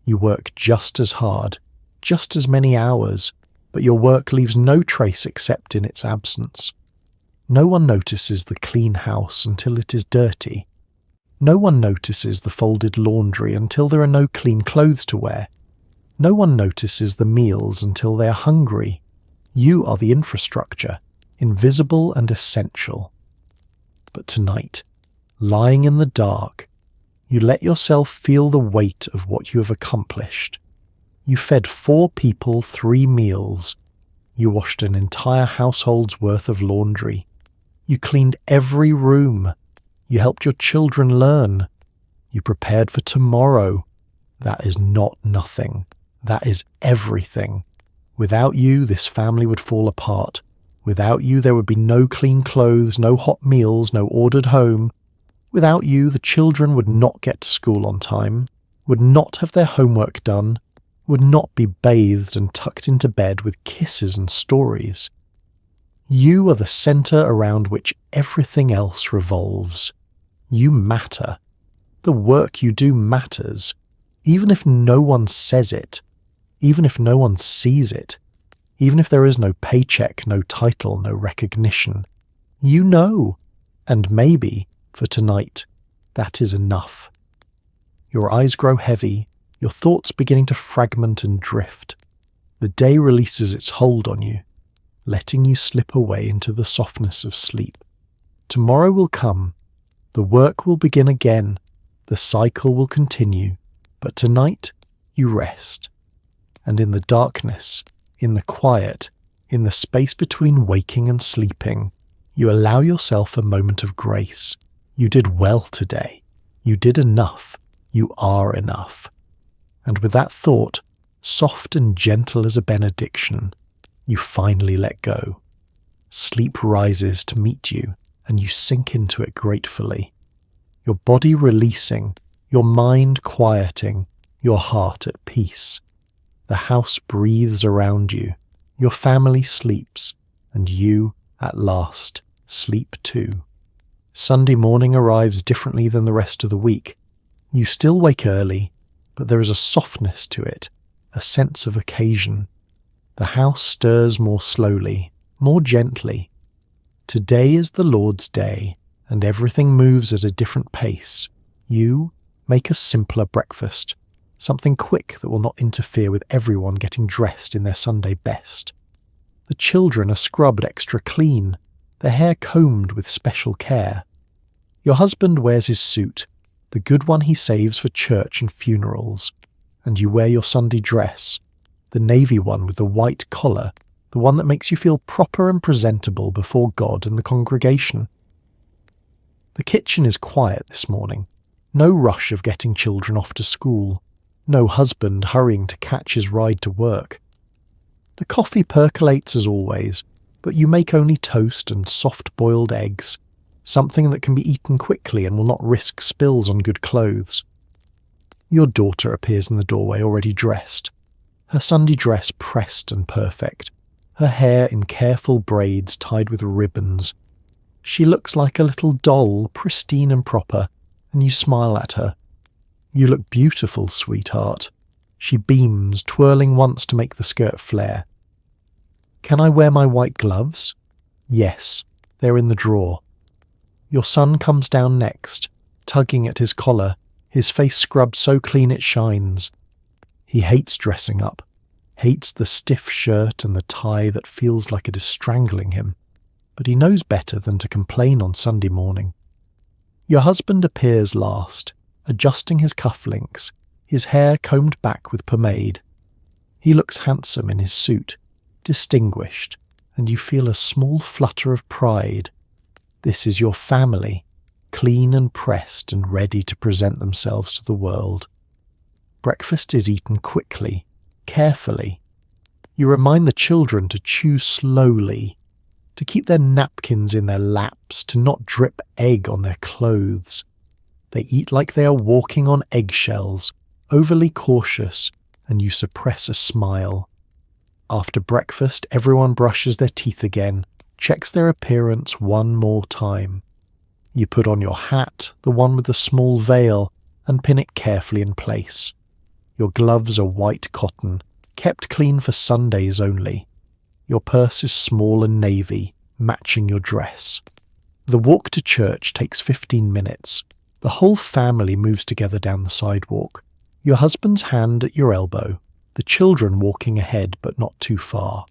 You work just as hard, just as many hours, but your work leaves no trace except in its absence. No one notices the clean house until it is dirty. No one notices the folded laundry until there are no clean clothes to wear. No one notices the meals until they are hungry. You are the infrastructure, invisible and essential. But tonight, lying in the dark, you let yourself feel the weight of what you have accomplished. You fed 4 people 3 meals. You washed an entire household's worth of laundry. You cleaned every room. You helped your children learn. You prepared for tomorrow. That is not nothing. That is everything. Without you, this family would fall apart. Without you, there would be no clean clothes, no hot meals, no ordered home. Without you, the children would not get to school on time, would not have their homework done, would not be bathed and tucked into bed with kisses and stories. You are the centre around which everything else revolves. You matter. The work you do matters, even if no one says it, even if no one sees it, even if there is no paycheck, no title, no recognition. You know, and maybe, for tonight, that is enough. Your eyes grow heavy, your thoughts beginning to fragment and drift. The day releases its hold on you, letting you slip away into the softness of sleep. Tomorrow will come, the work will begin again, the cycle will continue, but tonight you rest. And in the darkness, in the quiet, in the space between waking and sleeping, you allow yourself a moment of grace. You did well today. You did enough. You are enough. And with that thought, soft and gentle as a benediction, you finally let go. Sleep rises to meet you, and you sink into it gratefully. Your body releasing, your mind quieting, your heart at peace. The house breathes around you, your family sleeps, and you, at last, sleep too. Sunday morning arrives differently than the rest of the week. You still wake early, but there is a softness to it, a sense of occasion. The house stirs more slowly, more gently. Today is the Lord's day, and everything moves at a different pace. You make a simpler breakfast, something quick that will not interfere with everyone getting dressed in their Sunday best. The children are scrubbed extra clean, their hair combed with special care. Your husband wears his suit, the good one he saves for church and funerals, and you wear your Sunday dress, the navy one with the white collar, the one that makes you feel proper and presentable before God and the congregation. The kitchen is quiet this morning, no rush of getting children off to school, no husband hurrying to catch his ride to work. The coffee percolates as always, but you make only toast and soft-boiled eggs, something that can be eaten quickly and will not risk spills on good clothes. Your daughter appears in the doorway already dressed, her Sunday dress pressed and perfect, her hair in careful braids tied with ribbons. She looks like a little doll, pristine and proper, and you smile at her. You look beautiful, sweetheart. She beams, twirling once to make the skirt flare. Can I wear my white gloves? Yes, they're in the drawer. Your son comes down next, tugging at his collar, his face scrubbed so clean it shines. He hates dressing up, hates the stiff shirt and the tie that feels like it is strangling him, but he knows better than to complain on Sunday morning. Your husband appears last, adjusting his cufflinks, his hair combed back with pomade. He looks handsome in his suit, distinguished, and you feel a small flutter of pride. This is your family, clean and pressed and ready to present themselves to the world. Breakfast is eaten quickly, carefully. You remind the children to chew slowly, to keep their napkins in their laps, to not drip egg on their clothes. They eat like they are walking on eggshells, overly cautious, and you suppress a smile. After breakfast, everyone brushes their teeth again, checks their appearance one more time. You put on your hat, the one with the small veil, and pin it carefully in place. Your gloves are white cotton, kept clean for Sundays only. Your purse is small and navy, matching your dress. The walk to church takes 15 minutes. The whole family moves together down the sidewalk, your husband's hand at your elbow, the children walking ahead but not too far.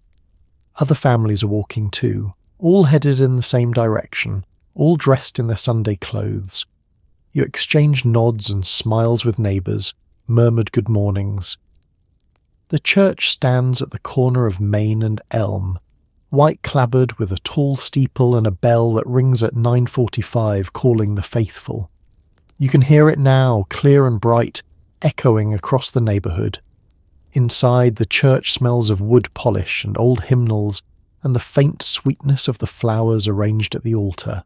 Other families are walking too, all headed in the same direction, all dressed in their Sunday clothes. You exchange nods and smiles with neighbours, murmured good mornings. The church stands at the corner of Main and Elm, white-clabbered with a tall steeple and a bell that rings at 9:45 calling the faithful. You can hear it now, clear and bright, echoing across the neighbourhood. Inside, the church smells of wood polish and old hymnals and the faint sweetness of the flowers arranged at the altar.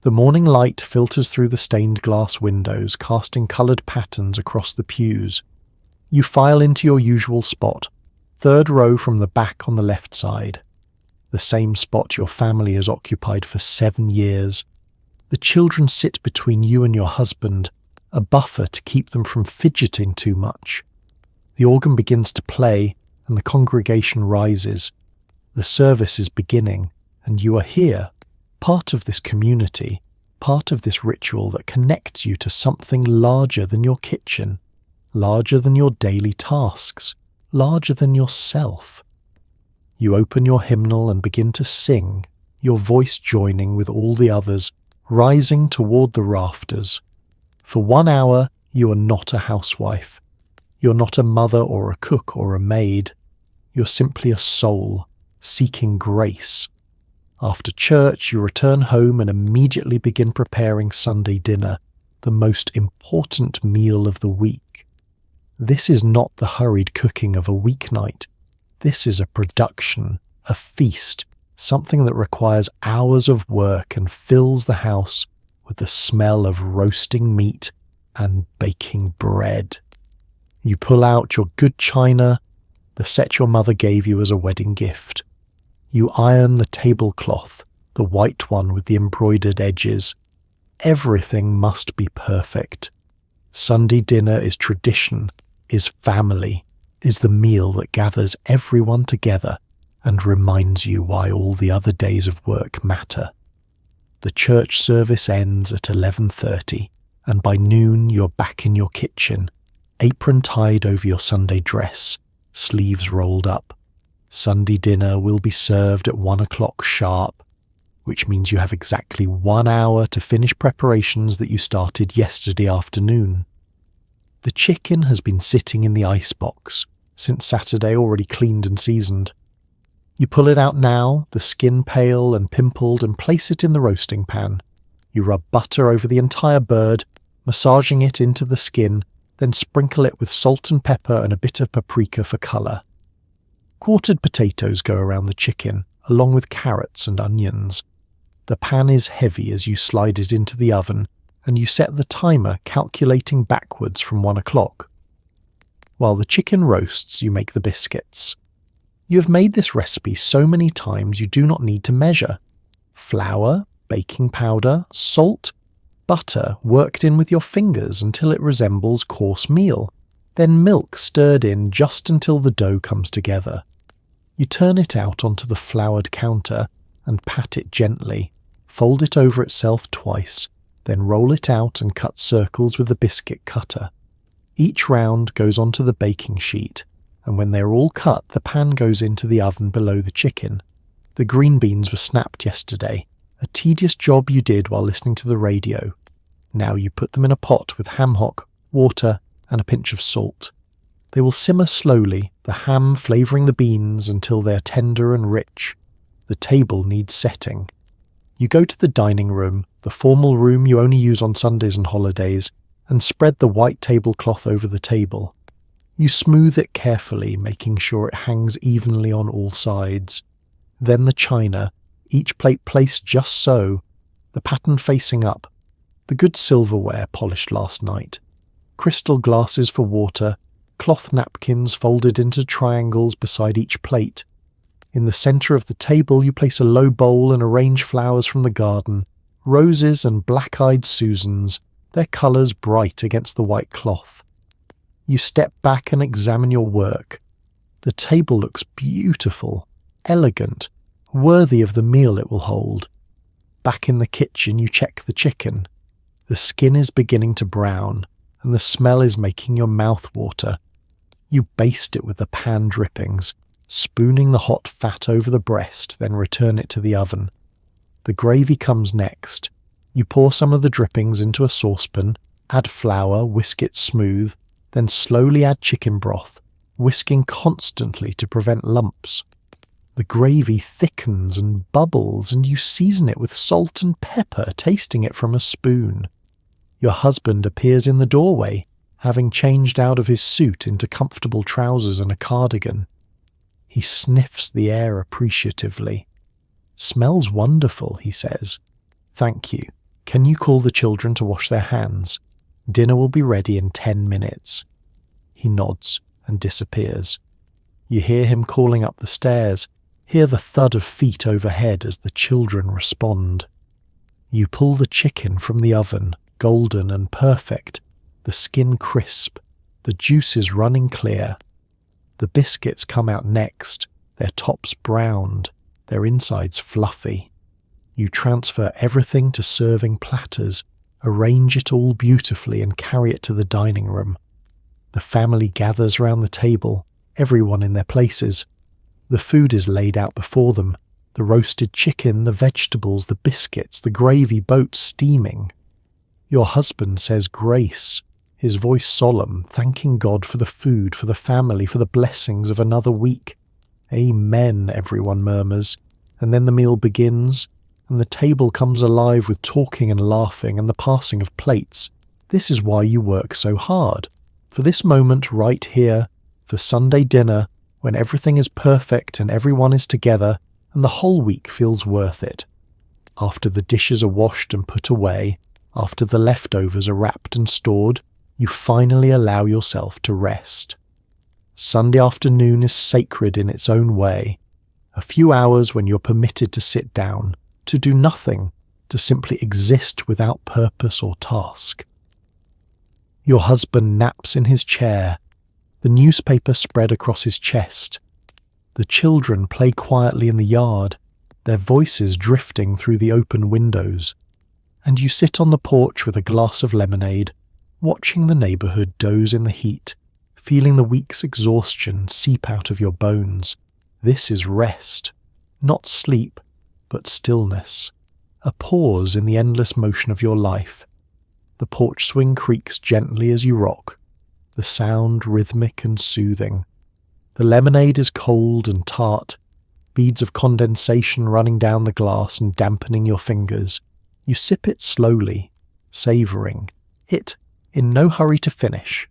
The morning light filters through the stained glass windows, casting coloured patterns across the pews. You file into your usual spot, third row from the back on the left side. The same spot your family has occupied for 7 years. The children sit between you and your husband, a buffer to keep them from fidgeting too much. The organ begins to play, and the congregation rises. The service is beginning, and you are here, part of this community, part of this ritual that connects you to something larger than your kitchen, larger than your daily tasks, larger than yourself. You open your hymnal and begin to sing, your voice joining with all the others, rising toward the rafters. For 1 hour, you are not a housewife. You're not a mother or a cook or a maid. You're simply a soul, seeking grace. After church, you return home and immediately begin preparing Sunday dinner, the most important meal of the week. This is not the hurried cooking of a weeknight. This is a production, a feast, something that requires hours of work and fills the house with the smell of roasting meat and baking bread. You pull out your good china, the set your mother gave you as a wedding gift. You iron the tablecloth, the white one with the embroidered edges. Everything must be perfect. Sunday dinner is tradition, is family, is the meal that gathers everyone together and reminds you why all the other days of work matter. The church service ends at 11:30, and by noon you're back in your kitchen, apron tied over your Sunday dress, sleeves rolled up. Sunday dinner will be served at 1 o'clock sharp, which means you have exactly 1 hour to finish preparations that you started yesterday afternoon. The chicken has been sitting in the icebox since Saturday, already cleaned and seasoned. You pull it out now, the skin pale and pimpled, and place it in the roasting pan. You rub butter over the entire bird, massaging it into the skin, then sprinkle it with salt and pepper and a bit of paprika for colour. Quartered potatoes go around the chicken, along with carrots and onions. The pan is heavy as you slide it into the oven, and you set the timer calculating backwards from 1 o'clock. While the chicken roasts, you make the biscuits. You have made this recipe so many times you do not need to measure. Flour, baking powder, salt, butter worked in with your fingers until it resembles coarse meal, then milk stirred in just until the dough comes together. You turn it out onto the floured counter and pat it gently, fold it over itself twice, then roll it out and cut circles with a biscuit cutter. Each round goes onto the baking sheet, and when they're all cut, the pan goes into the oven below the chicken. The green beans were snapped yesterday, a tedious job you did while listening to the radio. Now you put them in a pot with ham hock, water, and a pinch of salt. They will simmer slowly, the ham flavouring the beans until they're tender and rich. The table needs setting. You go to the dining room, the formal room you only use on Sundays and holidays, and spread the white tablecloth over the table. You smooth it carefully, making sure it hangs evenly on all sides. Then the china, each plate placed just so, the pattern facing up, the good silverware polished last night, crystal glasses for water, cloth napkins folded into triangles beside each plate. In the centre of the table you place a low bowl and arrange flowers from the garden, roses and black-eyed Susans, their colours bright against the white cloth. You step back and examine your work. The table looks beautiful, elegant, worthy of the meal it will hold. Back in the kitchen, you check the chicken. The skin is beginning to brown, and the smell is making your mouth water. You baste it with the pan drippings, spooning the hot fat over the breast, then return it to the oven. The gravy comes next. You pour some of the drippings into a saucepan, add flour, whisk it smooth, then slowly add chicken broth, whisking constantly to prevent lumps. The gravy thickens and bubbles, and you season it with salt and pepper, tasting it from a spoon. Your husband appears in the doorway, having changed out of his suit into comfortable trousers and a cardigan. He sniffs the air appreciatively. "Smells wonderful," he says. "Thank you. Can you call the children to wash their hands? Dinner will be ready in 10 minutes. He nods and disappears. You hear him calling up the stairs, hear the thud of feet overhead as the children respond. You pull the chicken from the oven, golden and perfect, the skin crisp, the juices running clear. The biscuits come out next, their tops browned, their insides fluffy. You transfer everything to serving platters, arrange it all beautifully and carry it to the dining room. The family gathers round the table, everyone in their places. The food is laid out before them, the roasted chicken, the vegetables, the biscuits, the gravy boats steaming. Your husband says grace, his voice solemn, thanking God for the food, for the family, for the blessings of another week. Amen, everyone murmurs, and then the meal begins, and the table comes alive with talking and laughing and the passing of plates. This is why you work so hard. For this moment right here, for Sunday dinner, when everything is perfect and everyone is together, and the whole week feels worth it. After the dishes are washed and put away, after the leftovers are wrapped and stored, you finally allow yourself to rest. Sunday afternoon is sacred in its own way. A few hours when you're permitted to sit down, to do nothing, to simply exist without purpose or task. Your husband naps in his chair, the newspaper spread across his chest. The children play quietly in the yard, their voices drifting through the open windows. And you sit on the porch with a glass of lemonade, watching the neighbourhood doze in the heat, feeling the week's exhaustion seep out of your bones. This is rest, not sleep, but stillness, a pause in the endless motion of your life. The porch swing creaks gently as you rock, the sound rhythmic and soothing. The lemonade is cold and tart, beads of condensation running down the glass and dampening your fingers. You sip it slowly, savouring it, in no hurry to finish.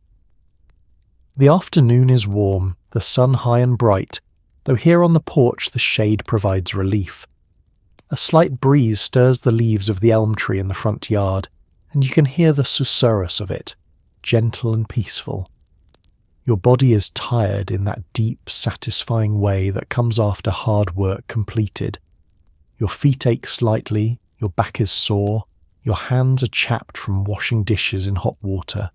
The afternoon is warm, the sun high and bright, though here on the porch the shade provides relief. A slight breeze stirs the leaves of the elm tree in the front yard, and you can hear the susurrus of it, gentle and peaceful. Your body is tired in that deep, satisfying way that comes after hard work completed. Your feet ache slightly, your back is sore, your hands are chapped from washing dishes in hot water.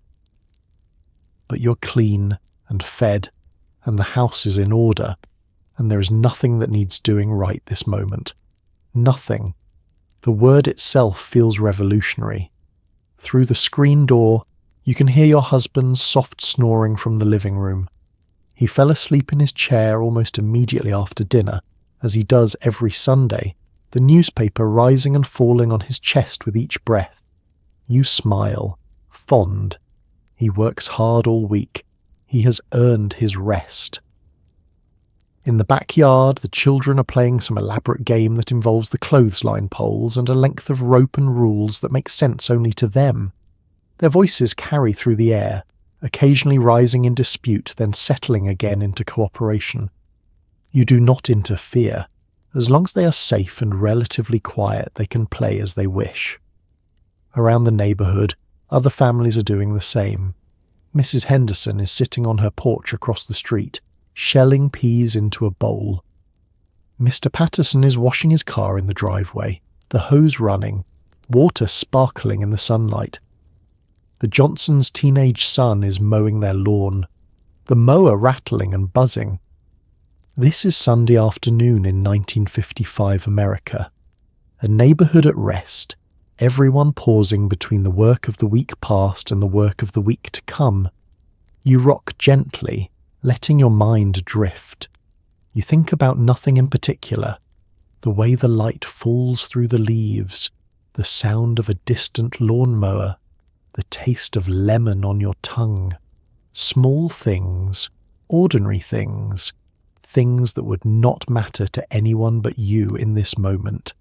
But you're clean and fed, and the house is in order, and there is nothing that needs doing right this moment. Nothing. The word itself feels revolutionary. Through the screen door, you can hear your husband's soft snoring from the living room. He fell asleep in his chair almost immediately after dinner, as he does every Sunday, the newspaper rising and falling on his chest with each breath. You smile, fond. He works hard all week. He has earned his rest. In the backyard, the children are playing some elaborate game that involves the clothesline poles and a length of rope and rules that make sense only to them. Their voices carry through the air, occasionally rising in dispute, then settling again into cooperation. You do not interfere. As long as they are safe and relatively quiet, they can play as they wish. Around the neighbourhood, other families are doing the same. Mrs. Henderson is sitting on her porch across the street, shelling peas into a bowl. Mr. Patterson is washing his car in the driveway, the hose running, water sparkling in the sunlight. The Johnsons' teenage son is mowing their lawn, the mower rattling and buzzing. This is Sunday afternoon in 1955 America. A neighborhood at rest, everyone pausing between the work of the week past and the work of the week to come. You rock gently, letting your mind drift. You think about nothing in particular. The way the light falls through the leaves, the sound of a distant lawnmower, the taste of lemon on your tongue. Small things, ordinary things, things that would not matter to anyone but you in this moment.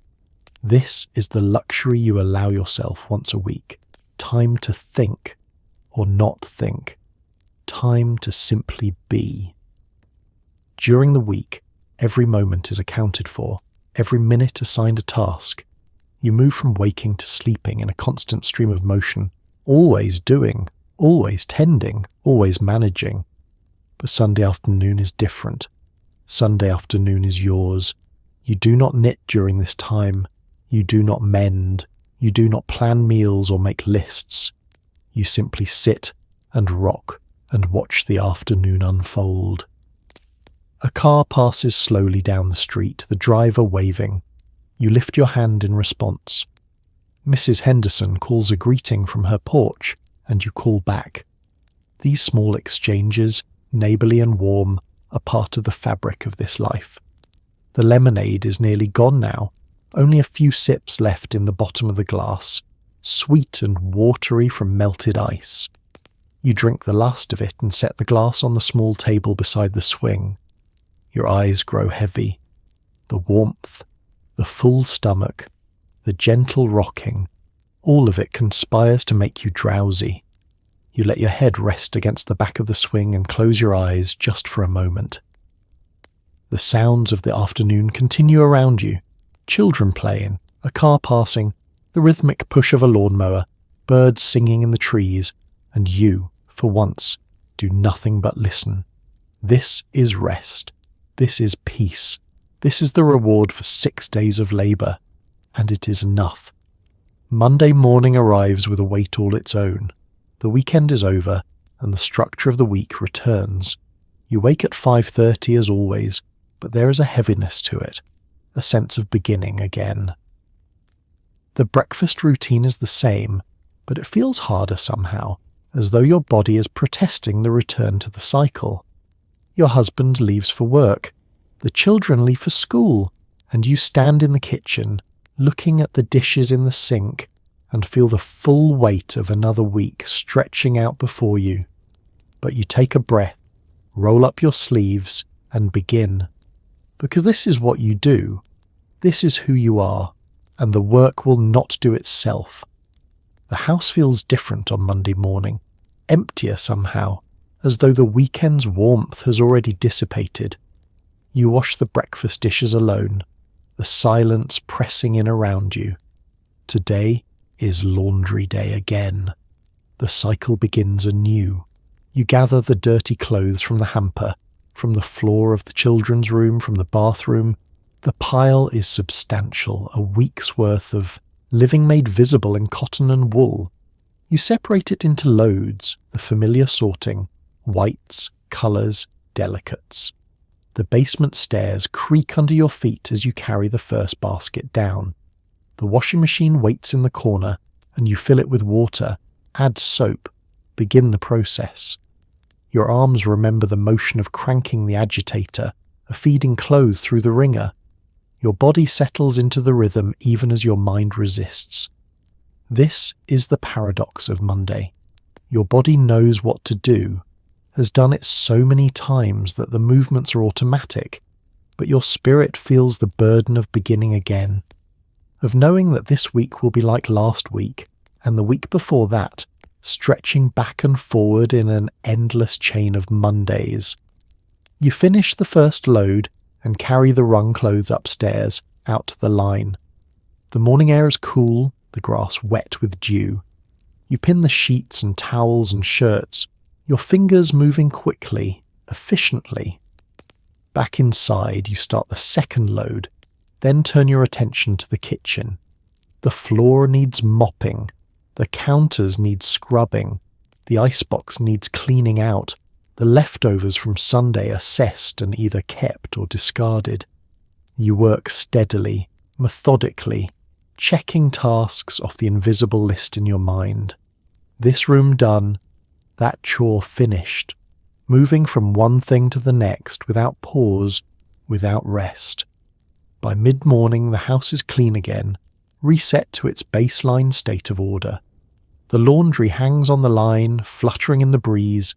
This is the luxury you allow yourself once a week. Time to think, or not think. Time to simply be. During the week, every moment is accounted for, every minute assigned a task. You move from waking to sleeping in a constant stream of motion, always doing, always tending, always managing. But Sunday afternoon is different. Sunday afternoon is yours. You do not knit during this time. You do not mend. You do not plan meals or make lists. You simply sit and rock and watch the afternoon unfold. A car passes slowly down the street, the driver waving. You lift your hand in response. Mrs. Henderson calls a greeting from her porch, and you call back. These small exchanges, neighbourly and warm, are part of the fabric of this life. The lemonade is nearly gone now, only a few sips left in the bottom of the glass, sweet and watery from melted ice. You drink the last of it and set the glass on the small table beside the swing. Your eyes grow heavy. The warmth, the full stomach, the gentle rocking, all of it conspires to make you drowsy. You let your head rest against the back of the swing and close your eyes just for a moment. The sounds of the afternoon continue around you. Children playing, a car passing, the rhythmic push of a lawnmower, birds singing in the trees, and you, for once, do nothing but listen. This is rest. This is peace. This is the reward for 6 days of labour, and it is enough. Monday morning arrives with a weight all its own. The weekend is over, and the structure of the week returns. You wake at 5:30 as always, but there is a heaviness to it, a sense of beginning again. The breakfast routine is the same, but it feels harder somehow, as though your body is protesting the return to the cycle. Your husband leaves for work, the children leave for school, and you stand in the kitchen, looking at the dishes in the sink, and feel the full weight of another week stretching out before you. But you take a breath, roll up your sleeves, and begin. Because this is what you do. This is who you are, and the work will not do itself. The house feels different on Monday morning, emptier somehow, as though the weekend's warmth has already dissipated. You wash the breakfast dishes alone, the silence pressing in around you. Today is laundry day again. The cycle begins anew. You gather the dirty clothes from the hamper, from the floor of the children's room, from the bathroom. The pile is substantial, a week's worth of living made visible in cotton and wool. You separate it into loads, the familiar sorting, whites, colours, delicates. The basement stairs creak under your feet as you carry the first basket down. The washing machine waits in the corner, and you fill it with water, add soap, begin the process. Your arms remember the motion of cranking the agitator, of feeding clothes through the wringer. Your body settles into the rhythm even as your mind resists. This is the paradox of Monday. Your body knows what to do, has done it so many times that the movements are automatic, but your spirit feels the burden of beginning again, of knowing that this week will be like last week, and the week before that, stretching back and forward in an endless chain of Mondays. You finish the first load and carry the wrung clothes upstairs, out to the line. The morning air is cool, the grass wet with dew. You pin the sheets and towels and shirts, your fingers moving quickly, efficiently. Back inside, you start the second load, then turn your attention to the kitchen. The floor needs mopping, the counters need scrubbing, the icebox needs cleaning out, The leftovers from Sunday are assessed and either kept or discarded. You work steadily, methodically, checking tasks off the invisible list in your mind. This room done, that chore finished, moving from one thing to the next without pause, without rest. By mid-morning, the house is clean again, reset to its baseline state of order. The laundry hangs on the line, fluttering in the breeze.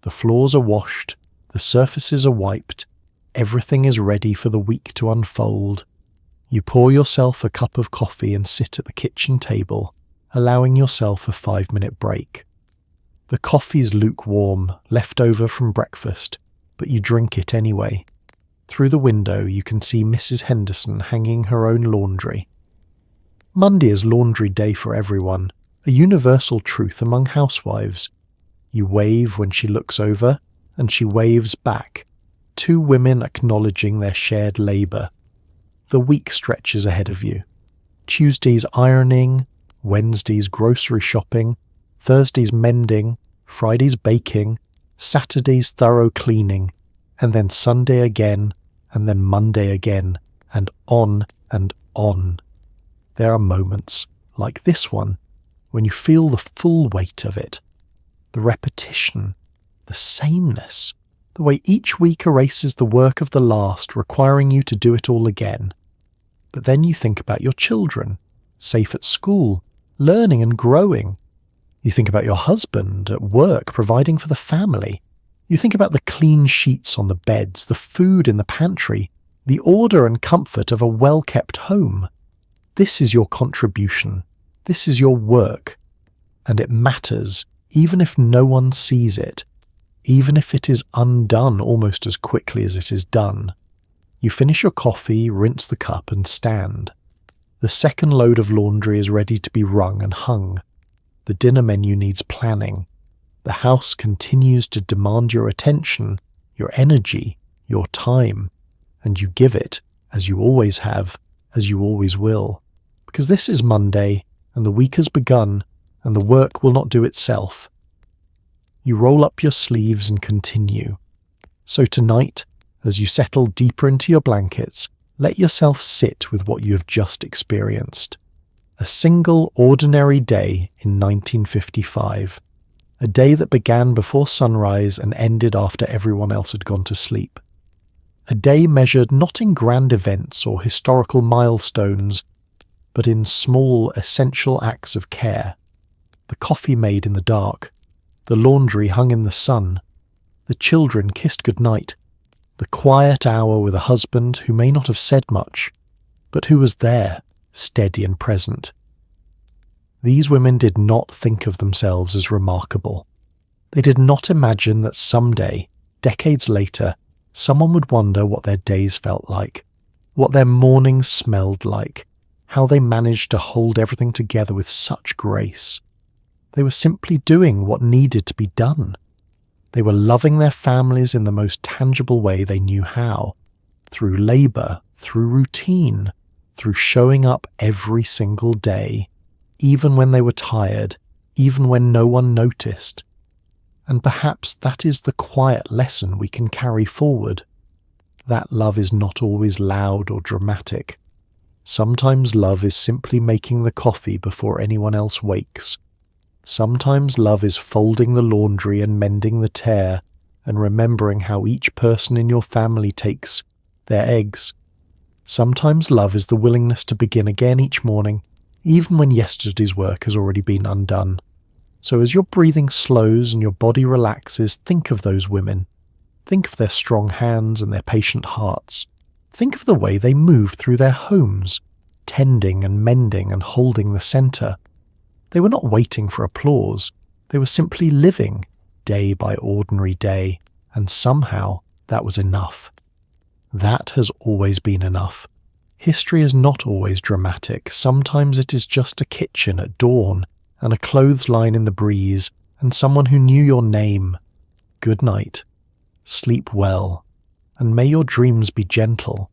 The floors are washed, the surfaces are wiped, everything is ready for the week to unfold. You pour yourself a cup of coffee and sit at the kitchen table, allowing yourself a 5-minute break. The coffee's lukewarm, left over from breakfast, but you drink it anyway. Through the window you can see Mrs. Henderson hanging her own laundry. Monday is laundry day for everyone, a universal truth among housewives. You wave when she looks over, and she waves back, 2 women acknowledging their shared labour. The week stretches ahead of you. Tuesday's ironing, Wednesday's grocery shopping, Thursday's mending, Friday's baking, Saturday's thorough cleaning, and then Sunday again, and then Monday again, and on and on. There are moments, like this one, when you feel the full weight of it. The repetition, the sameness, the way each week erases the work of the last, requiring you to do it all again. But then you think about your children, safe at school, learning and growing. You think about your husband at work, providing for the family. You think about the clean sheets on the beds, the food in the pantry, the order and comfort of a well-kept home. This is your contribution. This is your work. And it matters, even if no one sees it, even if it is undone almost as quickly as it is done. You finish your coffee, rinse the cup, and stand. The second load of laundry is ready to be wrung and hung. The dinner menu needs planning. The house continues to demand your attention, your energy, your time, and you give it, as you always have, as you always will. Because this is Monday, and the week has begun, and the work will not do itself. You roll up your sleeves and continue. So tonight, as you settle deeper into your blankets, let yourself sit with what you have just experienced. A single ordinary day in 1955. A day that began before sunrise and ended after everyone else had gone to sleep. A day measured not in grand events or historical milestones, but in small, essential acts of care. The coffee made in the dark, the laundry hung in the sun, the children kissed goodnight, the quiet hour with a husband who may not have said much, but who was there, steady and present. These women did not think of themselves as remarkable. They did not imagine that someday, decades later, someone would wonder what their days felt like, what their mornings smelled like, how they managed to hold everything together with such grace. They were simply doing what needed to be done. They were loving their families in the most tangible way they knew how, through labour, through routine, through showing up every single day, even when they were tired, even when no one noticed. And perhaps that is the quiet lesson we can carry forward. That love is not always loud or dramatic. Sometimes love is simply making the coffee before anyone else wakes. Sometimes love is folding the laundry and mending the tear and remembering how each person in your family takes their eggs. Sometimes love is the willingness to begin again each morning, even when yesterday's work has already been undone. So as your breathing slows and your body relaxes, think of those women. Think of their strong hands and their patient hearts. Think of the way they move through their homes, tending and mending and holding the centre. They were not waiting for applause. They were simply living, day by ordinary day, and somehow that was enough. That has always been enough. History is not always dramatic. Sometimes it is just a kitchen at dawn, and a clothesline in the breeze, and someone who knew your name. Good night. Sleep well, and may your dreams be gentle.